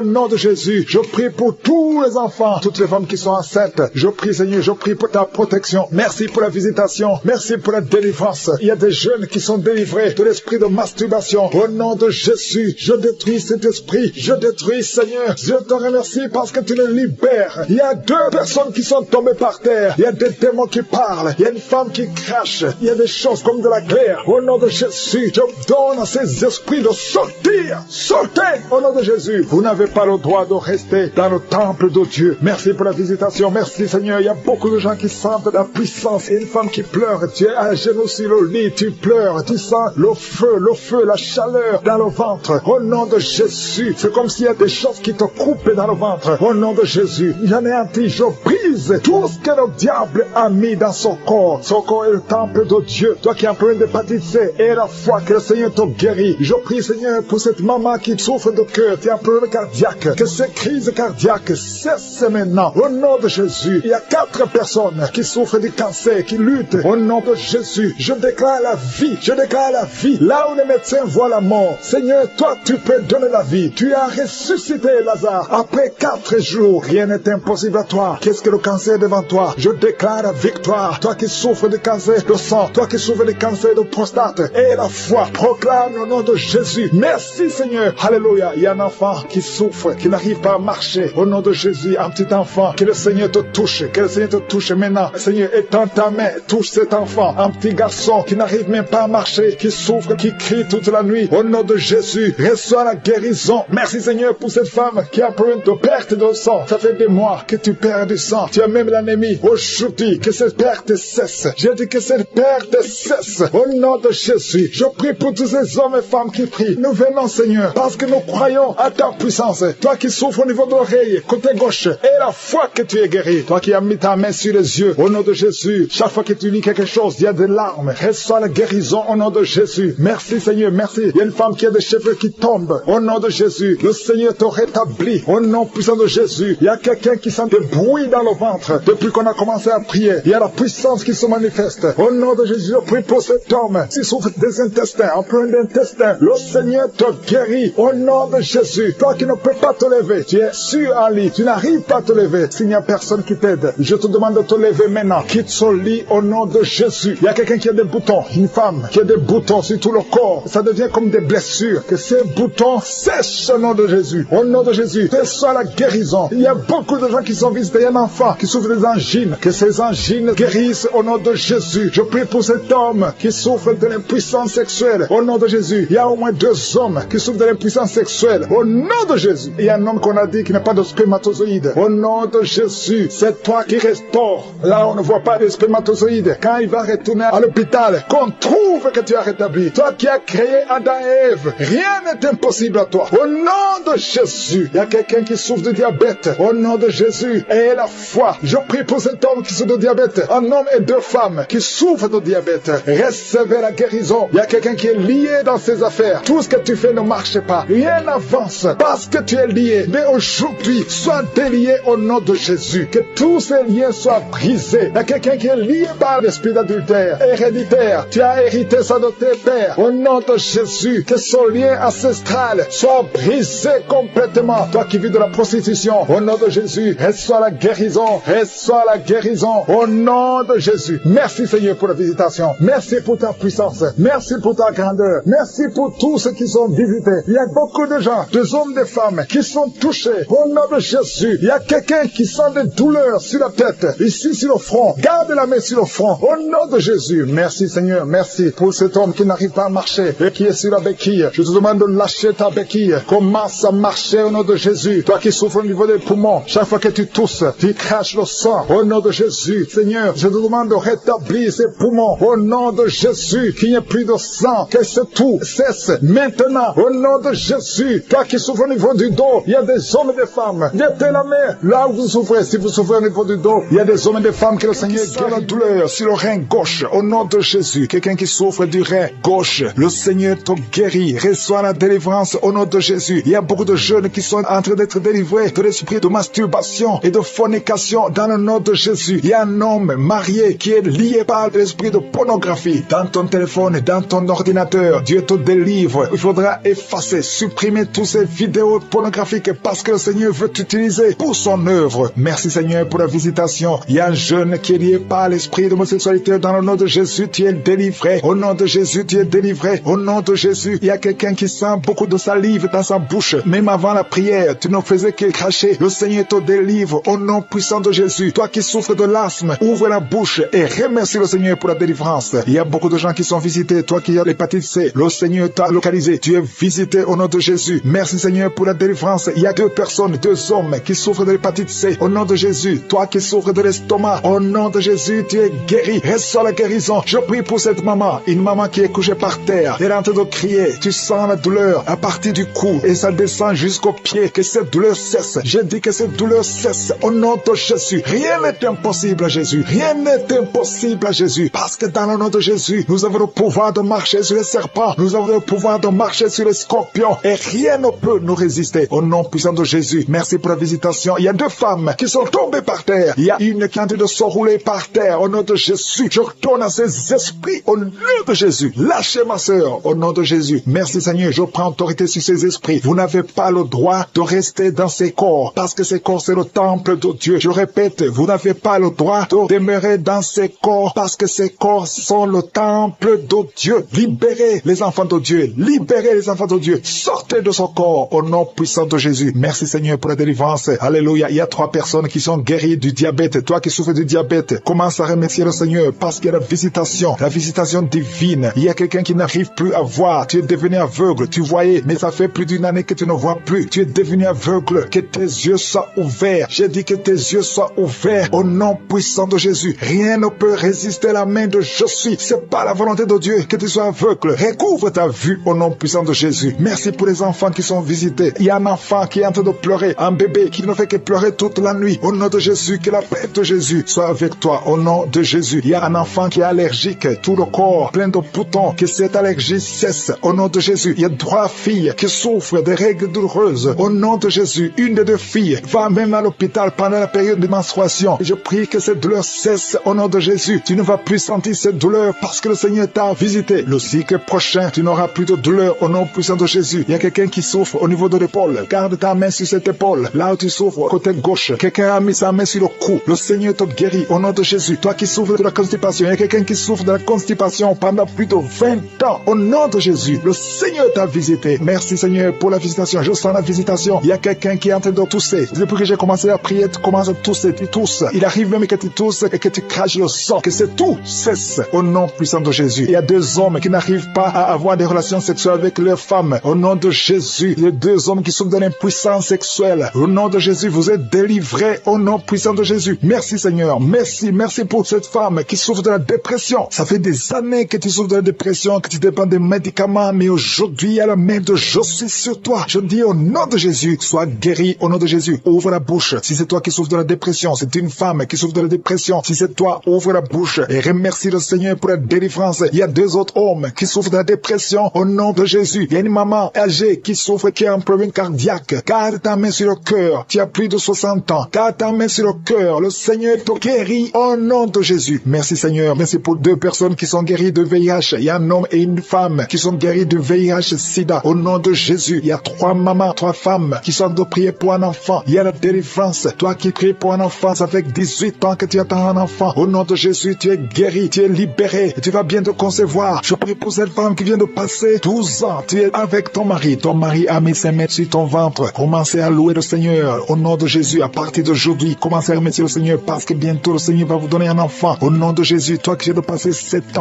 nom de Jésus. Je prie pour tous les enfants, toutes les femmes qui sont enceintes. Je prie, Seigneur, je prie pour ta protection. Merci pour la visitation. Merci pour la délivrance. Il y a des jeunes qui sont délivrés de l'esprit de masturbation. Au nom de Jésus, je détruis cet esprit. Je détruis, Seigneur. Je te remercie parce que tu les libères. Il y a 2 personnes qui sont tombées par terre. Il y a des démons qui parlent. Il y a une femme qui crache. Il y a des choses comme de la glaire. Au nom de Jésus, je donne à ces esprits de sortir. Sortez au nom de Jésus. Vous n'avez pas le droit de rester dans le temple de Dieu. Merci pour la visitation. Merci Seigneur. Il y a beaucoup de gens qui sentent la puissance. Et une femme qui pleure. Tu es à genoux sur le lit. Tu pleures. Tu sens le feu, la chaleur dans le ventre. Au nom de Jésus. C'est comme s'il y a des choses qui te coupent dans le ventre. Au nom de Jésus. J'anéantis, je brise tout ce que le diable a mis dans son corps. Son corps est le temple de Dieu. Toi qui as un problème d'hépatite C et la foi que le Seigneur te guérit. Je prie Seigneur pour cette maman qui souffre de cœur. Tu as un problème cardiaque. Que ces crises cardiaques cessent maintenant. Au nom de Jésus. Il y a 4 personnes qui souffrent du cancer, qui luttent. Au nom de Jésus. Je déclare la vie. Je déclare la vie. Là où les médecins voient la mort. Seigneur, toi tu peux donner la vie. Tu as ressuscité Lazare. Après 4 jours, rien n'est impossible à toi. Qu'est-ce que le cancer devant toi? Je déclare la victoire. Toi qui souffres de cancer de sang. Toi qui souffres de cancer de prostate. Et la foi. Proclame le nom de Jésus. Merci Seigneur. Alléluia. Il y a un enfant qui souffre, qui n'arrive pas à marcher. Au nom de Jésus, un petit enfant. Que le Seigneur te touche. Que le Seigneur te touche maintenant. Seigneur, étends ta main. Touche cet enfant. Un petit garçon qui n'arrive même pas à marcher. Qui souffre, qui crie toute la nuit. Au nom de Jésus, reçois la guérison. Merci Seigneur pour cette femme qui a problème de perte de sang. Ça fait des mois que tu perds du sang. Tu as même l'anémie. Aujourd'hui, que cette perte cesse. J'ai dit que cette perte cesse. Au nom de Jésus, je prie pour tous ces hommes et femmes qui prient. Nous venons Seigneur, parce que nous croyons à ta puissance. Toi qui souffres au niveau de l'oreille, côté gauche, et la foi que tu es guéri. Toi qui as mis ta main sur les yeux, au nom de Jésus. Chaque fois que tu lis quelque chose, il y a des larmes. Reçois la guérison au nom de Jésus. Merci Seigneur, merci. Il y a une femme qui a des cheveux qui tombent. Au nom de Jésus, le Seigneur te rétablit. Au nom puissant de Jésus, il y a quelqu'un qui sent des bruits dans le ventre. Depuis qu'on a commencé à prier, il y a la puissance qui se manifeste. Au nom de Jésus, je prie pour cet homme qui souffre des intestins, un problème d'intestin. Le Seigneur te guérit. Au nom de Jésus, toi qui ne peux pas te lever, tu es sur un lit, tu n'arrives pas à te lever. S'il n'y a personne qui t'aide, je te demande de te lever maintenant. Quitte ce lit au nom de Jésus. Il y a quelqu'un qui a des boutons, une femme qui a des boutons sur tout le corps. Ça devient comme des blessures. Que ces boutons sèchent au nom de Jésus. Au nom de Jésus, reçois la guérison. Il y a beaucoup de gens qui sont visités. Il y a un enfant qui souffre des angines. Que ces angines guérissent au nom de Jésus. Je prie pour cet homme qui souffre de l'impuissance sexuelle. Au nom de Jésus. Il y a au moins 2 hommes qui souffrent de l'impuissance sexuelle. Au nom de Jésus. Il y a un homme qu'on a dit qui n'a pas de spermatozoïdes. Au nom de Jésus, c'est toi qui restaures. Là, on ne voit pas de spermatozoïdes. Quand il va retourner à l'hôpital, qu'on trouve que tu as rétabli. Toi qui as créé Adam et Ève, rien n'est impossible à toi. Au nom de Jésus, il y a quelqu'un qui souffre de diabète. Au nom de Jésus, aie la foi. Je prie pour cet homme qui souffre de diabète. Un homme et 2 femmes qui souffrent de diabète. Recevez la guérison. Il y a quelqu'un qui est lié dans ses affaires. Tout ce que tu fais ne marche pas. Rien n'avance parce que tu es lié. Mais aujourd'hui, sois délié au nom de Jésus. Que tous ces liens soient brisés. Il y a quelqu'un qui est lié par l'esprit d'adultère héréditaire. Tu as hérité ça de tes pères. Au nom de Jésus, que son lien ancestral soit brisé complètement. Toi qui vis de la prostitution, au nom de Jésus, reçois la guérison. Reçois la guérison. Au nom de Jésus. Merci Seigneur pour la visitation. Merci pour ta puissance. Merci pour ta grandeur. Merci pour tous ceux qui sont visités. Il y a beaucoup de gens, des hommes, des femmes, qui sont touchés. Au nom de Jésus, il y a quelqu'un qui sent des douleurs sur la tête, ici sur le front. Garde la main sur le front. Au nom de Jésus. Merci Seigneur. Merci pour cet homme qui n'arrive pas à marcher et qui est sur la béquille. Je te demande de lâcher ta béquille. Commence à marcher au nom de Jésus. Toi qui souffres au niveau des poumons, chaque fois que tu tousses, tu craches le sang. Au nom de Jésus. Seigneur, je te demande de rétablir ces poumons. Au nom de Jésus, qu'il n'y ait plus de sang. Que ce tout cesse maintenant. Au nom de Jésus. Toi qui souffres au niveau du dos, il y a des hommes et des femmes. Mettez la main là où vous souffrez. Si vous souffrez au niveau du dos, il y a des hommes et des femmes que le Seigneur guérit la douleur sur le rein gauche. Au nom de Jésus. Quelqu'un qui souffre du rein gauche, le Seigneur te guérit. Reçois la délivrance au nom de Jésus. Il y a beaucoup de jeunes qui sont en train d'être délivrés de l'esprit de masturbation et de fornication dans le nom de Jésus. Il y a un homme marié qui est lié par l'esprit de pornographie. Dans ton téléphone, dans ton ordinateur, Dieu te délivre. Il faudra effacer, supprimer toutes ces vidéos pornographiques parce que le Seigneur veut t'utiliser pour son œuvre. Merci Seigneur pour la visitation. Il y a un jeune qui est lié par l'esprit d'homosexualité. Dans le nom de Jésus, tu es délivré. Au nom de Jésus, tu es délivré. Au nom de Jésus, il y a quelqu'un qui sent beaucoup de salive dans sa bouche. Même avant la prière, tu ne faisais que cracher. Le Seigneur te délivre. Au nom puissant de Jésus. Toi qui souffres de l'asthme, ouvre la bouche et remercie le Seigneur pour la délivrance. Il y a beaucoup de gens qui sont visités. Toi qui as l'hépatite C, le Seigneur t'a localisé. Tu es visité au nom de Jésus. Merci Seigneur pour la délivrance. Il y a 2 personnes, 2 hommes qui souffrent de l'hépatite C. Au nom de Jésus. Toi qui souffres de l'estomac, au nom de Jésus, tu es guéri. Reçois la guérison. Je prie pour cette maman. Une maman qui est couchée par terre. Elle est en train de crier. Tu sens la douleur à partir du cou et ça descend jusqu'au pied. Que cette douleur cesse. Je dis que cette douleur cesse. Au nom de Jésus. Rien n'est impossible à Jésus. Rien n'est impossible à Jésus. Parce que dans le nom de Jésus, nous avons le pouvoir de marcher sur les serpents. Nous avons le pouvoir de marcher sur les scorpions. Et rien ne peut nous résister. Au nom puissant de Jésus. Merci pour la visitation. Il y a 2 femmes qui sont tombées par terre. Il y a une qui est en train de se rouler par terre. Au nom de Jésus. Je retourne à ces esprits. Au nom de Jésus. Lâchez ma sœur. Au nom de Jésus. Merci Seigneur. Je prends autorité sur ces esprits. Vous n'avez pas le droit de rester dans ces corps. Parce que ces corps, c'est le temple de Dieu. Je répète, vous n'avez pas le droit de demeurer dans ces corps. Parce que ces corps sont le temple de Dieu. Libérez les enfants de Dieu. Libérez les enfants de Dieu. Sortez de ce corps. Au nom puissant de Jésus. Merci Seigneur pour la délivrance. Alléluia. Il y a 3 personnes qui sont guéries du diabète. Toi qui souffres du diabète, commence à remercier le Seigneur parce qu'il y a la visitation divine. Il y a quelqu'un qui n'arrive plus à voir. Tu es devenu aveugle. Tu voyais, mais ça fait plus d'1 année que tu ne vois plus. Tu es devenu aveugle. Que tes yeux soient ouverts. J'ai dit que tes yeux soient ouverts au nom puissant de Jésus. Rien ne peut résister à la main de je suis. C'est pas la volonté de Dieu que tu sois aveugle. Recouvre ta vue au nom puissant de Jésus. Merci pour les enfants qui sont visités. Il y a un enfant qui est en train de pleurer, un bébé qui ne fait que pleurer toute la nuit. Au nom de Jésus, que la paix de Jésus soit avec toi. Au nom de Jésus. Il y a un enfant qui est allergique, tout le corps plein de boutons. Que cette allergie cesse. Au nom de Jésus. Il y a 3 filles qui souffrent de règles douloureuses. Au nom de Jésus. Une des 2 filles va même à l'hôpital pendant la période de menstruation. Et je prie que cette douleur cesse au nom de Jésus. Tu ne vas plus sentir cette douleur parce que le Seigneur t'a visité. Le cycle prochain, tu n'auras plus de douleur au nom puissant de Jésus. Il y a quelqu'un qui souffre au niveau de l'épaule. Garde ta main sur cette épaule. Là où tu souffres, côté gauche. Quelqu'un a mis sa main sur le cou. Le Seigneur te guérit au nom de Jésus. Toi qui souffres de la constipation, il y a quelqu'un qui souffre de la constipation pendant plus de 20 ans. Au nom de Jésus, le Seigneur t'a visité. Merci Seigneur pour la visitation. Je sens la visitation. Il y a quelqu'un qui est en train de tousser. Depuis que j'ai commencé à prier, tu commences à tousser. Tu tousses. Il arrive même que tu tousses et que tu craches le sang. Que c'est tout cesse au nom puissant de Jésus. Il y a 2 hommes qui n'arrivent n'arrivent pas à avoir des relations sexuelles avec leurs femmes. Au nom de Jésus, les 2 hommes qui souffrent de l'impuissance sexuelle, au nom de Jésus, vous êtes délivrés au nom puissant de Jésus. Merci Seigneur, merci pour cette femme qui souffre de la dépression. Ça fait des années que tu souffres de la dépression, que tu dépends des médicaments, mais aujourd'hui, à la main de je suis sur toi. Je dis au nom de Jésus, sois guéri au nom de Jésus. Ouvre la bouche. Si c'est toi qui souffres de la dépression, c'est une femme qui souffre de la dépression. Si c'est toi, ouvre la bouche et remercie le Seigneur pour la délivrance. Il y a 2 autres hommes qui souffrent de la dépression au nom de Jésus. Il y a une maman âgée qui souffre, qui a un problème cardiaque. Garde ta main sur le cœur. Tu as plus de 60 ans. Garde ta main sur le cœur. Le Seigneur te guérit au nom de Jésus. Merci Seigneur. Merci pour 2 personnes qui sont guéries de VIH. Il y a un homme et une femme qui sont guéris de VIH-Sida. Au nom de Jésus. Il y a 3 mamans, 3 femmes qui sont de prier pour un enfant. Il y a la délivrance. Toi qui pries pour un enfant, ça fait 18 ans que tu attends un enfant. Au nom de Jésus, tu es guéri, tu es libéré. Et tu vas bientôt concevoir. Je prie pour cette femme qui vient de passer 12 ans. Tu es avec ton mari. Ton mari a mis ses mains sur ton ventre. Commencez à louer le Seigneur. Au nom de Jésus, à partir d'aujourd'hui, commencez à remercier le Seigneur parce que bientôt le Seigneur va vous donner un enfant. Au nom de Jésus, toi qui viens de passer 7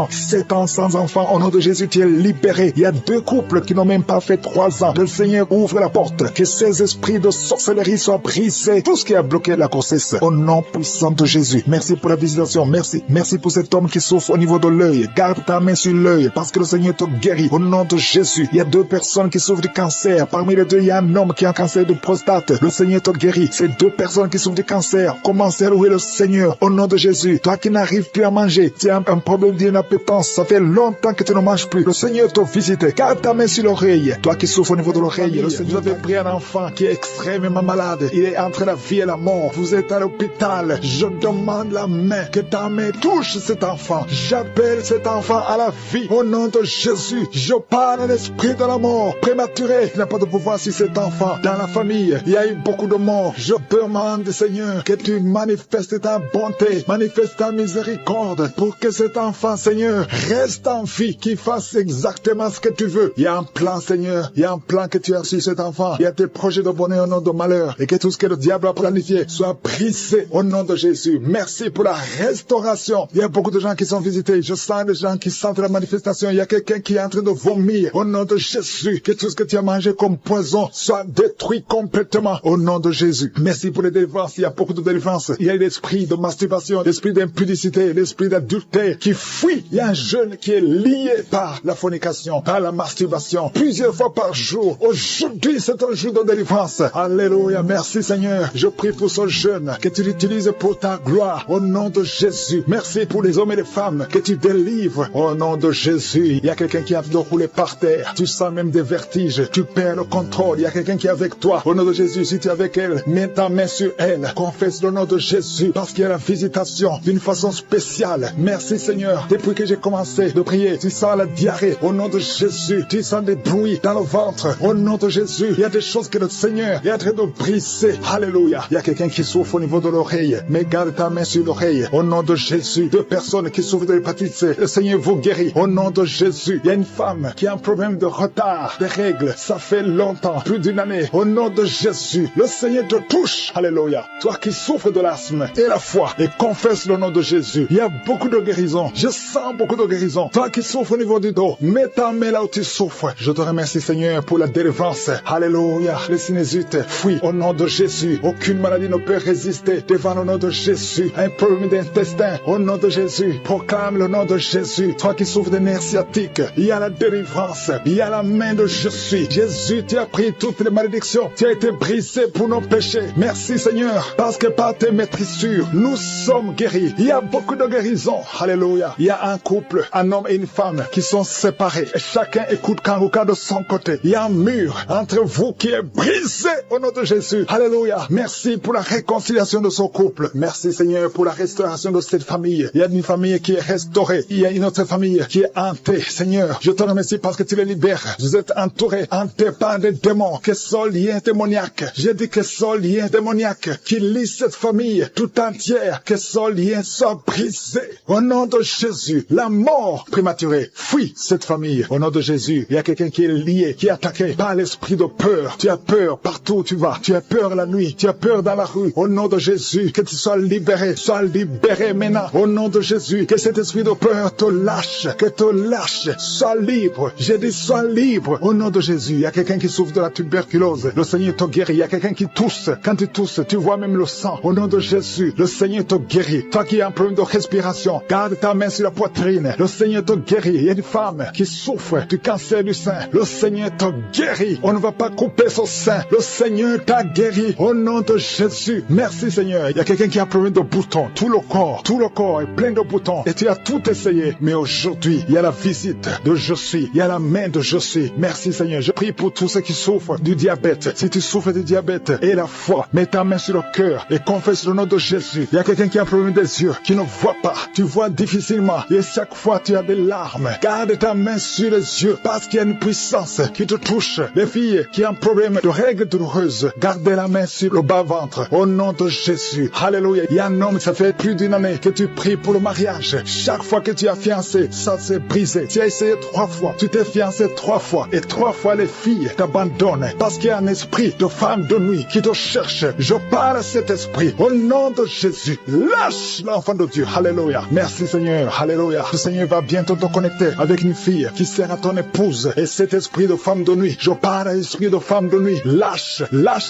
ans sans enfant, au nom de Jésus, tu es libéré. Il y a 2 couples qui n'ont même pas fait 3 ans. Le Seigneur ouvre la porte. Que ces esprits de sorcellerie soient brisés. Tout ce qui a bloqué la grossesse. Au nom puissant de Jésus. Merci pour la visitation. Merci pour cet homme qui souffre au niveau de l'œil. Garde ta main sur l'œil parce que le Seigneur te guérit. Au nom de Jésus. Il y a 2 personnes qui souffrent du cancer. Parmi les 2, il y a un homme qui a un cancer de prostate. Le Seigneur te guérit. Ces 2 personnes qui souffrent du cancer. Commencez à louer le Seigneur. Au nom de Jésus. Toi qui n'arrives plus à manger. Tu as un problème d'inappétence. Ça fait longtemps que tu ne manges plus. Le Seigneur te visite. Garde ta main sur l'oreille. Toi qui souffres au niveau de l'oreille. Le Seigneur avait pris un enfant qui est extrêmement malade. Il est entre la vie et la mort. Vous êtes à l'hôpital. Je demande la main. Que ta main touche cet enfant. J'appelle cet enfant à la vie. Au nom de Jésus. Je parle à l'esprit de la mort prématuré. Il n'a pas de pouvoir sur cet enfant. Dans la famille, il y a eu beaucoup de morts. Je demande, Seigneur, que tu manifestes ta bonté, manifestes ta miséricorde pour que cet enfant, Seigneur, reste en vie, qu'il fasse exactement ce que tu veux. Il y a un plan, Seigneur. Il y a un plan que tu as sur cet enfant. Il y a tes projets de bonheur, non de malheur. Et que tout ce que le diable a planifié soit brisé au nom de Jésus. Merci pour la restauration. Il y a beaucoup de gens qui sont visités. Je sens des gens qui sentent la manifestation. Il y a quelqu'un qui est en train de vomir au nom de Jésus. Que tout ce que tu as mangé comme poison soit détruit complètement au nom de Jésus. Merci pour les délivrances. Il y a beaucoup de délivrances. Il y a l'esprit de masturbation, l'esprit d'impudicité, l'esprit d'adultère qui fuit. Il y a un jeune qui est lié par la fornication, par la masturbation, plusieurs fois par jour. Aujourd'hui, c'est un jour de délivrance. Alléluia. Merci Seigneur. Je prie pour ce jeune que tu l'utilises pour ta gloire au nom de Jésus. Merci pour les hommes et les femmes que tu délivres au nom de Jésus. Il y a quelqu'un qui a de rouler par terre. Tu sens même des vertiges. Tu perds le contrôle. Il y a quelqu'un qui est avec toi. Au nom de Jésus, si tu es avec elle, mets ta main sur elle. Confesse le nom de Jésus parce qu'il y a la visitation d'une façon spéciale. Merci Seigneur. Depuis que j'ai commencé de prier, tu sens la diarrhée. Au nom de Jésus, tu sens des bruits dans le ventre. Au nom de Jésus, il y a des choses que le Seigneur est en train de briser. Alléluia. Il y a quelqu'un qui souffre au niveau de l'oreille. Mais garde ta main sur l'oreille. Au nom de Jésus, 2 personnes qui souffrent de l'hépatite C. Le Seigneur vous guérit. Au nom de Jésus, il y a une femme qui a un problème de retard des règles. Ça fait longtemps, plus d'1 année. Au nom de Jésus, le Seigneur te touche. Alléluia. Toi qui souffres de l'asthme et la foi et confesse le nom de Jésus. Il y a beaucoup de guérison. Je sens beaucoup de guérison. Toi qui souffres au niveau du dos, mets ta main là où tu souffres. Je te remercie Seigneur pour la délivrance. Alléluia. Les sinusite fuient au nom de Jésus. Aucune maladie ne peut résister devant le nom de Jésus. Un problème d'intestin au nom de Jésus. Proclame le nom de Jésus. Toi qui souffres de nerfs sciatiques, il y a la délivrance. Il y a la main de Jésus. Jésus, tu as pris toutes les malédictions. Tu as été brisé pour nos péchés. Merci Seigneur, parce que par tes maîtrissures, nous sommes guéris. Il y a beaucoup de guérison. Alléluia. Il y a un couple, un homme et une femme qui sont séparés. Et chacun écoute Kanguka de son côté. Il y a un mur entre vous qui est brisé au nom de Jésus. Alléluia. Merci pour la réconciliation de ce couple. Merci Seigneur pour la restauration de cette famille. Il y a une famille qui est restaurée. Il y a une autre famille qui est hantée. Seigneur, je te remercie parce que tu les libères. Vous êtes entourés, hantés par des démons. Que ce lien démoniaque, j'ai dit que ce lien démoniaque qui lie cette famille tout entière, que ce lien soit brisé. Au nom de Jésus, la mort prématurée fuit cette famille. Au nom de Jésus, il y a quelqu'un qui est lié, qui est attaqué par l'esprit de peur. Tu as peur partout où tu vas. Tu as peur la nuit. Tu as peur dans la rue. Au nom de Jésus, que tu sois libéré. Sois libéré maintenant. Au nom de Jésus, que cet esprit de peur te lâche. Que te lâche. lâche, sois libre. J'ai dit sois libre. Au nom de Jésus, il y a quelqu'un qui souffre de la tuberculose. Le Seigneur te guérit. Il y a quelqu'un qui tousse. Quand tu tousses, tu vois même le sang. Au nom de Jésus, le Seigneur te guérit. Toi qui as un problème de respiration, garde ta main sur la poitrine. Le Seigneur te guérit. Il y a une femme qui souffre du cancer du sein. Le Seigneur te guérit. On ne va pas couper son sein. Le Seigneur t'a guéri. Au nom de Jésus. Merci Seigneur. Il y a quelqu'un qui a un problème de boutons. Tout le corps est plein de boutons. Et tu as tout essayé. Mais aujourd'hui, il y a la visite de Je suis. Il y a la main de Je suis. Merci Seigneur. Je prie pour tous ceux qui souffrent du diabète. Si tu souffres du diabète et la foi, mets ta main sur le cœur et confesse le nom de Jésus. Il y a quelqu'un qui a un problème des yeux, qui ne voit pas. Tu vois difficilement. Et chaque fois, tu as des larmes. Garde ta main sur les yeux parce qu'il y a une puissance qui te touche. Les filles qui ont un problème de règles douloureuses, gardez la main sur le bas-ventre. Au nom de Jésus. Alléluia. Il y a un homme, ça fait plus d'une année que tu pries pour le mariage. Chaque fois que tu as fiancé, ça s'est brisé. Tu as essayé 3 fois. Tu t'es fiancé 3 fois. Et 3 fois, les filles t'abandonnent. Parce qu'il y a un esprit de femme de nuit qui te cherche. Je parle à cet esprit. Au nom de Jésus. Lâche l'enfant de Dieu. Alléluia. Merci Seigneur. Alléluia. Le Seigneur va bientôt te connecter avec une fille qui sera ton épouse. Et cet esprit de femme de nuit, je parle à l'esprit de femme de nuit. Lâche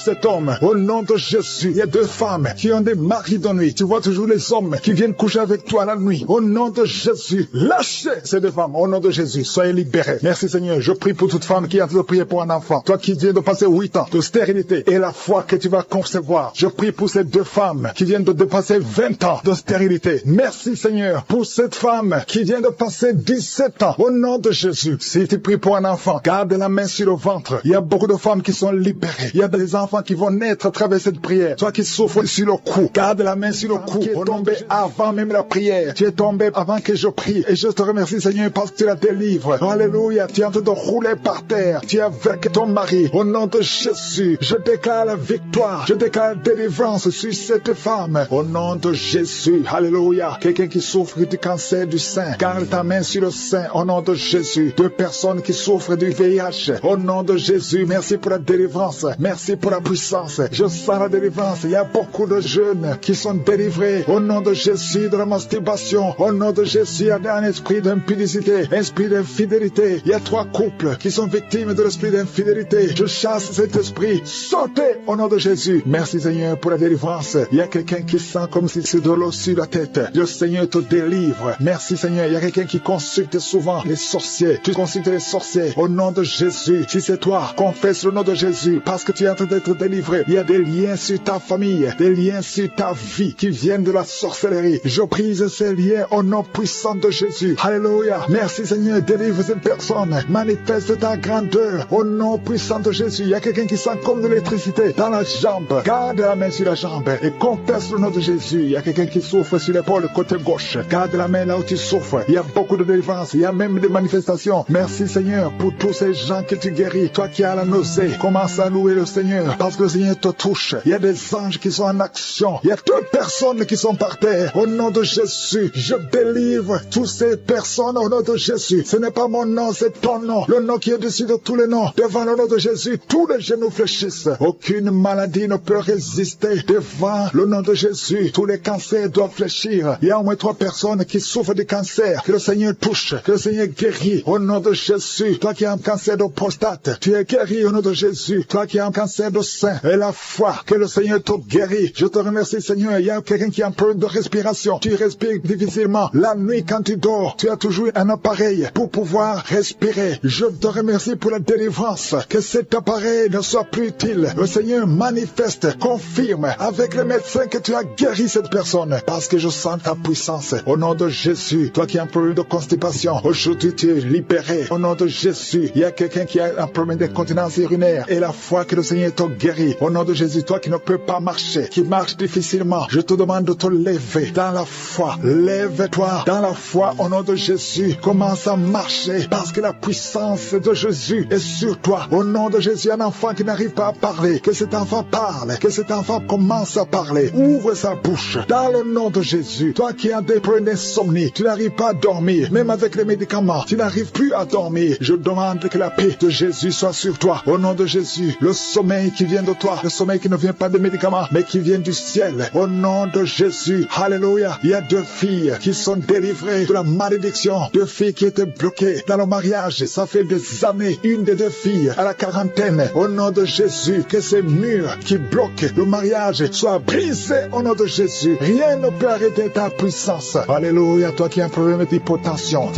cet homme. Au nom de Jésus. Il y a 2 femmes qui ont des maris de nuit. Tu vois toujours les hommes qui viennent coucher avec toi la nuit. Au nom de Jésus. Lâchez ces 2 femmes. Au nom de Jésus. Soyez libérés. Merci Seigneur. Je prie pour toute femme qui est en train de prier pour un enfant. Toi qui viens de passer 8 ans de stérilité et la foi que tu vas concevoir. Je prie pour ces 2 femmes qui viennent de dépasser 20 ans de stérilité. Merci Seigneur pour cette femme qui vient de passer 17 ans. Au nom de Jésus. Si tu pries pour un enfant, garde la main sur le ventre. Il y a beaucoup de femmes qui sont libérées. Il y a des enfants qui vont naître à travers cette prière. Toi qui souffres sur le cou, garde la main sur le cou. Tu es tombé avant même la prière. Tu es tombé avant que je prie. Et je te remercie Seigneur parce que tu la délivres. Alléluia. Tu es en train de rouler par terre. Tu es avec ton mari. Au nom de Jésus, je déclare la victoire. Je déclare la délivrance sur cette femme. Au nom de Jésus. Alléluia. Quelqu'un qui souffre du cancer du sein, garde ta main sur le sein. Au nom de Jésus. 2 personnes qui souffrent du VIH. Au nom de Jésus. Merci pour la délivrance. Merci pour la puissance. Je sens la délivrance. Il y a beaucoup de jeunes qui sont délivrés. Au nom de Jésus, de la masturbation. Au nom de Jésus, il y a un esprit d'impudicité, esprit d'infidélité. Il y a 3 couples qui sont victimes de l'esprit d'infidélité. Je chasse cet esprit. Sortez au nom de Jésus. Merci Seigneur pour la délivrance. Il y a quelqu'un qui sent comme si c'est de l'eau sur la tête. Le Seigneur te délivre. Merci Seigneur. Il y a quelqu'un qui consulte souvent les sorciers. Tu consultes les sorciers. Au nom de Jésus. Si c'est toi, confesse le nom de Jésus parce que tu es en train d'être délivré. Il y a des liens sur ta famille, des liens sur ta vie qui viennent de la sorcellerie. Je brise ces liens au nom puissant de Jésus. Alléluia. Merci Seigneur. Délivre cette personne. Manifeste ta grandeur au nom puissant de Jésus. Il y a quelqu'un qui sent comme de l'électricité dans la jambe. Garde la main sur la jambe et confesse le nom de Jésus. Il y a quelqu'un qui souffre sur l'épaule côté gauche. Garde la main là où tu souffres. Il y a beaucoup de délivrance. Il y a même des manifestations. Merci Seigneur pour tous ces gens que tu guéris. Toi qui as la nausée, commence à louer le Seigneur parce que le Seigneur te touche. Il y a des anges qui sont en action. Il y a 2 personnes qui sont par terre. Au nom de Jésus, je délivre toutes ces personnes au nom de Jésus. Ce n'est pas mon nom, c'est ton nom. Le nom qui est dessus de tous les noms. Devant le nom de Jésus, tous les genoux fléchissent. Aucune maladie ne peut résister devant le nom de Jésus. Tous les cancers doivent fléchir. Il y a au moins 3 personnes qui souffrent du cancer. Que le Seigneur touche, que le Seigneur guérit au nom de Jésus. Toi qui as un cancer de prostate, tu es guéri au nom de Jésus. Toi qui as un cancer de sein, et la foi, que le Seigneur te guérit. Je te remercie Seigneur. Il y a quelqu'un qui a un problème de respiration. Tu respires difficilement. La nuit quand tu dors, tu as toujours un appareil pour pouvoir respirer. Je te remercie pour la délivrance. Que cet appareil ne soit plus utile. Le Seigneur manifeste, confirme avec les médecins que tu as guéri cette personne. Parce que je sens ta puissance. Au nom de Jésus, toi qui as un problème de constipation, aujourd'hui tu es libéré. Au nom de Jésus, il y a quelqu'un qui a un problème d'incontinence urinaire. Et la foi que le Seigneur te guérit. Au nom de Jésus, toi qui ne peux pas marcher, qui marche difficilement, je te demande de te lever dans la foi. Lève-toi dans la foi au nom de Jésus. Commence à marcher parce que la puissance de Jésus est sur toi. Au nom de Jésus, un enfant qui n'arrive pas à parler, que cet enfant parle, que cet enfant commence à parler. Ouvre sa bouche dans le nom de Jésus. Toi qui as des problèmes d'insomnie, tu n'arrives pas à dormir, même avec les médicaments, tu n'arrives plus à dormir. Je demande que la paix de Jésus soit sur toi. Au nom de Jésus, le sommeil qui vient de toi, le sommeil qui ne vient pas des médicaments, mais qui vient du ciel. Au nom de Jésus, alléluia. Il y a 2 filles qui sont délivrées de la malédiction, 2 filles fille qui était bloquée dans le mariage, ça fait des années, une des deux filles à la quarantaine, au nom de Jésus, que ces murs qui bloquent le mariage soient brisés au nom de Jésus. Rien ne peut arrêter ta puissance. Alléluia, toi qui as un problème d'hypotension,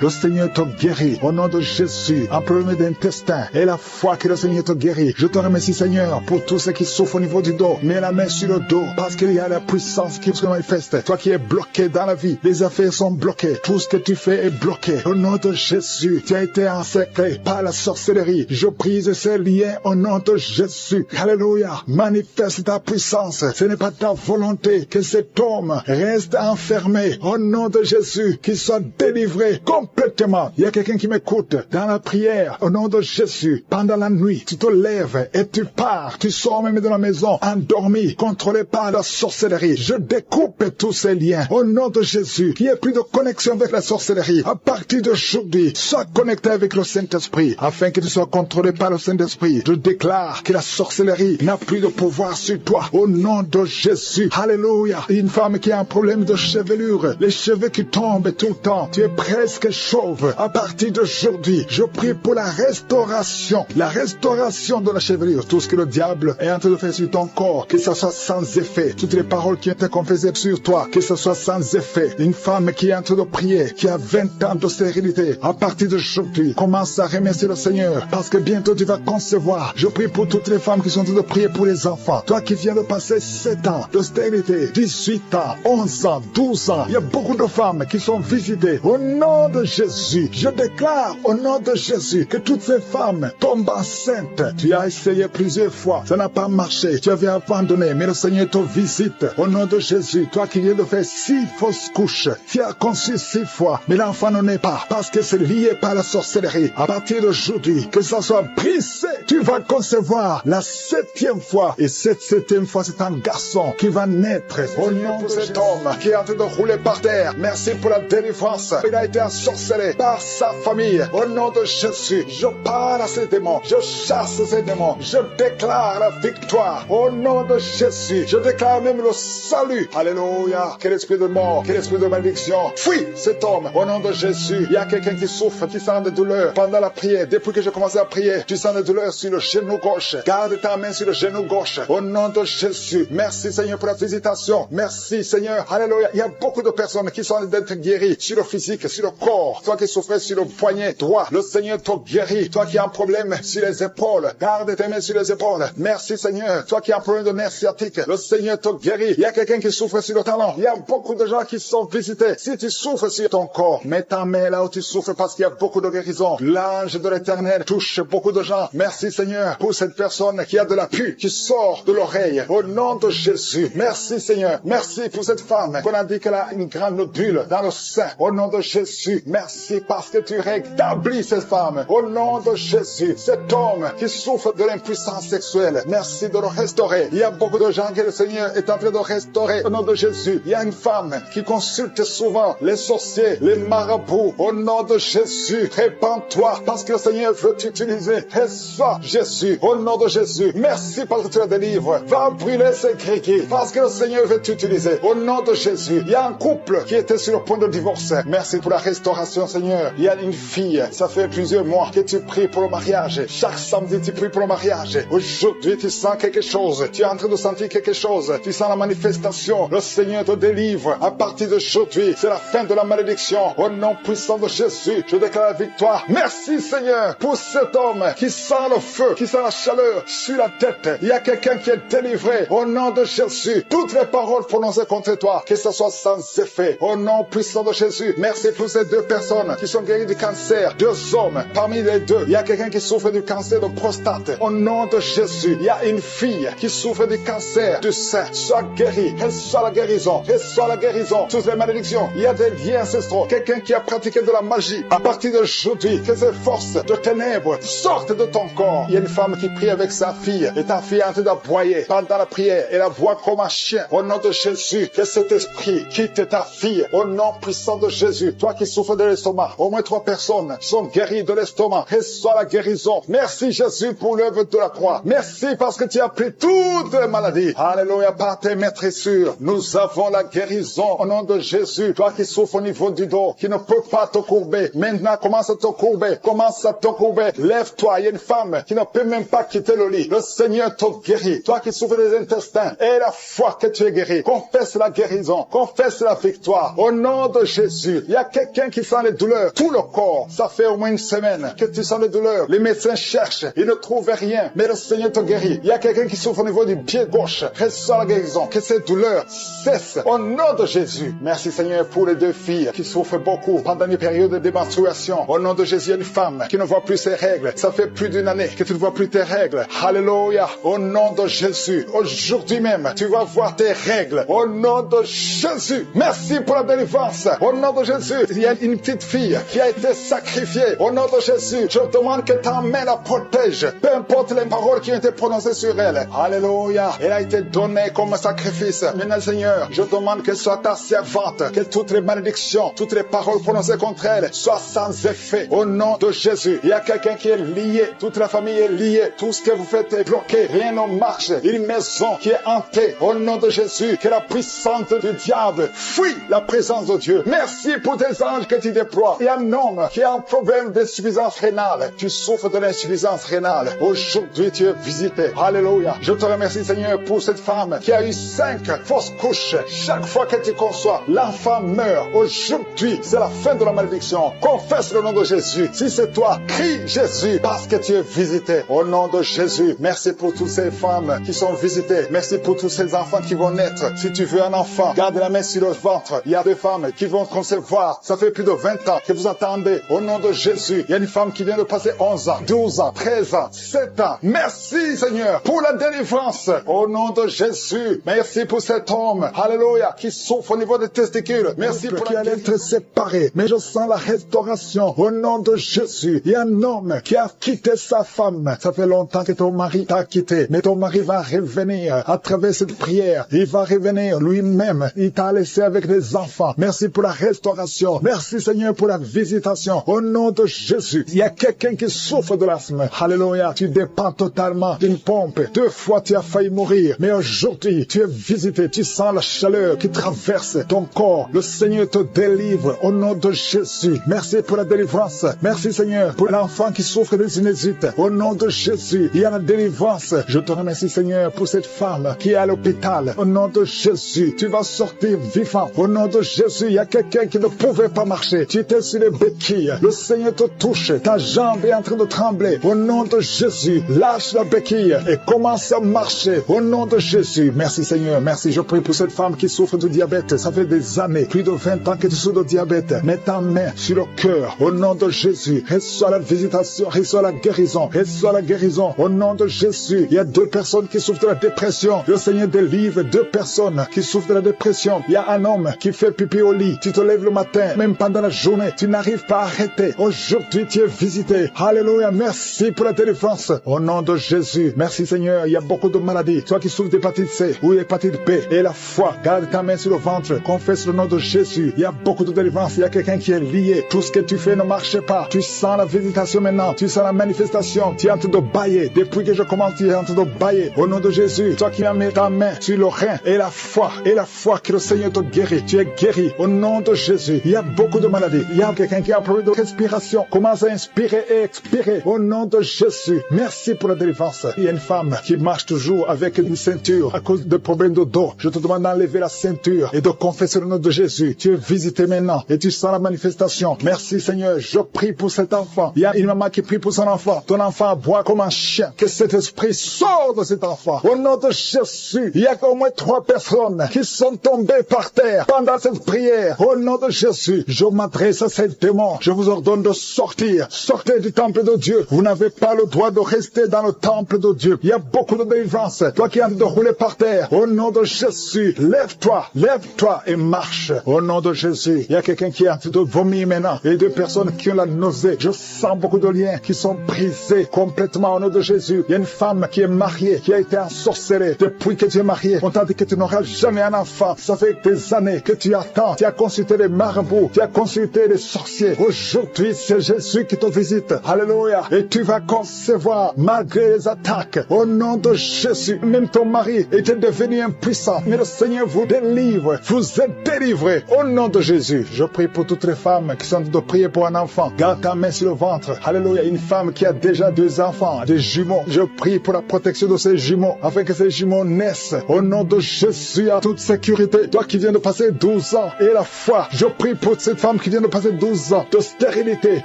le Seigneur te guérit au nom de Jésus. Un problème d'intestin et la foi que le Seigneur te guérit. Je te remercie Seigneur pour tous ceux qui souffrent au niveau du dos. Mets la main sur le dos parce qu'il y a la puissance qui se manifeste. Toi qui es bloqué dans la vie, les affaires sont bloquées. Tout ce que tu fais est bloqué. Au nom de Jésus, tu as été encerclé par la sorcellerie. Je brise ces liens au nom de Jésus. Alléluia. Manifeste ta puissance. Ce n'est pas ta volonté que cet homme reste enfermé. Au nom de Jésus, qu'il soit délivré complètement. Il y a quelqu'un qui m'écoute dans la prière. Au nom de Jésus, pendant la nuit, tu te lèves et tu pars. Tu sors même de la maison endormi, contrôlé par la sorcellerie. Je découpe tous ces liens. Au nom de Jésus, qu'il n'y ait plus de connexion avec la sorcellerie. À partir d'aujourd'hui, sois connecté avec le Saint-Esprit, afin que tu sois contrôlé par le Saint-Esprit. Je déclare que la sorcellerie n'a plus de pouvoir sur toi. Au nom de Jésus. Alléluia. Une femme qui a un problème de chevelure, les cheveux qui tombent tout le temps, tu es presque chauve. À partir d'aujourd'hui, je prie pour la restauration de la chevelure. Tout ce que le diable est en train de faire sur ton corps, que ça soit sans effet. Toutes les paroles qui ont été confessées sur toi, que ce soit sans effet. Une femme qui est en train de prier, qui a 20 ans de stérilité, à partir d'aujourd'hui, commence à remercier le Seigneur, parce que bientôt tu vas concevoir. Je prie pour toutes les femmes qui sont en train de prier pour les enfants. Toi qui viens de passer 7 ans de stérilité, 18 ans, 11 ans, 12 ans, il y a beaucoup de femmes qui sont visitées. Au nom de Jésus, je déclare au nom de Jésus que toutes ces femmes tombent enceintes. Tu as essayé plusieurs fois, ça n'a pas marché, tu avais abandonné, mais le Seigneur te visite. Au nom de Jésus, toi qui viens de faire 6 fausses couches, tu as conçu 6 fois, mais l'enfant ne naît pas, parce que c'est lié par la sorcellerie. À partir d'aujourd'hui, que ça soit brisé, tu vas concevoir la 7e fois, et cette 7e fois, c'est un garçon qui va naître. Au nom de cet homme qui est en train de rouler par terre, merci pour la délivrance. Il a été ensorcelé par sa famille. Au nom de Jésus, je parle à ces démons, je chasse ces démons, je déclare la victoire. Au nom de Jésus, je déclare même le salut. Alléluia. Quel esprit de mort, quel esprit de malédiction, fuis cet homme. Au nom de Jésus, il y a quelqu'un qui souffre, qui sent des douleurs pendant la prière. Depuis que j'ai commencé à prier, tu sens des douleurs sur le genou gauche. Garde ta main sur le genou gauche. Au nom de Jésus, merci Seigneur pour la visitation. Merci Seigneur. Alléluia. Il y a beaucoup de personnes qui sont en train d'être guéries sur le physique, sur le corps. Toi qui souffrais sur le poignet droit, le Seigneur te guérit. Toi qui as un problème sur les épaules, garde tes mains sur les épaules. Merci Seigneur. Toi qui as un problème de nerf sciatique, le Seigneur te guérit. Il y a quelqu'un qui souffre sur le talon. Il y a beaucoup de gens qui sont visités. Si tu souffres sur ton corps, mets ta main là où tu souffres, parce qu'il y a beaucoup de guérison. L'ange de l'Éternel touche beaucoup de gens. Merci Seigneur pour cette personne qui a de la pus qui sort de l'oreille. Au nom de Jésus. Merci Seigneur. Merci pour cette femme qu'on a dit qu'elle a une grande nodule dans le sein. Au nom de Jésus. Merci parce que tu rétablis cette femme. Au nom de Jésus. Cet homme qui souffre de l'impuissance sexuelle. Merci de le restaurer. Il y a beaucoup de gens que le Seigneur est en train de restaurer. Au nom de Jésus. Il y a une femme qui consulte souvent les sorciers, les marabouts. Au nom de Jésus. Répands-toi parce que le Seigneur veut t'utiliser. Reçois Jésus. Au nom de Jésus. Merci parce que tu la délivres. Va brûler ces grégués parce que le Seigneur veut t'utiliser. Au nom de Jésus. Il y a un couple qui était sur le point de divorce. Merci pour la restauration, Seigneur. Il y a une fille, ça fait plusieurs mois que tu pries pour le mariage. Chaque samedi, tu pries pour le mariage. Aujourd'hui, tu sens quelque chose. Tu es en train de sentir quelque chose. Tu sens la manifestation. Le Seigneur te délivre. À partir d'aujourd'hui, c'est la fin de la malédiction. Au nom puissant de Jésus, je déclare la victoire. Merci, Seigneur, pour cet homme qui sent le feu, qui sent la chaleur sur la tête. Il y a quelqu'un qui est délivré. Au nom de Jésus, toutes les paroles prononcées contre toi, que ce soit sans effet. Au nom puissant de Jésus, merci pour ces 2 personnes qui sont guéries du cancer. 2 hommes. Parmi les 2, il y a quelqu'un qui souffre du cancer de prostate. Au nom de Jésus, il y a une fille qui souffre du cancer du sein. Sois guérie. Reçois la guérison. Reçois la guérison. Toutes les malédictions. Il y a des liens ancestraux. Quelqu'un qui a pratiqué de la magie. À partir d'aujourd'hui, que ces forces de ténèbres sortent de ton corps. Il y a une femme qui prie avec sa fille. Et ta fille est en train d'aboyer pendant la prière. Et la voix comme un chien. Au nom de Jésus, que cet esprit quitte ta fille. Au nom puissant de Jésus. Toi qui souffres de l'estomac. Au moins 3 personnes sont guéries de l'estomac. Reçois la guérison. Merci Jésus pour l'œuvre de la croix. Merci parce que tu as pris toutes les maladies. Alléluia, par tes maîtresses. Nous avons la guérison au nom de Jésus. Toi qui souffres au niveau du du dos, qui ne peut pas te courber. Maintenant, commence à te courber. Commence à te courber. Lève-toi. Il y a une femme qui ne peut même pas quitter le lit. Le Seigneur te guérit. Toi qui souffres des intestins, et la foi que tu es guéri. Confesse la guérison. Confesse la victoire. Au nom de Jésus. Il y a quelqu'un qui sent les douleurs. Tout le corps. Ça fait au moins une semaine que tu sens les douleurs. Les médecins cherchent. Ils ne trouvent rien. Mais le Seigneur te guérit. Il y a quelqu'un qui souffre au niveau du pied gauche. Reçois la guérison. Que ces douleurs cessent. Au nom de Jésus. Merci Seigneur pour les deux filles qui souffrent beaucoup pendant les périodes de menstruation. Au nom de Jésus, il y a une femme qui ne voit plus ses règles. Ça fait plus d'une année que tu ne vois plus tes règles. Alléluia. Au nom de Jésus. Aujourd'hui même, tu vas voir tes règles. Au nom de Jésus. Merci pour la délivrance. Au nom de Jésus. Il y a une petite fille qui a été sacrifiée. Au nom de Jésus. Je demande que ta main la protège. Peu importe les paroles qui ont été prononcées sur elle. Alléluia. Elle a été donnée comme sacrifice. Maintenant, Seigneur, je demande qu'elle soit ta servante. Que toutes les malédictions, toutes les paroles prononcées contre elle soient sans effet. Au nom de Jésus. Il y a quelqu'un qui est lié. Toute la famille est liée. Tout ce que vous faites est bloqué. Rien ne marche. Une maison qui est hantée. Au nom de Jésus. Que la puissance du diable fuit la présence de Dieu. Merci pour tes anges que tu déploies. Il y a un homme qui a un problème d'insuffisance rénale. Tu souffres de l'insuffisance rénale. Aujourd'hui, tu es visité. Alléluia. Je te remercie, Seigneur, pour cette femme qui a eu 5 fausses couches. Chaque fois que tu conçois, l'enfant meurt. Aujourd'hui, c'est la fin de la malédiction. Confesse le nom de Jésus. Si c'est toi, crie Jésus parce que tu es visité. Au nom de Jésus, merci pour toutes ces femmes qui sont visitées. Merci pour tous ces enfants qui vont naître. Si tu veux un enfant, garde la main sur le ventre. Il y a des femmes qui vont concevoir. Ça fait plus de 20 ans que vous attendez. Au nom de Jésus, il y a une femme qui vient de passer 11 ans, 12 ans, 13 ans, 7 ans. Merci Seigneur pour la délivrance. Au nom de Jésus, merci pour cet homme, alléluia, qui souffre au niveau des testicules. Merci pour qui allait être séparé. Mais je sens la restauration. Au nom de Jésus, il y a un homme qui a quitté sa femme. Ça fait longtemps que ton mari t'a quitté. Mais ton mari va revenir à travers cette prière. Il va revenir lui-même. Il t'a laissé avec des enfants. Merci pour la restauration. Merci Seigneur pour la visitation. Au nom de Jésus, il y a quelqu'un qui souffre de l'asthme. Alléluia, tu dépends totalement d'une pompe. 2 fois tu as failli mourir. Mais aujourd'hui, tu es visité. Tu sens la chaleur qui traverse ton corps. Le Seigneur te délivre au nom de Jésus. Merci pour la délivrance. Merci Seigneur pour l'enfant qui souffre des sinusites. Au nom de Jésus, il y a la délivrance. Je te remercie Seigneur pour cette femme qui est à l'hôpital. Au nom de Jésus, tu vas sortir vivant. Au nom de Jésus, il y a quelqu'un qui ne pouvait pas marcher. Tu étais sur les béquilles. Le Seigneur te touche. Ta jambe est en train de trembler. Au nom de Jésus, lâche la béquille et commence à marcher. Au nom de Jésus, merci Seigneur. Merci. Je prie pour cette femme qui souffre du diabète. Ça fait des années, plus de 20 ans que tu souffres de diabète. Mets ta main sur le cœur. Au nom de Jésus, reçois la visitation, reçois la guérison, reçois la guérison. Au nom de Jésus, il y a 2 personnes qui souffrent de la dépression. Le Seigneur délivre 2 personnes qui souffrent de la dépression. Il y a un homme qui fait pipi au lit. Tu te lèves le matin, même pendant la journée, tu n'arrives pas à arrêter. Aujourd'hui, tu es visité. Alléluia, merci pour la délivrance. Au nom de Jésus, merci Seigneur. Il y a beaucoup de maladies. Toi qui souffres d'hépatite C ou hépatite B et la foi, garde ta main sur le ventre. Confesse le nom de Jésus. Il y a beaucoup de délivrance. Il y a quelqu'un qui est lié. Tout ce que tu fais ne marche pas. Tu sens la visitation maintenant. Tu sens la manifestation. Tu es en train de bailler. Depuis que je commence, tu es en train de bailler. Au nom de Jésus, toi qui as mis ta main sur le rein et la foi que le Seigneur te guérit. Tu es guéri. Au nom de Jésus, il y a beaucoup de maladies. Il y a quelqu'un qui a un problème de respiration. Commence à inspirer et expirer. Au nom de Jésus, merci pour la délivrance. Il y a une femme qui marche toujours avec une ceinture à cause de problèmes de dos. Je te demande d'enlever la ceinture et de confesser le nom de Jésus. Tu es visité maintenant et tu sens la manifestation. Merci Seigneur. Je prie pour cet enfant. Il y a une maman qui prie pour son enfant. Ton enfant aboie comme un chien. Que cet esprit sorte de cet enfant. Au nom de Jésus, il y a au moins 3 personnes qui sont tombées par terre pendant cette prière. Au nom de Jésus, je m'adresse à ces démons. Je vous ordonne de sortir. Sortez du temple de Dieu. Vous n'avez pas le droit de rester dans le temple de Dieu. Il y a beaucoup de délivrance. Toi qui es en train de rouler par terre, au nom de Jésus, lève-toi et marche. Au nom de Jésus, il y a quelqu'un qui est en train de vomir maintenant. Et 2 personnes qui ont la nausée. Je sens beaucoup de liens qui sont brisés complètement au nom de Jésus. Il y a une femme qui est mariée, qui a été ensorcelée. Depuis que tu es mariée, on t'a dit que tu n'auras jamais un enfant. Ça fait des années que tu attends. Tu as consulté les marabouts, tu as consulté les sorciers. Aujourd'hui, c'est Jésus qui te visite. Alléluia. Et tu vas concevoir malgré les attaques. Au nom de Jésus, même ton mari était devenu impuissant. Mais le Seigneur vous délivre. Vous êtes délivré. Au nom de Jésus. Jésus, je prie pour toutes les femmes qui sont de prier pour un enfant. Garde ta main sur le ventre. Alléluia. Une femme qui a déjà 2 enfants, des jumeaux. Je prie pour la protection de ces jumeaux, afin que ces jumeaux naissent. Au nom de Jésus, à toute sécurité. Toi qui viens de passer 12 ans et la foi, je prie pour cette femme qui vient de passer 12 ans de stérilité.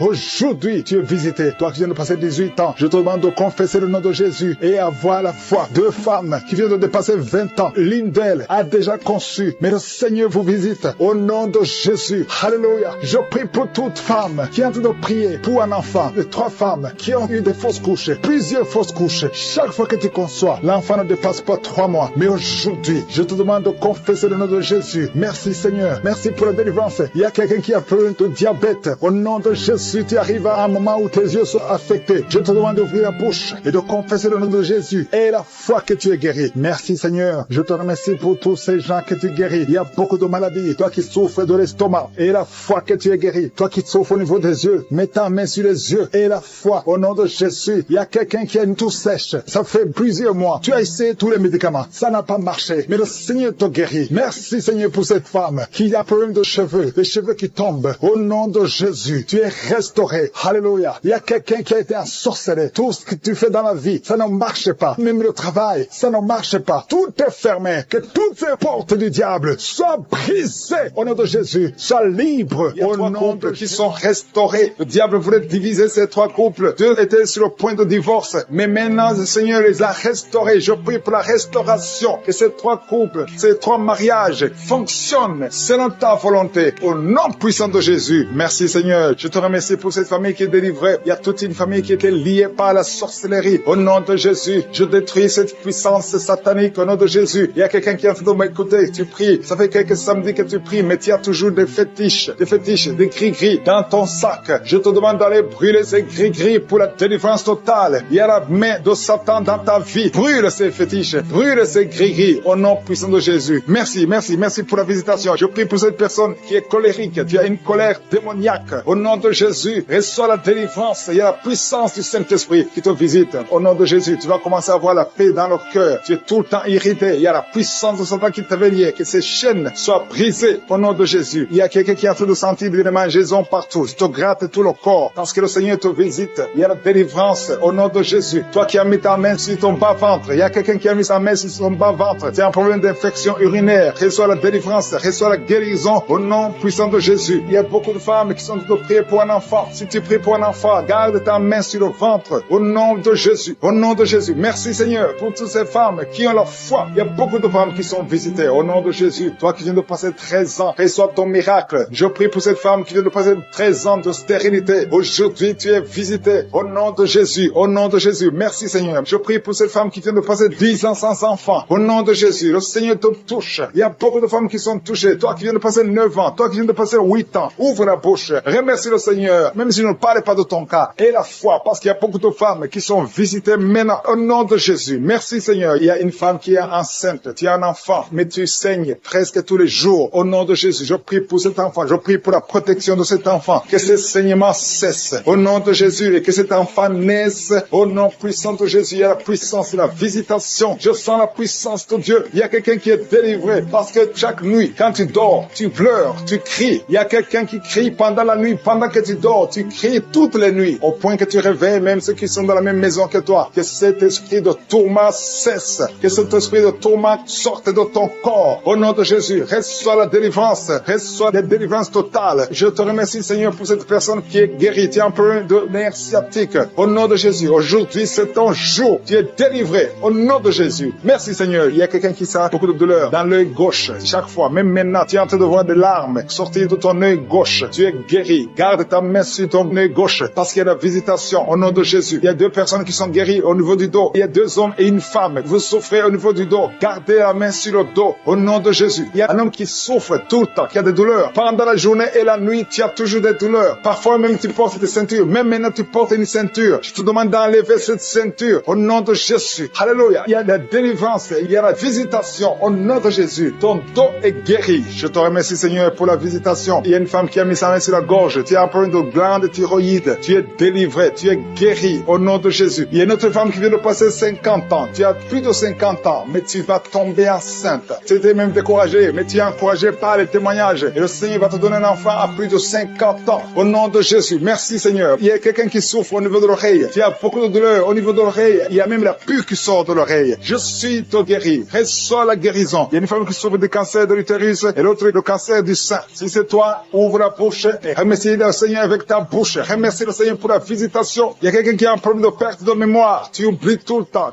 Aujourd'hui, tu es visité. Toi qui viens de passer 18 ans, je te demande de confesser le nom de Jésus et avoir la foi. 2 femmes qui viennent de dépasser 20 ans. L'une d'elles a déjà conçu, mais le Seigneur vous visite. Au nom de Jésus. Alléluia. Je prie pour toute femme qui est en train de prier pour un enfant. Les 3 femmes qui ont eu des fausses couches, plusieurs fausses couches. Chaque fois que tu conçois, l'enfant ne dépasse pas 3 mois. Mais aujourd'hui, je te demande de confesser le nom de Jésus. Merci Seigneur. Merci pour la délivrance. Il y a quelqu'un qui a peur de diabète. Au nom de Jésus, tu arrives à un moment où tes yeux sont affectés. Je te demande d'ouvrir la bouche et de confesser le nom de Jésus. Et la foi que tu es guéri. Merci Seigneur. Je te remercie pour tous ces gens que tu guéris. Il y a beaucoup de maladies. Toi qui souffres de l'estomac. Et la foi que tu es guéri. Toi qui souffres au niveau des yeux. Mets ta main sur les yeux. Et la foi. Au nom de Jésus. Il y a quelqu'un qui a une toux sèche. Ça fait plusieurs mois. Tu as essayé tous les médicaments. Ça n'a pas marché. Mais le Seigneur te guérit. Merci Seigneur pour cette femme qui a un problème de cheveux. Les cheveux qui tombent. Au nom de Jésus. Tu es restauré. Alléluia. Il y a quelqu'un qui a été ensorcelé. Tout ce que tu fais dans la vie, ça ne marche pas. Même le travail, ça ne marche pas. Tout est fermé. Que toutes ces portes du diable soient brisées. Au nom de Jésus. Sois libre. Il y a 3 couples qui sont restaurés. Le diable voulait diviser ces 3 couples. 2 étaient sur le point de divorce. Mais maintenant, le Seigneur les a restaurés. Je prie pour la restauration. Que ces 3 couples, ces 3 mariages fonctionnent selon ta volonté. Au nom puissant de Jésus. Merci Seigneur. Je te remercie pour cette famille qui est délivrée. Il y a toute une famille qui était liée par la sorcellerie. Au nom de Jésus, je détruis cette puissance satanique. Au nom de Jésus. Il y a quelqu'un qui est en train de m'écouter. Tu pries. Ça fait quelques samedis que tu pries, mais tu as toujours des fétiches, des gris-gris dans ton sac. Je te demande d'aller brûler ces gris-gris pour la délivrance totale. Il y a la main de Satan dans ta vie. Brûle ces fétiches. Brûle ces gris-gris. Au nom puissant de Jésus. Merci pour la visitation. Je prie pour cette personne qui est colérique. Tu as une colère démoniaque. Au nom de Jésus, reçois la délivrance. Il y a la puissance du Saint-Esprit qui te visite. Au nom de Jésus, tu vas commencer à avoir la paix dans le cœur. Tu es tout le temps irrité. Il y a la puissance de Satan qui te lié. Que ces chaînes soient brisées au nom de Jésus. Il y a quelqu'un qui est en train de sentir des mangeaisons partout. Tu te grattes tout le corps parce que le Seigneur te visite. Il y a la délivrance au nom de Jésus. Toi qui as mis ta main sur ton bas-ventre. Il y a quelqu'un qui a mis sa main sur son bas-ventre. Tu as un problème d'infection urinaire. Reçois la délivrance. Reçois la guérison au nom puissant de Jésus. Il y a beaucoup de femmes qui sont de prier pour un enfant. Si tu pries pour un enfant, garde ta main sur le ventre au nom de Jésus. Au nom de Jésus. Merci Seigneur pour toutes ces femmes qui ont la foi. Il y a beaucoup de femmes qui sont visitées au nom de Jésus. Toi qui viens de passer 13 ans, reçois ton miracle. Je prie pour cette femme qui vient de passer 13 ans de stérilité. Aujourd'hui, tu es visité au nom de Jésus. Au nom de Jésus. Merci Seigneur. Je prie pour cette femme qui vient de passer 10 ans sans enfant. Au nom de Jésus. Le Seigneur te touche. Il y a beaucoup de femmes qui sont touchées. Toi qui viens de passer 9 ans. Toi qui viens de passer 8 ans. Ouvre la bouche. Remercie le Seigneur. Même si je ne parle pas de ton cas. Et la foi. Parce qu'il y a beaucoup de femmes qui sont visitées maintenant. Au nom de Jésus. Merci Seigneur. Il y a une femme qui est enceinte. Tu as un enfant. Mais tu saignes presque tous les jours. Au nom de Jésus. Je prie pour cet enfant. Je prie pour la protection de cet enfant. Que ce saignement cesse. Au nom de Jésus. Et que cet enfant naisse. Au nom puissant de Jésus. Il y a la puissance de la visitation. Je sens la puissance de Dieu. Il y a quelqu'un qui est délivré. Parce que chaque nuit, quand tu dors, tu pleures, tu cries. Il y a quelqu'un qui crie pendant la nuit. Pendant que tu dors, tu cries toutes les nuits. Au point que tu réveilles même ceux qui sont dans la même maison que toi. Que cet esprit de tourment cesse. Que cet esprit de tourment sorte de ton corps. Au nom de Jésus, reçois la délivrance. Reçois la délivrance totale. Je te remercie Seigneur pour cette personne qui est guérie. Tu as un problème de nerf sciatique. Au nom de Jésus, aujourd'hui c'est ton jour. Tu es délivré. Au nom de Jésus. Merci Seigneur. Il y a quelqu'un qui sent beaucoup de douleur dans l'œil gauche. Chaque fois, même maintenant, tu es en train de voir des larmes sortir de ton œil gauche. Tu es guéri. Garde ta main sur ton œil gauche parce qu'il y a la visitation. Au nom de Jésus. Il y a 2 personnes qui sont guéries au niveau du dos. Il y a 2 hommes et une femme. Vous souffrez au niveau du dos. Gardez la main sur le dos. Au nom de Jésus. Il y a un homme qui souffre tout le temps, qui a des douleurs. Pendant la journée et la nuit, tu as toujours des douleurs. Parfois même tu portes des ceintures. Même maintenant tu portes une ceinture. Je te demande d'enlever cette ceinture. Au nom de Jésus. Alléluia. Il y a la délivrance. Il y a la visitation. Au nom de Jésus. Ton dos est guéri. Je te remercie Seigneur pour la visitation. Il y a une femme qui a mis sa main sur la gorge. Tu as un problème de glande thyroïde. Tu es délivré. Tu es guéri. Au nom de Jésus. Il y a une autre femme qui vient de passer 50 ans. Tu as plus de 50 ans. Mais tu vas tomber enceinte. Tu étais même découragé. Mais tu es encouragé par les témoignages. Et le Seigneur va te donner un enfant à plus de 50 ans. Au nom de Jésus. Merci Seigneur. Il y a quelqu'un qui souffre au niveau de l'oreille. Tu as beaucoup de douleur au niveau de l'oreille. Il y a même la pus qui sort de l'oreille. Je suis te guéri. Reçois la guérison. Il y a une femme qui souffre du cancer de l'utérus et l'autre le cancer du sein. Si c'est toi, ouvre la bouche et remercie le Seigneur avec ta bouche. Remercie le Seigneur pour la visitation. Il y a quelqu'un qui a un problème de perte de mémoire. Tu oublies tout le temps,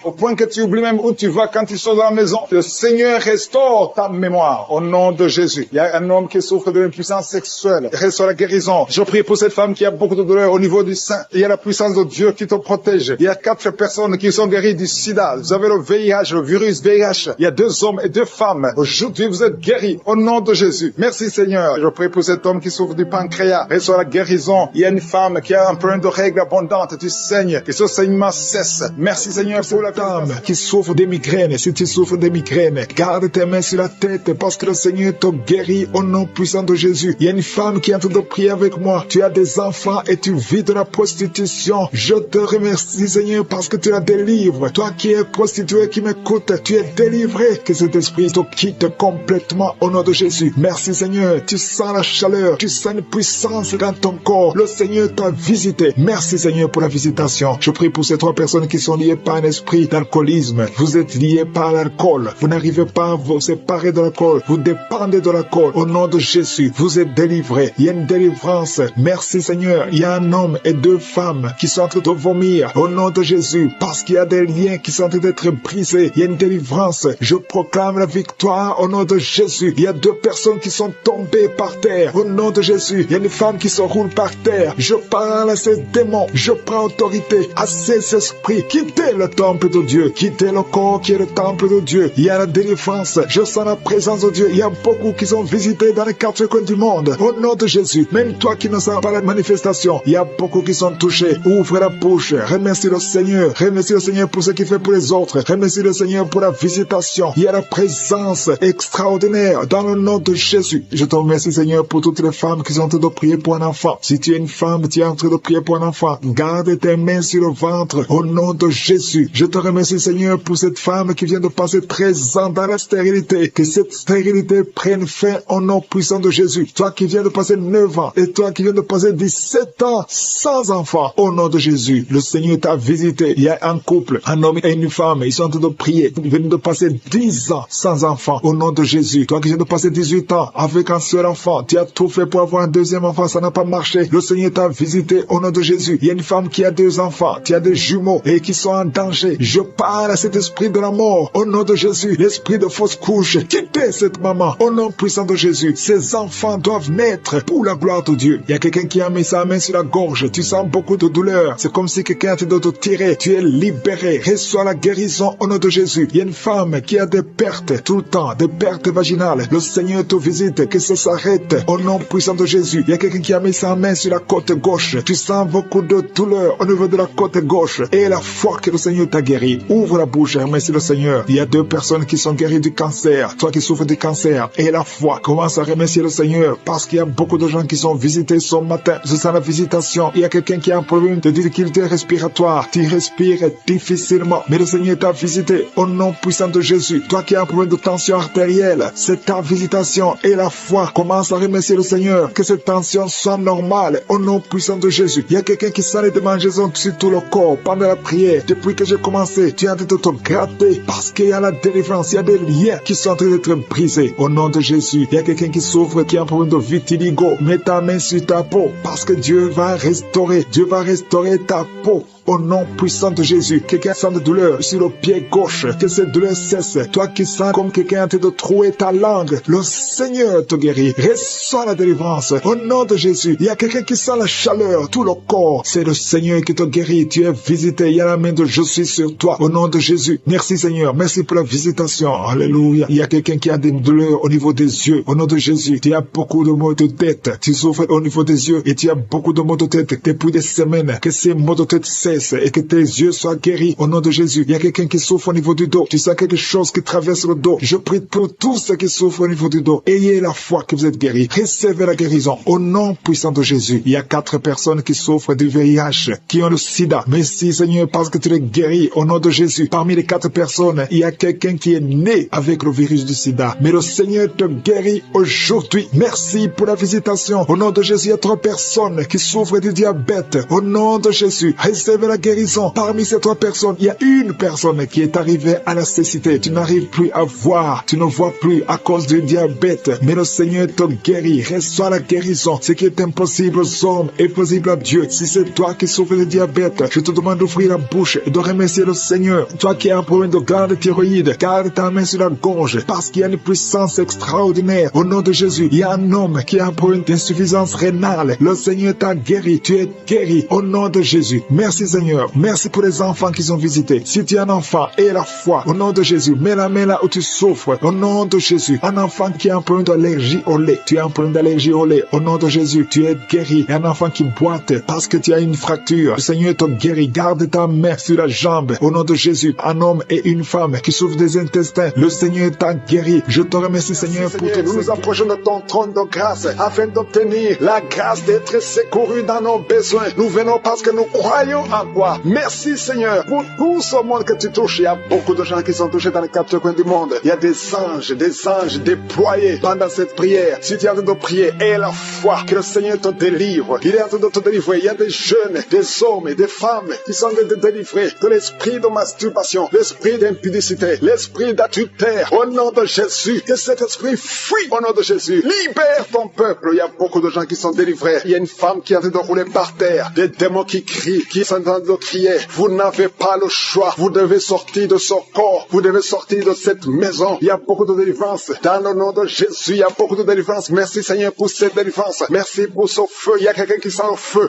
au point que tu oublies même où tu vas quand tu sors de la maison. Le Seigneur restaure ta mémoire au nom de Jésus. Il y a un homme qui souffre de l'impuissance sexuelle. Reçois la guérison. Je prie pour cette femme qui a beaucoup de douleur au niveau du sein. Il y a la puissance de Dieu qui te protège. Il y a 4 personnes qui sont guéries du sida. Vous avez le VIH, le virus VIH. Il y a 2 hommes et 2 femmes. Aujourd'hui, vous êtes guéris au nom de Jésus. Merci Seigneur. Je prie pour cet homme qui souffre du pancréas. Reçois la guérison. Il y a une femme qui a un problème de règles abondantes. Tu saignes. Que ce saignement cesse. Merci Seigneur pour la dame qui souffre des migraines. Si tu souffres des migraines, garde tes mains sur la tête parce que le Seigneur te guérit au nom puissant de Jésus. Il y a une femme qui est en train de prier avec moi. Tu as des enfants et tu vis de la prostitution. Je te remercie Seigneur parce que tu la délivres. Toi qui es prostituée, qui m'écoute, tu es délivré. Que cet esprit te quitte complètement au nom de Jésus. Merci Seigneur. Tu sens la chaleur, tu sens une puissance dans ton corps. Le Seigneur t'a visité. Merci Seigneur pour la visitation. Je prie pour ces 3 personnes qui sont liées par un esprit d'alcoolisme. Vous êtes liés par l'alcool. Vous n'arrivez pas à vous séparer de l'alcool. Vous dépendez de l'alcool. Au nom de Jésus, vous êtes délivrés. Il y a une délivrance. Merci Seigneur. Il y a un homme et 2 femmes qui sont en train de vomir. Au nom de Jésus, parce qu'il y a des liens qui sont en train d'être brisés. Il y a une délivrance. Je proclame la victoire au nom de Jésus. Il y a 2 personnes qui sont tombées par terre. Au nom de Jésus, il y a une femme qui se roule par terre. Je parle à ces démons. Je prends autorité à ces esprits. Quittez le temple de Dieu. Quittez le corps qui est le temple de Dieu. Il y a la délivrance. Je sens la présence de Dieu. Il y a beaucoup qui sont visités dans les 4 coins du monde. Au nom de Jésus, même toi qui ne sens pas la manifestation, il y a beaucoup qui sont touchés. Ouvre la bouche. Remercie le Seigneur. Remercie le Seigneur pour ce qu'il fait pour les autres. Remercie le Seigneur pour la visitation. Il y a la présence extraordinaire dans le nom de Jésus. Je te remercie Seigneur pour toutes les femmes qui sont en train de prier pour un enfant. Si tu es une femme, tu es en train de prier pour un enfant, garde tes mains sur le ventre au nom de Jésus. Je te remercie Seigneur pour cette femme qui vient de passer 13 ans dans la stérilité. Que cette stérilité prenne fin au nom puissant de Jésus. Toi qui viens de passer 9 ans et toi qui viens de passer 17 ans sans enfant, au nom de Jésus, le Seigneur t'a visité. Il y a un couple, un homme et une femme, ils sont en train de prier. Ils viennent de passer 10 ans sans enfant, au nom de Jésus. Toi qui viens de passer 18 ans avec un seul enfant, tu as tout fait pour avoir un 2e enfant, ça n'a pas marché. Le Seigneur t'a visité au nom de Jésus. Il y a une femme qui a 2 enfants, tu as des jumeaux et qui sont en danger. Je parle à cet esprit de la mort au nom de Jésus. L'esprit de fausse couche, quittez cette maman au nom puissant de Jésus. Ces enfants doivent naître pour la gloire de Dieu. Il y a quelqu'un qui a mis sa main sur la gorge. Tu sens beaucoup de douleur. C'est comme si quelqu'un te doit te tirer. Tu es libéré. Reçois la guérison au nom de Jésus. Il y a une femme qui a des pertes tout le temps, des pertes vaginales. Le Seigneur te visite, que ça s'arrête au nom puissant de Jésus. Il y a quelqu'un qui a mis sa main sur la côte gauche. Tu sens beaucoup de douleur au niveau de la côte gauche. Et la foi que le Seigneur t'a guéri. Ouvre la bouche et remercie le Seigneur. Il y a 2 personnes qui sont guéries du cancer. Toi qui souffres du cancer. Et la foi. Commence à remercier le Seigneur. Parce qu'il y a beaucoup de gens qui sont visités ce matin. Je sens la visitation. Il y a quelqu'un qui a un problème de difficulté respiratoire. Tu respires difficilement. Mais le Seigneur t'a visité au nom puissant de Jésus. Toi qui as un problème de tension artérielle. C'est ta visitation. Et la foi. Commence à remercier le Seigneur. Que cette tension soit normale au nom puissant de Jésus. Il y a quelqu'un qui sent les démangeaisons sur tout le corps pendant la prière. Depuis que j'ai commencé, tu es en train de te gratter parce qu'il y a la délivrance. Il y a des liens qui sont en train d'être brisés au nom de Jésus. Il y a quelqu'un qui souffre, qui a un problème de vitiligo. Mets ta main sur ta peau parce que Dieu va restaurer. Dieu va restaurer ta peau. Au nom puissant de Jésus, quelqu'un sent de douleur sur le pied gauche, que cette douleur cesse. Toi qui sens comme quelqu'un est en train de trouer ta langue, le Seigneur te guérit. Reçois la délivrance. Au nom de Jésus, il y a quelqu'un qui sent la chaleur, tout le corps. C'est le Seigneur qui te guérit. Tu es visité. Il y a la main de je suis sur toi. Au nom de Jésus. Merci Seigneur. Merci pour la visitation. Alléluia. Il y a quelqu'un qui a des douleurs au niveau des yeux. Au nom de Jésus, tu as beaucoup de maux de tête. Tu souffres au niveau des yeux et tu as beaucoup de maux de tête depuis des semaines. Que ces maux de tête cessent baisse et que tes yeux soient guéris au nom de Jésus. Il y a quelqu'un qui souffre au niveau du dos. Tu sens quelque chose qui traverse le dos. Je prie pour tous ceux qui souffrent au niveau du dos. Ayez la foi que vous êtes guéris. Recevez la guérison au nom puissant de Jésus. Il y a 4 personnes qui souffrent du VIH, qui ont le sida. Merci Seigneur parce que tu les guéris au nom de Jésus. Parmi les 4 personnes, il y a quelqu'un qui est né avec le virus du sida. Mais le Seigneur te guérit aujourd'hui. Merci pour la visitation. Au nom de Jésus, il y a 3 personnes qui souffrent du diabète. Au nom de Jésus, recevez la guérison. Parmi ces 3 personnes, il y a une personne qui est arrivée à la cécité. Tu n'arrives plus à voir. Tu ne vois plus à cause du diabète. Mais le Seigneur te guérit. Reçois la guérison. Ce qui est impossible aux hommes est possible à Dieu. Si c'est toi qui souffres de diabète, je te demande d'ouvrir la bouche et de remercier le Seigneur. Toi qui as un problème de glande thyroïde, garde ta main sur la gorge parce qu'il y a une puissance extraordinaire. Au nom de Jésus, il y a un homme qui a un problème d'insuffisance rénale. Le Seigneur t'a guéri. Tu es guéri au nom de Jésus. Merci Seigneur. Merci pour les enfants qu'ils ont visités. Si tu es un enfant, aie la foi. Au nom de Jésus, mets la main là où tu souffres. Au nom de Jésus, un enfant qui a un problème d'allergie au lait. Tu as un problème d'allergie au lait. Au nom de Jésus, tu es guéri. Et un enfant qui boite parce que tu as une fracture. Le Seigneur te guérit. Garde ta main sur la jambe. Au nom de Jésus, un homme et une femme qui souffrent des intestins. Le Seigneur t'a guéri. Je te remercie Seigneur pour tout. Nous nous approchons de ton trône de grâce afin d'obtenir la grâce d'être secourus dans nos besoins. Nous venons parce que nous croyons en toi. Merci Seigneur pour tout ce monde que tu touches. Il y a beaucoup de gens qui sont touchés dans les 4 coins du monde. Il y a des anges déployés pendant cette prière. Si tu es en train de prier, aie la foi que le Seigneur te délivre. Il est en train de te délivrer. Il y a des jeunes, des hommes et des femmes qui sont en train de délivrer de l'esprit de masturbation, l'esprit d'impudicité, l'esprit d'adultère. Au nom de Jésus, que cet esprit fuit au nom de Jésus. Libère ton peuple. Il y a beaucoup de gens qui sont délivrés. Il y a une femme qui est en train de rouler par terre. Des démons qui crient, qui sont en train de crier. Vous n'avez pas le choix. Vous devez sortir de ce corps. Vous devez sortir de cette maison. Il y a beaucoup de délivrance. Dans le nom de Jésus, il y a beaucoup de délivrance. Merci Seigneur pour cette délivrance. Merci pour ce feu. Il y a quelqu'un qui sent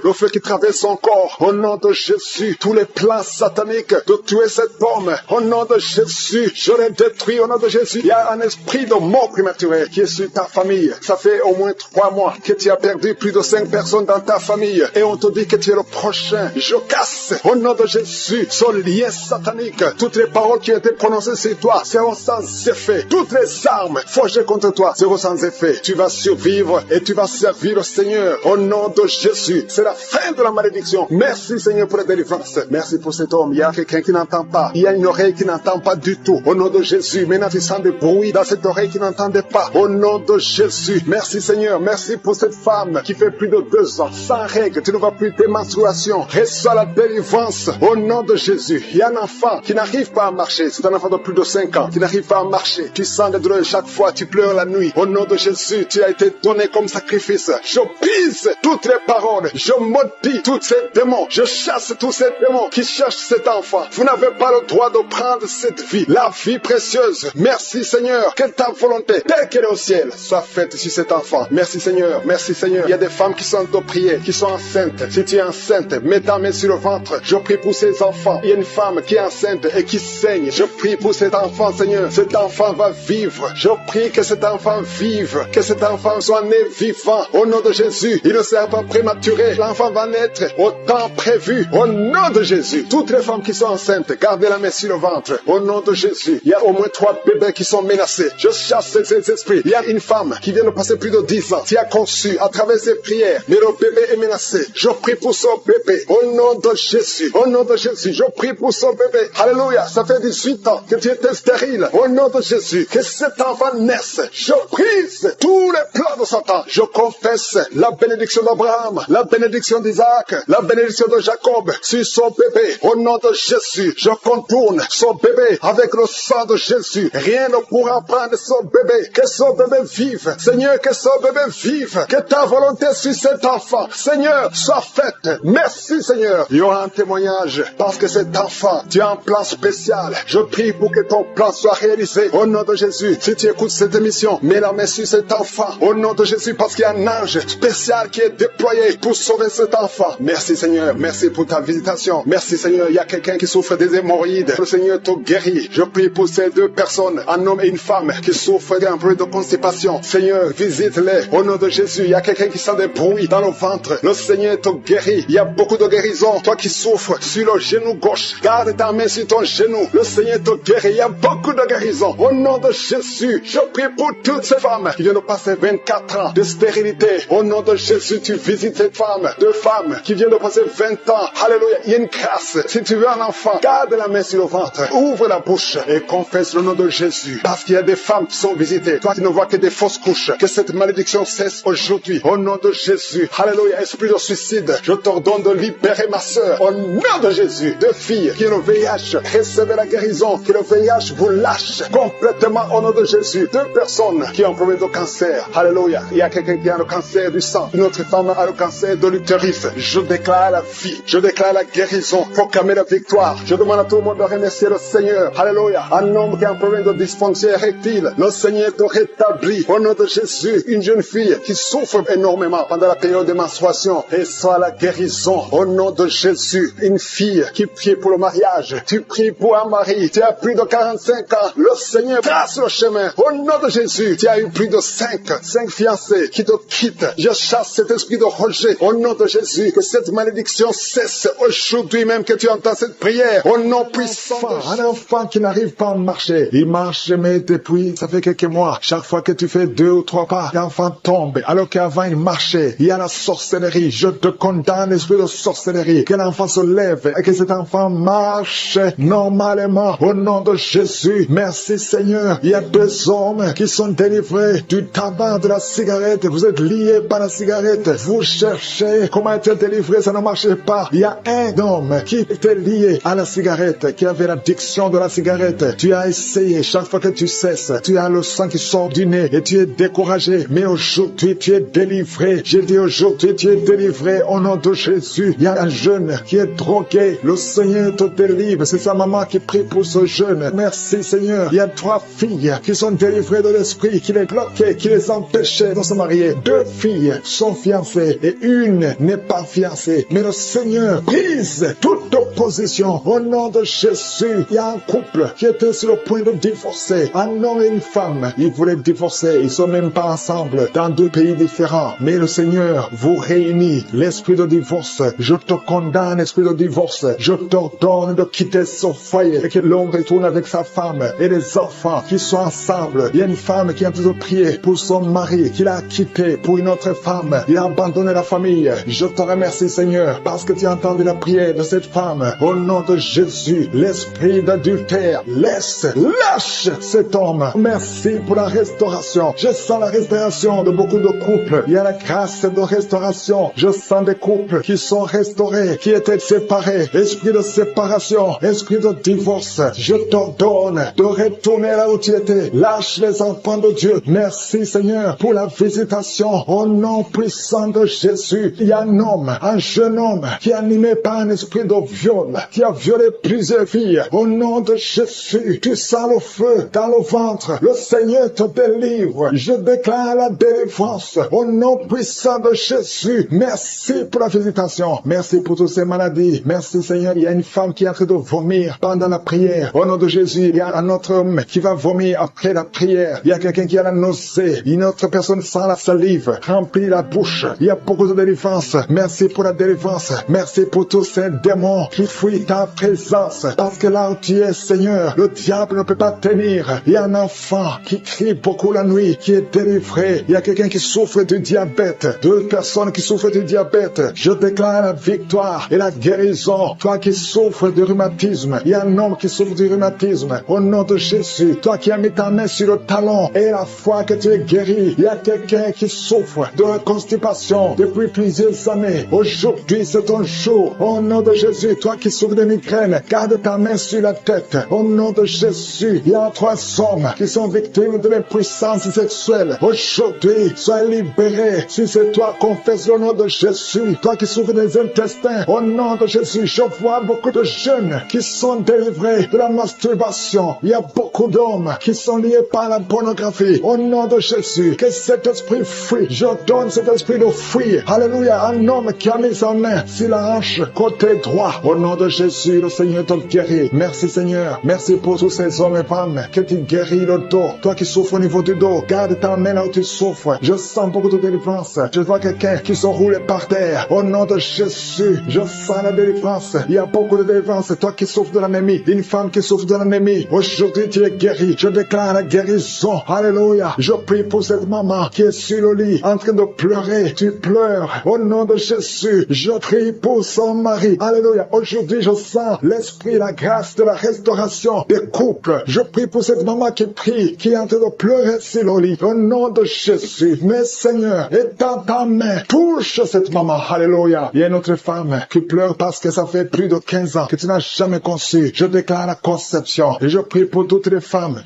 le feu qui traverse son corps. Au nom de Jésus, tous les plans sataniques de tuer cet homme. Au nom de Jésus, je les détruis. Au nom de Jésus, il y a un esprit de mort prématurée qui est sur ta famille. Ça fait au moins 3 mois que tu as perdu plus de 5 personnes dans ta famille. Et on te dit que tu es le prochain. Je casse au nom de Jésus ce lien satanique. Toutes les paroles qui ont été prononcées sur toi seront sans effet. Toutes les armes forgées contre toi seront sans effet. Tu vas survivre et tu vas servir le Seigneur. Au nom de Jésus, c'est la fin de la malédiction. Merci Seigneur pour la délivrance. Merci pour cet homme. Il y a quelqu'un qui n'entend pas. Il y a une oreille qui n'entend pas du tout. Au nom de Jésus, maintenant tu sens des bruits dans cette oreille qui n'entendait pas. Au nom de Jésus, merci Seigneur. Merci pour cette femme qui fait plus de 2 ans sans règles. Tu ne vois plus tes menstruations. Reçois la délivrance. Au nom de Jésus, il y a un enfant qui n'arrive pas à marcher. C'est un enfant de plus de 5 ans qui n'arrive pas à marcher. Tu sens des douleurs chaque fois. Tu pleures la nuit. Au nom de Jésus, tu as été donné comme sacrifice. Je brise toutes les paroles. Je maudis tous ces démons. Je chasse tous ces démons qui cherchent cet enfant. Vous n'avez pas le droit de prendre cette vie, la vie précieuse. Merci Seigneur, que ta volonté, telle qu'elle est au ciel, soit faite sur cet enfant. Merci Seigneur, merci Seigneur. Il y a des femmes qui sont de prier, qui sont enceintes. Si tu es enceinte, mets ta main sur le ventre. Je prie pour ces enfants. Il y a une femme qui est enceinte et qui saigne. Je prie pour cet enfant Seigneur. Cet enfant va vivre. Je prie que cet enfant vive, que cet enfant soit né vivant. Au nom de Jésus, il ne sera pas prématuré. L'enfant va naître au temps prévu. Au nom de Jésus, toutes les femmes qui sont enceintes, gardez la main sur le ventre. Au nom de Jésus, il y a au moins 3 bébés qui sont menacés. Je chasse ces esprits. Il y a une femme qui vient de passer plus de 10 ans, qui a conçu à travers ses prières, mais le bébé est menacé. Je prie pour son bébé. Au nom de Jésus, au nom de Jésus, je prie pour son bébé. Alléluia, ça fait 18 ans que tu étais stérile. Au nom de Jésus, que cet enfant naisse. Je brise tous les plans de Satan. Je confesse la bénédiction d'Abraham, la bénédiction d'Isaac, la bénédiction de Jacob sur son bébé. Au nom de Jésus, je contourne son bébé avec le sang de Jésus. Rien ne pourra prendre son bébé. Que son bébé vive. Seigneur, que son bébé vive. Que ta volonté sur cet enfant, Seigneur, soit faite. Merci Seigneur. Il y aura un témoignage parce que cet enfant, tu as un plan spécial. Je prie pour que ton plan soit réalisé. Au nom de Jésus, si tu écoutes cette émission, mets la main sur cet enfant. Au nom de Jésus, parce qu'il y a un ange spécial qui est déployé pour sauver cet enfant. Merci Seigneur. Merci pour ta visitation. Merci Seigneur. Il y a quelqu'un qui souffre des hémorroïdes. Le Seigneur te guérit. Je prie pour ces 2 personnes, un homme et une femme qui souffrent d'un peu de constipation. Seigneur, visite-les. Au nom de Jésus, il y a quelqu'un qui sent des bruits dans le ventre. Le Seigneur te guérit. Il y a beaucoup de guérisons. Toi Toi qui souffres sur le genou gauche, garde ta main sur ton genou. Le Seigneur te guérit. Il y a beaucoup de guérisons. Au nom de Jésus, je prie pour toutes ces femmes qui viennent de passer 24 ans de stérilité. Au nom de Jésus, tu visites cette femme. Deux femmes qui viennent de passer 20 ans. Alléluia. Il y a une grâce. Si tu veux un enfant, garde la main sur le ventre. Ouvre la bouche et confesse le nom de Jésus. Parce qu'il y a des femmes qui sont visitées. Toi qui ne vois que des fausses couches. Que cette malédiction cesse aujourd'hui. Au nom de Jésus. Alléluia. Esprit de suicide, je t'ordonne de libérer ma soeur. Au nom de Jésus. Deux filles qui ont le VIH, recevez la guérison. Que le VIH vous lâche complètement au nom de Jésus. Deux personnes qui ont un problème de cancer. Alléluia. Il y a quelqu'un qui a le cancer du sang. Une autre femme a le cancer de l'utérus. Je déclare la vie. Je déclare la guérison. Proclamer la victoire. Je demande à tout le monde de remercier le Seigneur. Alléluia. Un homme qui a un problème de dysfonction érectile. Le Seigneur te rétablit. Au nom de Jésus. Une jeune fille qui souffre énormément pendant la période de menstruation. Et soit la guérison. Au nom de Jésus. Une fille qui prie pour le mariage. Tu pries pour un mari. Tu as plus de 45 ans. Le Seigneur trace le chemin. Au nom de Jésus. Tu as eu plus de 5 fiancés qui te quittent. Je chasse cet esprit de rejet. Au nom de Jésus. Que cette malédiction cesse aujourd'hui même que tu entends cette prière. Au nom puissant. Un enfant qui n'arrive pas à marcher. Il marche mais depuis ça fait quelques mois. Chaque fois que tu fais 2 ou 3 pas, l'enfant tombe. Alors qu'avant il marchait. Il y a la sorcellerie. Je te condamne l'esprit de sorcellerie. Que l'enfant se lève et que cet enfant marche normalement. Au nom de Jésus. Merci Seigneur. Il y a 2 hommes qui sont délivrés du tabac, de la cigarette. Vous êtes liés par la cigarette. Vous cherchez comment être délivré, ça ne marchait pas. Il y a un homme qui était lié à la cigarette, qui avait l'addiction de la cigarette. Tu as essayé, chaque fois que tu cesses, tu as le sang qui sort du nez et tu es découragé. Mais aujourd'hui, tu es délivré. J'ai dit aujourd'hui, tu es délivré au nom de Jésus. Il y a un jeune qui est drogué. Le Seigneur te délivre. C'est sa maman qui prie pour ce jeune. Merci Seigneur. Il y a 3 filles qui sont délivrées de l'esprit, qui les bloquait, qui les empêchait de se marier. 2 filles sont fiancées et une n'est pas fiancée. Mais le Seigneur brise toute opposition au nom de Jésus. Il y a un couple qui était sur le point de divorcer. Un homme et une femme. Ils voulaient divorcer. Ils sont même pas ensemble dans 2 pays différents. Mais le Seigneur vous réunit. L'esprit de divorce, je te condamne, esprit de divorce. Je t'ordonne de quitter ce foyer et que l'homme retourne avec sa femme et les enfants qui sont ensemble. Il y a une femme qui est en train de prier pour son mari qu'il a quitté pour une autre femme. Il a abandonné la famille. Je te remercie Seigneur parce que tu as entendu la prière de cette femme. Au nom de Jésus, l'esprit d'adultère, lâche cet homme. Merci pour la restauration. Je sens la restauration de beaucoup de couples. Il y a la grâce de restauration. Je sens des couples qui sont restaurés, qui étaient séparés. Esprit de séparation, esprit de divorce. Je t'ordonne de retourner là où tu étais. Lâche les enfants de Dieu. Merci Seigneur pour la visitation. Au nom puissant de Jésus, il y a un homme, un jeune homme qui est animé par un esprit de viol, qui a violé plusieurs filles. Au nom de Jésus, tu sens le feu dans le ventre. Le Seigneur te délivre. Je déclare la délivrance. Au nom puissant de Jésus. Merci pour la visitation. Merci pour toutes ces maladies. Merci Seigneur. Il y a une femme qui est en train de vomir pendant la prière. Au nom de Jésus, il y a un autre homme qui va vomir après la prière. Il y a quelqu'un qui a la nausée. Une autre personne sent la salive. Remplit la bouche. Il y a beaucoup de délivrance. Merci pour la délivrance. Merci pour tous ces démons qui fuient ta présence. Parce que là où tu es, Seigneur, le diable ne peut pas tenir. Il y a un enfant qui crie beaucoup la nuit, qui est délivré. Il y a quelqu'un qui souffre du diabète. 2 personnes qui souffrent du diabète. Je déclare la victoire et la guérison. Toi qui souffres du rhumatisme. Il y a un homme qui souffre du rhumatisme. Au nom de Jésus, toi qui as mis ta main sur le talon et la foi que tu es guéri. Il y a quelqu'un qui souffre de la constipation depuis plusieurs années. Aujourd'hui, c'est ton jour. Au nom de Jésus, toi qui souffres de migraine, garde ta main sur la tête. Au nom de Jésus, il y a 3 hommes qui sont victimes de l'impuissance sexuelle. Aujourd'hui, sois libéré. Si c'est toi, confesse le nom de Jésus. Toi qui souffres des intestins, au nom de Jésus, je vois beaucoup de jeunes qui sont délivrés de la masturbation. Il y a beaucoup d'hommes qui sont liés par la pornographie. Au nom de Jésus, que cet esprit fuit. Je donne cet esprit de fuir. Alléluia. Un homme qui a mis sa main sur la hanche côté droit. Au nom de Jésus, le Seigneur te guérit. Merci Seigneur. Merci pour tous ces hommes et femmes que tu guéris le dos. Toi qui souffres au niveau du dos, garde ta main là où tu souffres. Je sens beaucoup de délivrance. Je vois quelqu'un qui se roule par terre. Au nom de Jésus, je sens la délivrance. Il y a beaucoup de délivrance. Toi qui souffres de l'anémie, une femme qui souffre de l'anémie, aujourd'hui tu es guéri. Je déclare la guérison. Alléluia. Je prie pour cette maman qui est sur le lit, en train de pleurer. Tu pleures. Au nom de Jésus, je prie pour son mari. Alléluia. Aujourd'hui, je sens l'esprit, la grâce de la restauration des couples. Je prie pour cette maman qui prie, qui est en train de pleurer sur le lit. Au nom de Jésus, mais Seigneur, étends ta main, touche cette maman. Alléluia. Il y a une autre femme qui pleure parce que ça fait plus de 15 ans que tu n'as jamais conçu. Je déclare la conception et je prie pour toutes les femmes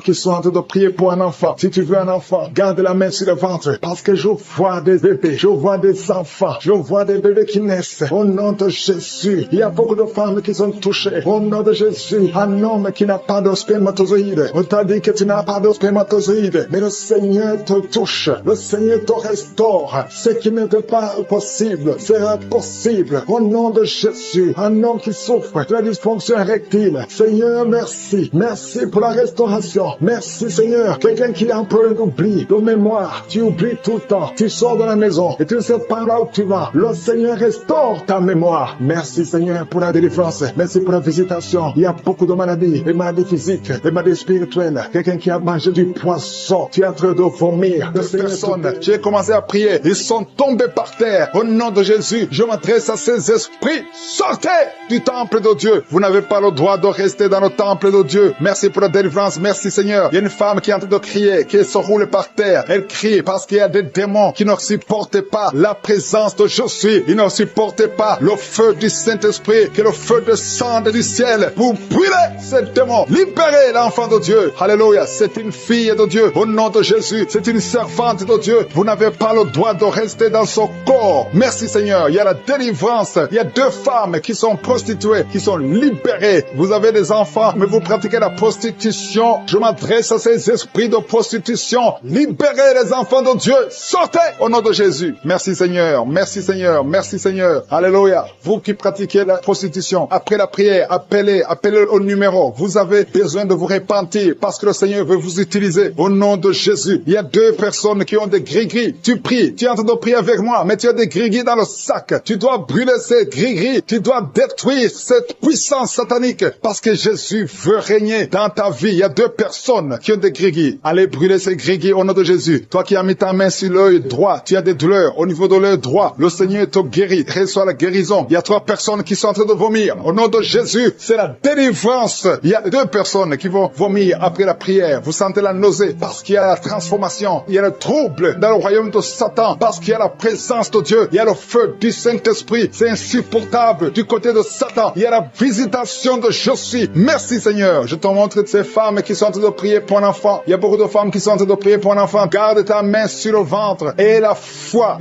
qui sont en train de prier pour un enfant. Si tu veux un enfant, garde la main sur le ventre parce que je vois des bébés, je vois des enfants, je vois des bébés qui naissent. Au nom de Jésus, il y a beaucoup de femmes qui sont touchées. Au nom de Jésus, un homme qui n'a pas de spermatozoïde. On t'a dit que tu n'as pas de spermatozoïde, mais le Seigneur te touche, le Seigneur te restaure. Ce qui n'était pas possible sera possible. Au nom de Jésus, un homme qui souffre de la dysfonction érectile. Seigneur, merci. Merci pour la restauration. Merci Seigneur. Quelqu'un qui a un problème d'oubli, de mémoire. Tu oublies tout le temps. Tu sors de la maison et tu ne sais pas là où tu vas. Le Seigneur restaure ta mémoire. Merci Seigneur pour la délivrance. Merci pour la visitation. Il y a beaucoup de maladies. Des maladies physiques, des maladies spirituelles. Quelqu'un qui a mangé du poisson. Tu es en train de vomir. Deux personnes, j'ai commencé à prier. Ils sont tombés par terre. Au nom de Jésus, je m'adresse à ces esprits. Sortez du temple de Dieu. Vous n'avez pas le droit de rester dans le temple de Dieu. Merci pour la délivrance. Merci Seigneur. Il y a une femme qui est en train de crier, qui se roule par terre. Elle crie parce qu'il y a des démons qui ne supportent pas la présence de je suis. Ils ne supportent pas le feu du Saint-Esprit, qui est le feu de sang du ciel. Vous brûlez ces démons. Libérez l'enfant de Dieu. Alléluia. C'est une fille de Dieu. Au nom de Jésus, c'est une servante de Dieu. Vous n'avez pas le droit de rester dans son corps. Merci Seigneur. Il y a la délivrance. Il y a 2 femmes qui sont prostituées, qui sont libérées. Vous avez des enfants, mais vous pratiquez la prostitution. Je m'adresse à ces esprits de prostitution. Libérez les enfants de Dieu. Sortez au nom de Jésus. Merci Seigneur. Merci Seigneur. Merci Seigneur. Alléluia. Vous qui pratiquez la prostitution, après la prière, appelez au numéro. Vous avez besoin de vous repentir parce que le Seigneur veut vous utiliser. Au nom de Jésus. Il y a 2 personnes qui ont des gris-gris. Tu pries. Tu es en train de prier avec moi, mais tu as des gris-gris dans le sac. Tu dois brûler ces gris-gris. Tu dois détruire cette puissance satanique parce que Jésus veut régner dans ta vie. Il y a 2 personnes qui ont des gris-gris. Allez brûler ces gris-gris au nom de Jésus. Toi qui as mis ta main sur l'œil droit, tu as des douleurs au niveau de l'œil droit. Le Seigneur te guérit. Reçois la guérison. Il y a 3 personnes qui sont en train de vomir. Au nom de Jésus, c'est la délivrance. Il y a 2 personnes qui vont vomir après la prière. Vous sentez la nausée parce qu'il y a la transformation. Il y a le trouble dans le royaume de Satan parce qu'il y a la présence de Dieu. Il y a le feu du Saint-Esprit. C'est insupportable du côté de Satan. Il y a la visitation de je suis. Merci Seigneur. Je te montre ces femmes qui sont en train de prier pour un enfant. Il y a beaucoup de femmes qui sont en train de prier pour un enfant. Garde ta main sur le ventre. Et la foi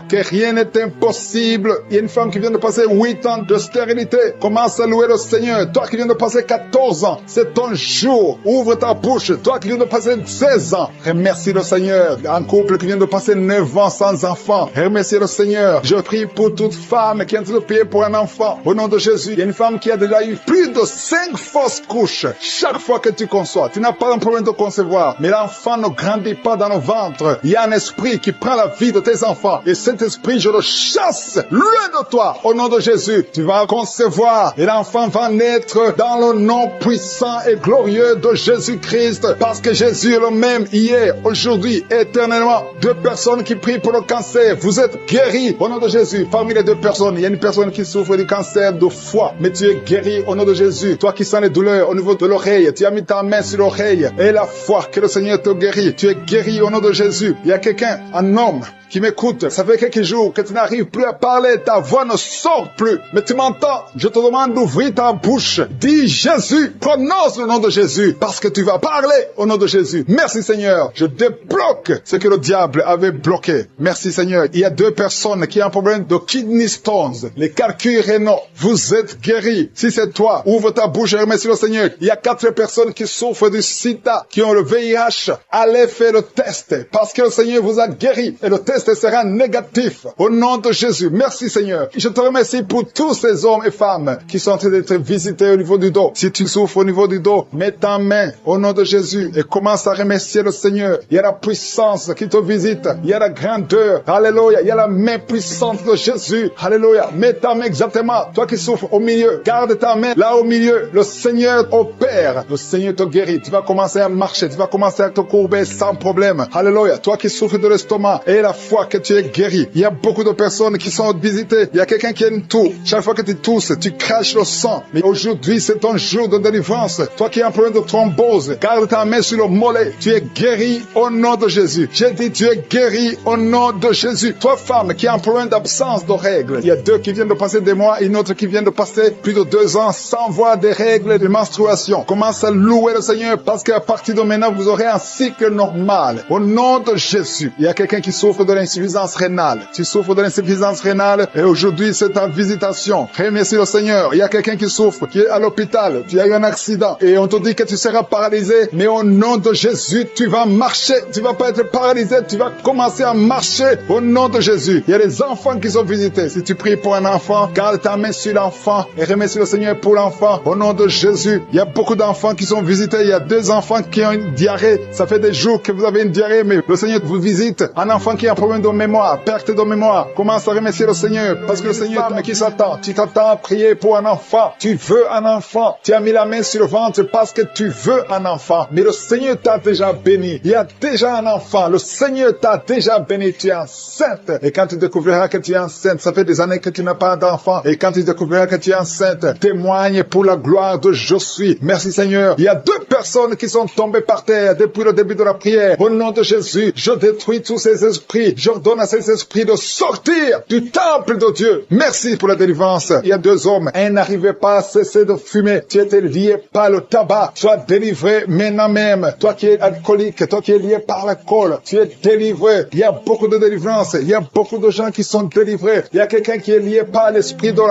que rien n'est impossible. Il y a une femme qui vient de passer 8 ans de stérilité. Commence à louer le Seigneur. Toi qui viens de passer 14 ans, c'est ton jour. Ouvre ta bouche. Toi qui viens de passer 16 ans, remercie le Seigneur. Un couple qui vient de passer 9 ans sans enfant, remercie le Seigneur. Je prie pour toute femme qui est en train de prier pour un enfant. Au nom de Jésus, il y a une femme qui a déjà eu plus de 5 fausses couches. Chaque fois que tu conçois, tu n'as pas un problème de concevoir, mais l'enfant ne grandit pas dans le ventre. Il y a un esprit qui prend la vie de tes enfants. Et cet esprit, je le chasse loin de toi. Au nom de Jésus, tu vas concevoir et l'enfant va naître dans le nom puissant et glorieux de Jésus-Christ. Parce que Jésus est le même hier, aujourd'hui, éternellement. 2 personnes qui prient pour le cancer. Vous êtes guéris au nom de Jésus. Parmi les 2 personnes, il y a une personne qui souffre du cancer de foie. Mais tu es guéri au nom de Jésus. Toi qui sens les douleurs au niveau de l'oreille, tu as mis ta main sur l'oreille. Et la foi que le Seigneur te guérit. Tu es guéri au nom de Jésus. Il y a quelqu'un, un homme, qui m'écoute, ça fait quelques jours que tu n'arrives plus à parler, ta voix ne sort plus, mais tu m'entends, je te demande d'ouvrir ta bouche, dis Jésus, prononce le nom de Jésus, parce que tu vas parler au nom de Jésus. Merci Seigneur, je débloque ce que le diable avait bloqué. Merci Seigneur. Il y a 2 personnes qui ont un problème de kidney stones, les calculs rénaux, vous êtes guéris. Si c'est toi, ouvre ta bouche et remercie le Seigneur. Il y a 4 personnes qui souffrent du sida, qui ont le VIH, allez faire le test, parce que le Seigneur vous a guéri, et le test test sera négatif. Au nom de Jésus, merci Seigneur. Je te remercie pour tous ces hommes et femmes qui sont en train d'être visités au niveau du dos. Si tu souffres au niveau du dos, mets ta main au nom de Jésus et commence à remercier le Seigneur. Il y a la puissance qui te visite. Il y a la grandeur. Alléluia. Il y a la main puissante de Jésus. Alléluia. Mets ta main exactement. Toi qui souffres au milieu, garde ta main là au milieu. Le Seigneur opère. Le Seigneur te guérit. Tu vas commencer à marcher. Tu vas commencer à te courber sans problème. Alléluia. Toi qui souffres de l'estomac et la foi que tu es guéri. Il y a beaucoup de personnes qui sont visitées. Il y a quelqu'un qui a une toux. Chaque fois que tu tousses, tu craches le sang. Mais aujourd'hui, c'est ton jour de délivrance. Toi qui as un problème de thrombose, garde ta main sur le mollet. Tu es guéri au nom de Jésus. J'ai dit, tu es guéri au nom de Jésus. Toi, femme, qui a un problème d'absence de règles. Il y a 2 qui viennent de passer des mois, une autre qui vient de passer plus de 2 ans sans voir des règles de menstruation. Commence à louer le Seigneur parce qu'à partir de maintenant, vous aurez un cycle normal. Au nom de Jésus. Il y a quelqu'un qui souffre de l'insuffisance rénale. Tu souffres de l'insuffisance rénale et aujourd'hui, c'est ta visitation. Remercie le Seigneur. Il y a quelqu'un qui souffre, qui est à l'hôpital. Tu as eu un accident et on te dit que tu seras paralysé. Mais au nom de Jésus, tu vas marcher. Tu vas pas être paralysé. Tu vas commencer à marcher au nom de Jésus. Il y a des enfants qui sont visités. Si tu pries pour un enfant, garde ta main sur l'enfant et remercie le Seigneur pour l'enfant. Au nom de Jésus, il y a beaucoup d'enfants qui sont visités. Il y a 2 enfants qui ont une diarrhée. Ça fait des jours que vous avez une diarrhée, mais le Seigneur vous visite. Un enfant qui a un problème de mémoire, perte de mémoire. Commence à remercier le Seigneur parce que le Seigneur qui s'attend. Tu t'attends à prier pour un enfant. Tu veux un enfant. Tu as mis la main sur le ventre parce que tu veux un enfant. Mais le Seigneur t'a déjà béni. Il y a déjà un enfant. Le Seigneur t'a déjà béni. Tu es enceinte. Et quand tu découvriras que tu es enceinte, ça fait des années que tu n'as pas d'enfant. Et quand tu découvriras que tu es enceinte, témoigne pour la gloire de Je suis. Merci Seigneur. Il y a 2 personnes qui sont tombées par terre depuis le début de la prière. Au nom de Jésus, je détruis tous ces esprits. J'ordonne à ces esprits de sortir du temple de Dieu. Merci pour la délivrance. Il y a 2 hommes. Un n'arrivait pas à cesser de fumer. Tu étais lié par le tabac. Sois délivré maintenant même. Toi qui es alcoolique, toi qui es lié par l'alcool, tu es délivré. Il y a beaucoup de délivrance. Il y a beaucoup de gens qui sont délivrés. Il y a quelqu'un qui est lié par l'esprit de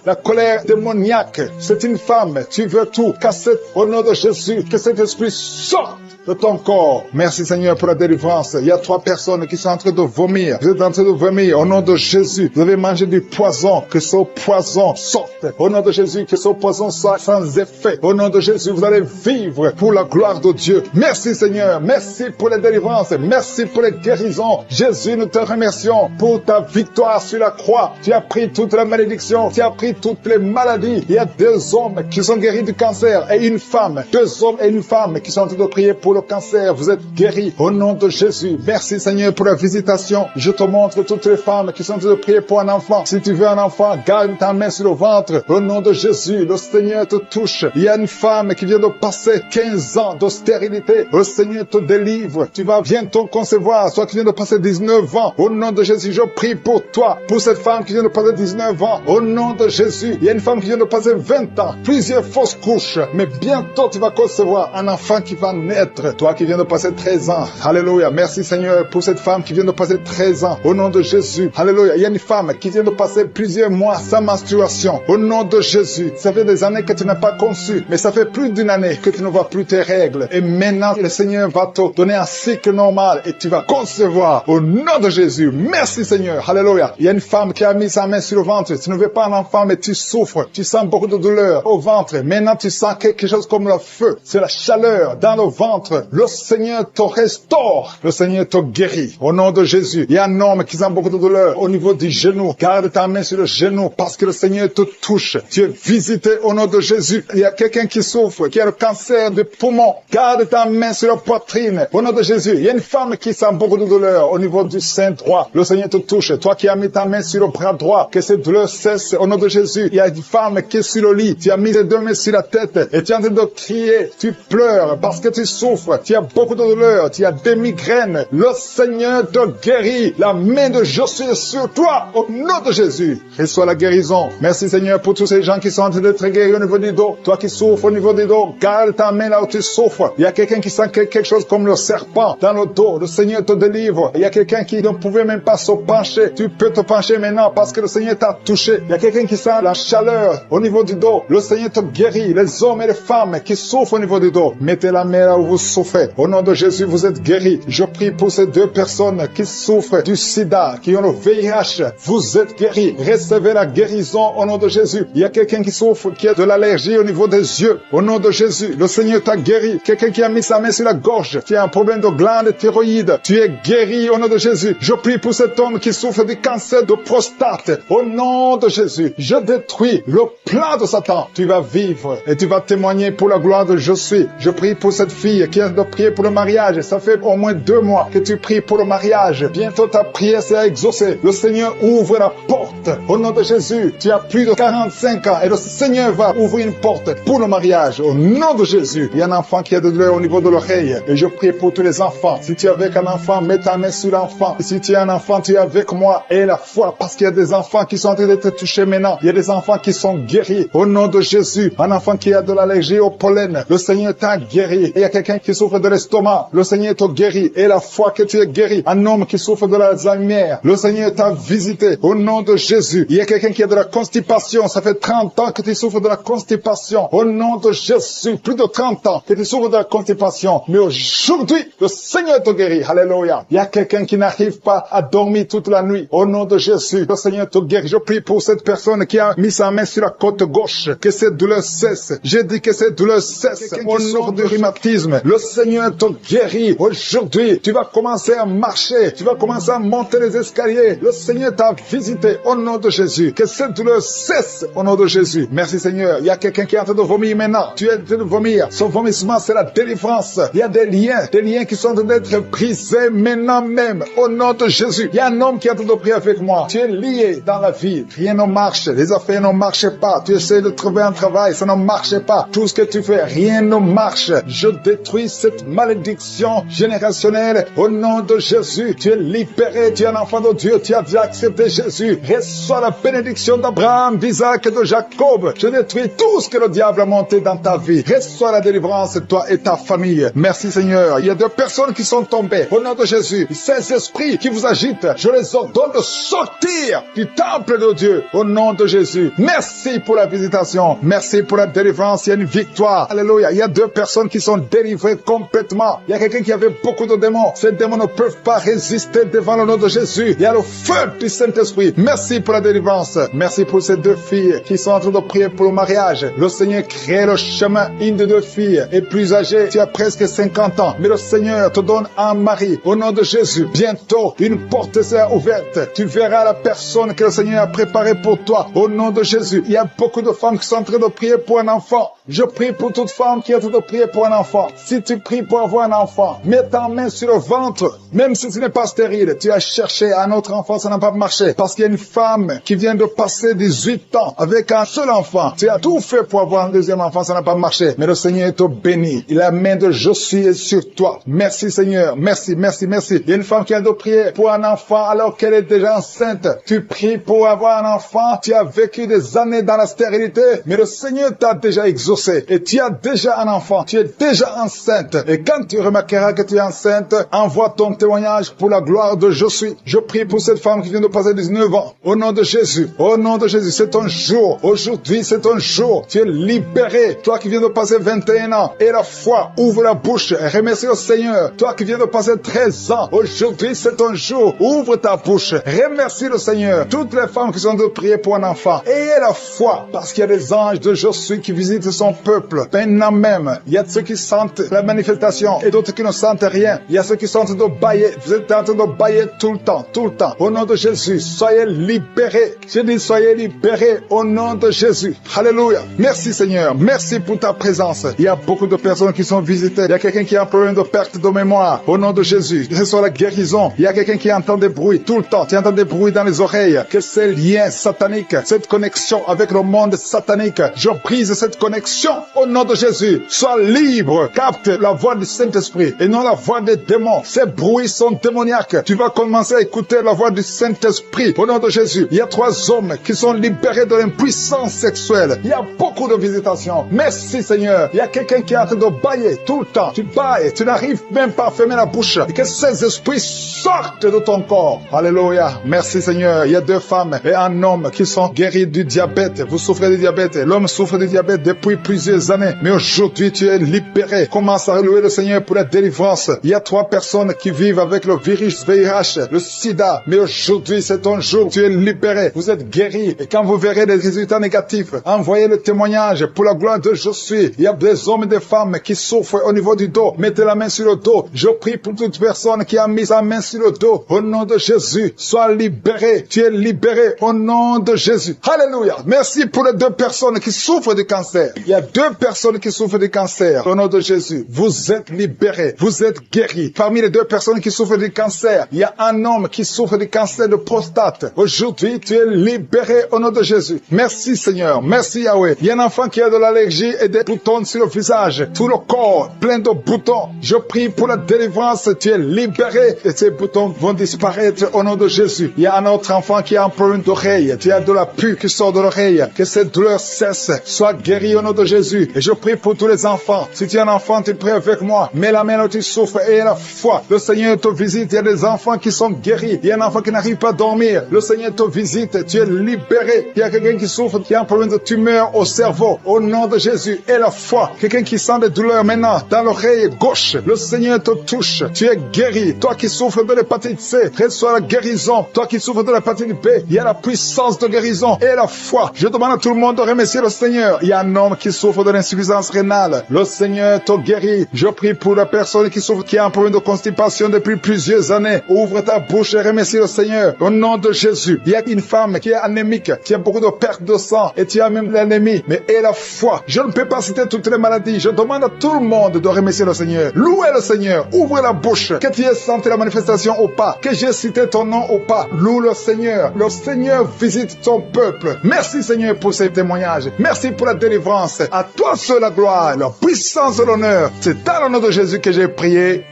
la colère démoniaque. C'est une femme. Tu veux tout casser au nom de Jésus. Que cet esprit sorte de ton corps. Merci Seigneur pour la délivrance. Il y a 3 personnes qui sont en train de vomir. Vous êtes en train de vomir au nom de Jésus. Vous avez mangé du poison. Que ce poison sorte. Au nom de Jésus, que ce poison soit sans effet. Au nom de Jésus, vous allez vivre pour la gloire de Dieu. Merci Seigneur. Merci pour la délivrance. Merci pour les guérisons. Jésus, nous te remercions pour ta victoire sur la croix. Tu as pris toute la malédiction. Tu as pris toutes les maladies. Il y a 2 hommes qui sont guéris du cancer et une femme. 2 hommes et une femme qui sont en train de prier pour le cancer. Vous êtes guéris au nom de Jésus. Merci Seigneur pour la visitation. Je te montre toutes les femmes qui sont en train de prier pour un enfant. Si tu veux un enfant, garde ta main sur le ventre. Au nom de Jésus, le Seigneur te touche. Il y a une femme qui vient de passer 15 ans de stérilité. Le Seigneur te délivre. Tu vas bientôt concevoir. Toi qui viens de passer 19 ans. Au nom de Jésus, je prie pour toi. Pour cette femme qui vient de passer 19 ans. Au nom de Jésus, il y a une femme qui vient de passer 20 ans. Plusieurs fausses couches. Mais bientôt tu vas concevoir un enfant qui va naître. Toi qui viens de passer 13 ans. Alléluia. Merci Seigneur pour cette femme qui vient de passer 13 ans. Au nom de Jésus. Alléluia. Il y a une femme qui vient de passer plusieurs mois sans menstruation. Au nom de Jésus. Ça fait des années que tu n'as pas conçu. Mais ça fait plus d'1 année que tu ne vois plus tes règles. Et maintenant, le Seigneur va te donner un cycle normal et tu vas concevoir. Au nom de Jésus. Merci Seigneur. Alléluia. Il y a une femme qui a mis sa main sur le ventre. Tu ne veux pas un enfant, mais tu souffres. Tu sens beaucoup de douleur au ventre. Maintenant, tu sens quelque chose comme le feu. C'est la chaleur dans le ventre. Le Seigneur te restaure. Le Seigneur te guérit. Au nom de Jésus. Il y a un homme qui sent beaucoup de douleur au niveau du genou. Garde ta main sur le genou parce que le Seigneur te touche. Tu es visité au nom de Jésus. Il y a quelqu'un qui souffre, qui a le cancer du poumon. Garde ta main sur la poitrine. Au nom de Jésus. Il y a une femme qui sent beaucoup de douleur au niveau du sein droit. Le Seigneur te touche. Toi qui as mis ta main sur le bras droit, que cette douleur cesse au nom de Jésus. Il y a une femme qui est sur le lit. Tu as mis tes 2 mains sur la tête et tu es en train de crier. Tu pleures parce que tu souffres. Tu as beaucoup de douleur, tu as des migraines. Le Seigneur te guérit. La main de Jésus est sur toi. Au nom de Jésus, reçois la guérison. Merci Seigneur pour tous ces gens qui sont en train d'être guéris au niveau du dos. Toi qui souffres au niveau du dos, garde ta main là où tu souffres. Il y a quelqu'un qui sent quelque chose comme le serpent dans le dos. Le Seigneur te délivre. Il y a quelqu'un qui ne pouvait même pas se pencher. Tu peux te pencher maintenant parce que le Seigneur t'a touché. Il y a quelqu'un qui sent la chaleur au niveau du dos. Le Seigneur te guérit. Les hommes et les femmes qui souffrent au niveau du dos, mettez la main là où vous souffrez. Au nom de Jésus, vous êtes guéris. Je prie pour ces 2 personnes personnes qui souffrent du sida, qui ont le VIH, vous êtes guéris. Recevez la guérison au nom de Jésus. Il y a quelqu'un qui souffre, qui a de l'allergie au niveau des yeux. Au nom de Jésus, le Seigneur t'a guéri. Quelqu'un qui a mis sa main sur la gorge, qui a un problème de glande thyroïde, tu es guéri au nom de Jésus. Je prie pour cet homme qui souffre du cancer de prostate. Au nom de Jésus, je détruis le plan de Satan. Tu vas vivre et tu vas témoigner pour la gloire de Je suis. Je prie pour cette fille qui a de prier pour le mariage. Ça fait au moins 2 mois que tu pries pour le mariage. Bientôt ta prière sera exaucée. Le Seigneur ouvre la porte. Au nom de Jésus, tu as plus de 45 ans et le Seigneur va ouvrir une porte pour le mariage. Au nom de Jésus, il y a un enfant qui a de douleur au niveau de l'oreille. Et je prie pour tous les enfants. Si tu es avec un enfant, mets ta main sur l'enfant. Si tu es un enfant, tu es avec moi. Et la foi, parce qu'il y a des enfants qui sont en train d'être touchés maintenant. Il y a des enfants qui sont guéris. Au nom de Jésus, un enfant qui a de l'allergie au pollen, le Seigneur t'a guéri. Et il y a quelqu'un qui souffre de l'estomac, le Seigneur t'a guéri. Et la foi que tu es guéri. Un homme qui souffre de l'Alzheimer, le Seigneur t'a visité. Au nom de Jésus, il y a quelqu'un qui a de la constipation. Ça fait 30 ans que tu souffres de la constipation. Au nom de Jésus, plus de 30 ans que tu souffres de la constipation. Mais aujourd'hui, le Seigneur te guérit. Alléluia. Il y a quelqu'un qui n'arrive pas à dormir toute la nuit. Au nom de Jésus, le Seigneur te guérit. Je prie pour cette personne qui a mis sa main sur la côte gauche. Que cette douleur cesse. J'ai dit que cette douleur cesse. Au nom du rhumatisme, le Seigneur te guérit. Aujourd'hui, tu vas commencer à marcher. Tu vas commencer à monter les escaliers. Le Seigneur t'a visité. Au nom de Jésus. Que cette douleur cesse. Au nom de Jésus. Merci Seigneur. Il y a quelqu'un qui est en train de vomir maintenant. Tu es en train de vomir. Son vomissement, c'est la délivrance. Il y a des liens qui sont en train d'être brisés maintenant même. Au nom de Jésus. Il y a un homme qui est en train de prier avec moi. Tu es lié dans la vie. Rien ne marche. Les affaires ne marchent pas. Tu essaies de trouver un travail. Ça ne marche pas. Tout ce que tu fais, rien ne marche. Je détruis cette malédiction générationnelle. Au nom de Jésus. Tu es libéré. Tu es un enfant de Dieu. Tu as déjà accepté Jésus. Reçois la bénédiction d'Abraham, d'Isaac et de Jacob. Je détruis tout ce que le diable a monté dans ta vie. Reçois la délivrance, toi et ta famille. Merci Seigneur. Il y a 2 personnes qui sont tombées. Au nom de Jésus, ces esprits qui vous agitent, je les ordonne de sortir du temple de Dieu. Au nom de Jésus. Merci pour la visitation. Merci pour la délivrance. Il y a une victoire. Alléluia. Il y a 2 personnes qui sont délivrées complètement. Il y a quelqu'un qui avait beaucoup de démons. Ces démons ne peuvent pas résister devant le nom de Jésus. Il y a le feu du Saint-Esprit. Merci pour la délivrance. Merci pour ces 2 filles qui sont en train de prier pour le mariage. Le Seigneur crée le chemin. Une de 2 filles est plus âgée. Tu as presque 50 ans. Mais le Seigneur te donne un mari. Au nom de Jésus. Bientôt, une porte sera ouverte. Tu verras la personne que le Seigneur a préparée pour toi. Au nom de Jésus. Il y a beaucoup de femmes qui sont en train de prier pour un enfant. Je prie pour toute femme qui est en train de prier pour un enfant. Si tu pries pour avoir un enfant, mets ta main sur le ventre. Même si ce n'est pas stérile, tu as cherché un autre enfant, ça n'a pas marché. Parce qu'il y a une femme qui vient de passer 18 ans avec un seul enfant. Tu as tout fait pour avoir un deuxième enfant, ça n'a pas marché. Mais le Seigneur te bénit. La main de Je suis est sur toi. Merci Seigneur. Merci, merci, merci. Il y a une femme qui vient de prier pour un enfant alors qu'elle est déjà enceinte. Tu pries pour avoir un enfant. Tu as vécu des années dans la stérilité. Mais le Seigneur t'a déjà exaucé. Et tu as déjà un enfant. Tu es déjà enceinte. Et quand tu remarqueras que tu es enceinte, envoie ton témoignage pour la gloire de Je suis. Je prie pour cette femme qui vient de passer 19 ans. Au nom de Jésus. Au nom de Jésus. C'est ton jour. Aujourd'hui, c'est ton jour. Tu es libéré. Toi qui viens de passer 21 ans. Et la foi. Ouvre la bouche. Remercie le Seigneur. Toi qui viens de passer 13 ans. Aujourd'hui, c'est ton jour. Ouvre ta bouche. Remercie le Seigneur. Toutes les femmes qui sont de prier pour un enfant. Ayez la foi. Parce qu'il y a des anges de Je suis qui visitent son peuple. Maintenant même. Il y a ceux qui sentent la manifestation. Et d'autres qui ne sentent rien. Il y a ceux qui sont en train de bailler. Vous êtes en train de bailler tout le temps. Tout le temps. Au nom de Jésus. Soyez libérés. Je dis soyez libérés au nom de Jésus. Alléluia. Merci Seigneur. Merci pour ta présence. Il y a beaucoup de personnes qui sont visitées. Il y a quelqu'un qui a un problème de perte de mémoire. Au nom de Jésus. Que ce soit la guérison. Il y a quelqu'un qui entend des bruits tout le temps. Tu entends des bruits dans les oreilles. Que ces liens sataniques, cette connexion avec le monde satanique, je brise cette connexion au nom de Jésus. Sois libre. Capte la voix du Saint-Esprit et non la voix des démons. Ces bruits sont démoniaques. Tu vas commencer à écouter la voix du Saint-Esprit au nom de Jésus. Il y a 3 hommes qui sont libérés de l'impuissance sexuelle. Il y a beaucoup de visitations. Merci Seigneur. Il y a quelqu'un qui est en train de bailler tout le temps. Tu bailles. Tu n'arrives même pas à fermer la bouche. Et que ces esprits sortent de ton corps. Alléluia. Merci Seigneur. Il y a 2 femmes et un homme qui sont guéris du diabète. Vous souffrez du diabète. L'homme souffre du diabète depuis plusieurs années. Mais aujourd'hui, tu es libéré. Commence à louer le Seigneur pour la délivrance. Il y a 3 personnes qui vivent avec le virus VIH, le sida. Mais aujourd'hui, c'est ton jour. Tu es libéré. Vous êtes guéri. Et quand vous verrez des résultats négatifs, envoyez le témoignage pour la gloire de je suis. Il y a des hommes et des femmes qui souffrent au niveau du dos. Mettez la main sur le dos. Je prie pour toute personne qui a mis sa main sur le dos. Au nom de Jésus, sois libéré. Tu es libéré au nom de Jésus. Alléluia. Merci pour les 2 personnes qui souffrent du cancer. Il y a 2 personnes qui souffrent du cancer. Au nom de Jésus, vous êtes libérés. Vous êtes guéris. Parmi les 2 personnes qui souffrent du cancer, il y a un homme qui souffre du cancer de prostate. Aujourd'hui, tu es libéré au nom de Jésus. Merci Seigneur. Merci Yahweh. Il y a un enfant qui a de l'allergie et des boutons sur le visage. Tout le corps plein de boutons. Je prie pour la délivrance. Tu es libéré et ces boutons vont disparaître au nom de Jésus. Il y a un autre enfant qui a un problème d'oreille. Tu as de la pus qui sort de l'oreille. Que cette douleur cesse. Sois guéri au nom de Jésus. Et je prie pour tous les enfants. Si tu es un enfant, tu pries avec moi. Mets la main là où tu souffres et la foi. Le Seigneur te visite. Il y a des enfants qui sont guéris. Il y a un enfant qui n'arrive pas à dormir. Le Seigneur te visite. Tu es libéré. Il y a quelqu'un qui souffre, qui a un problème de tumeur au cerveau. Au nom de Jésus. Et la foi. Quelqu'un qui sent des douleurs maintenant dans l'oreille gauche. Le Seigneur te touche. Tu es guéri. Toi qui souffres de l'hépatite C, reçois la guérison. Toi qui souffres de l'hépatite B, il y a la puissance de guérison et la foi. Je demande à tout le monde de remercier le Seigneur. Il y a un homme qui souffre de l'insuffisance rénale. Le Seigneur te guérit. Je prie pour la personne qui souffre, qui a un problème de constipation depuis plusieurs années. Ouvre ta bouche et remercie le Seigneur. Au nom de Jésus. Il y a une femme qui est anémique, qui a beaucoup de perte de sang et tu as même l'anémie. Mais aie la foi. Je ne peux pas citer toutes les maladies. Je demande à tout le monde de remercier le Seigneur. Louez le Seigneur. Ouvre la bouche. Que tu aies senti la manifestation ou pas. Que j'ai cité ton nom ou pas. Loue le Seigneur. Le Seigneur visite ton peuple. Merci Seigneur pour ces témoignages. Merci pour la délivrance. À toi seul la gloire, la puissance et l'honneur. C'est dans le nom de Jésus que j'ai prié.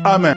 Amen.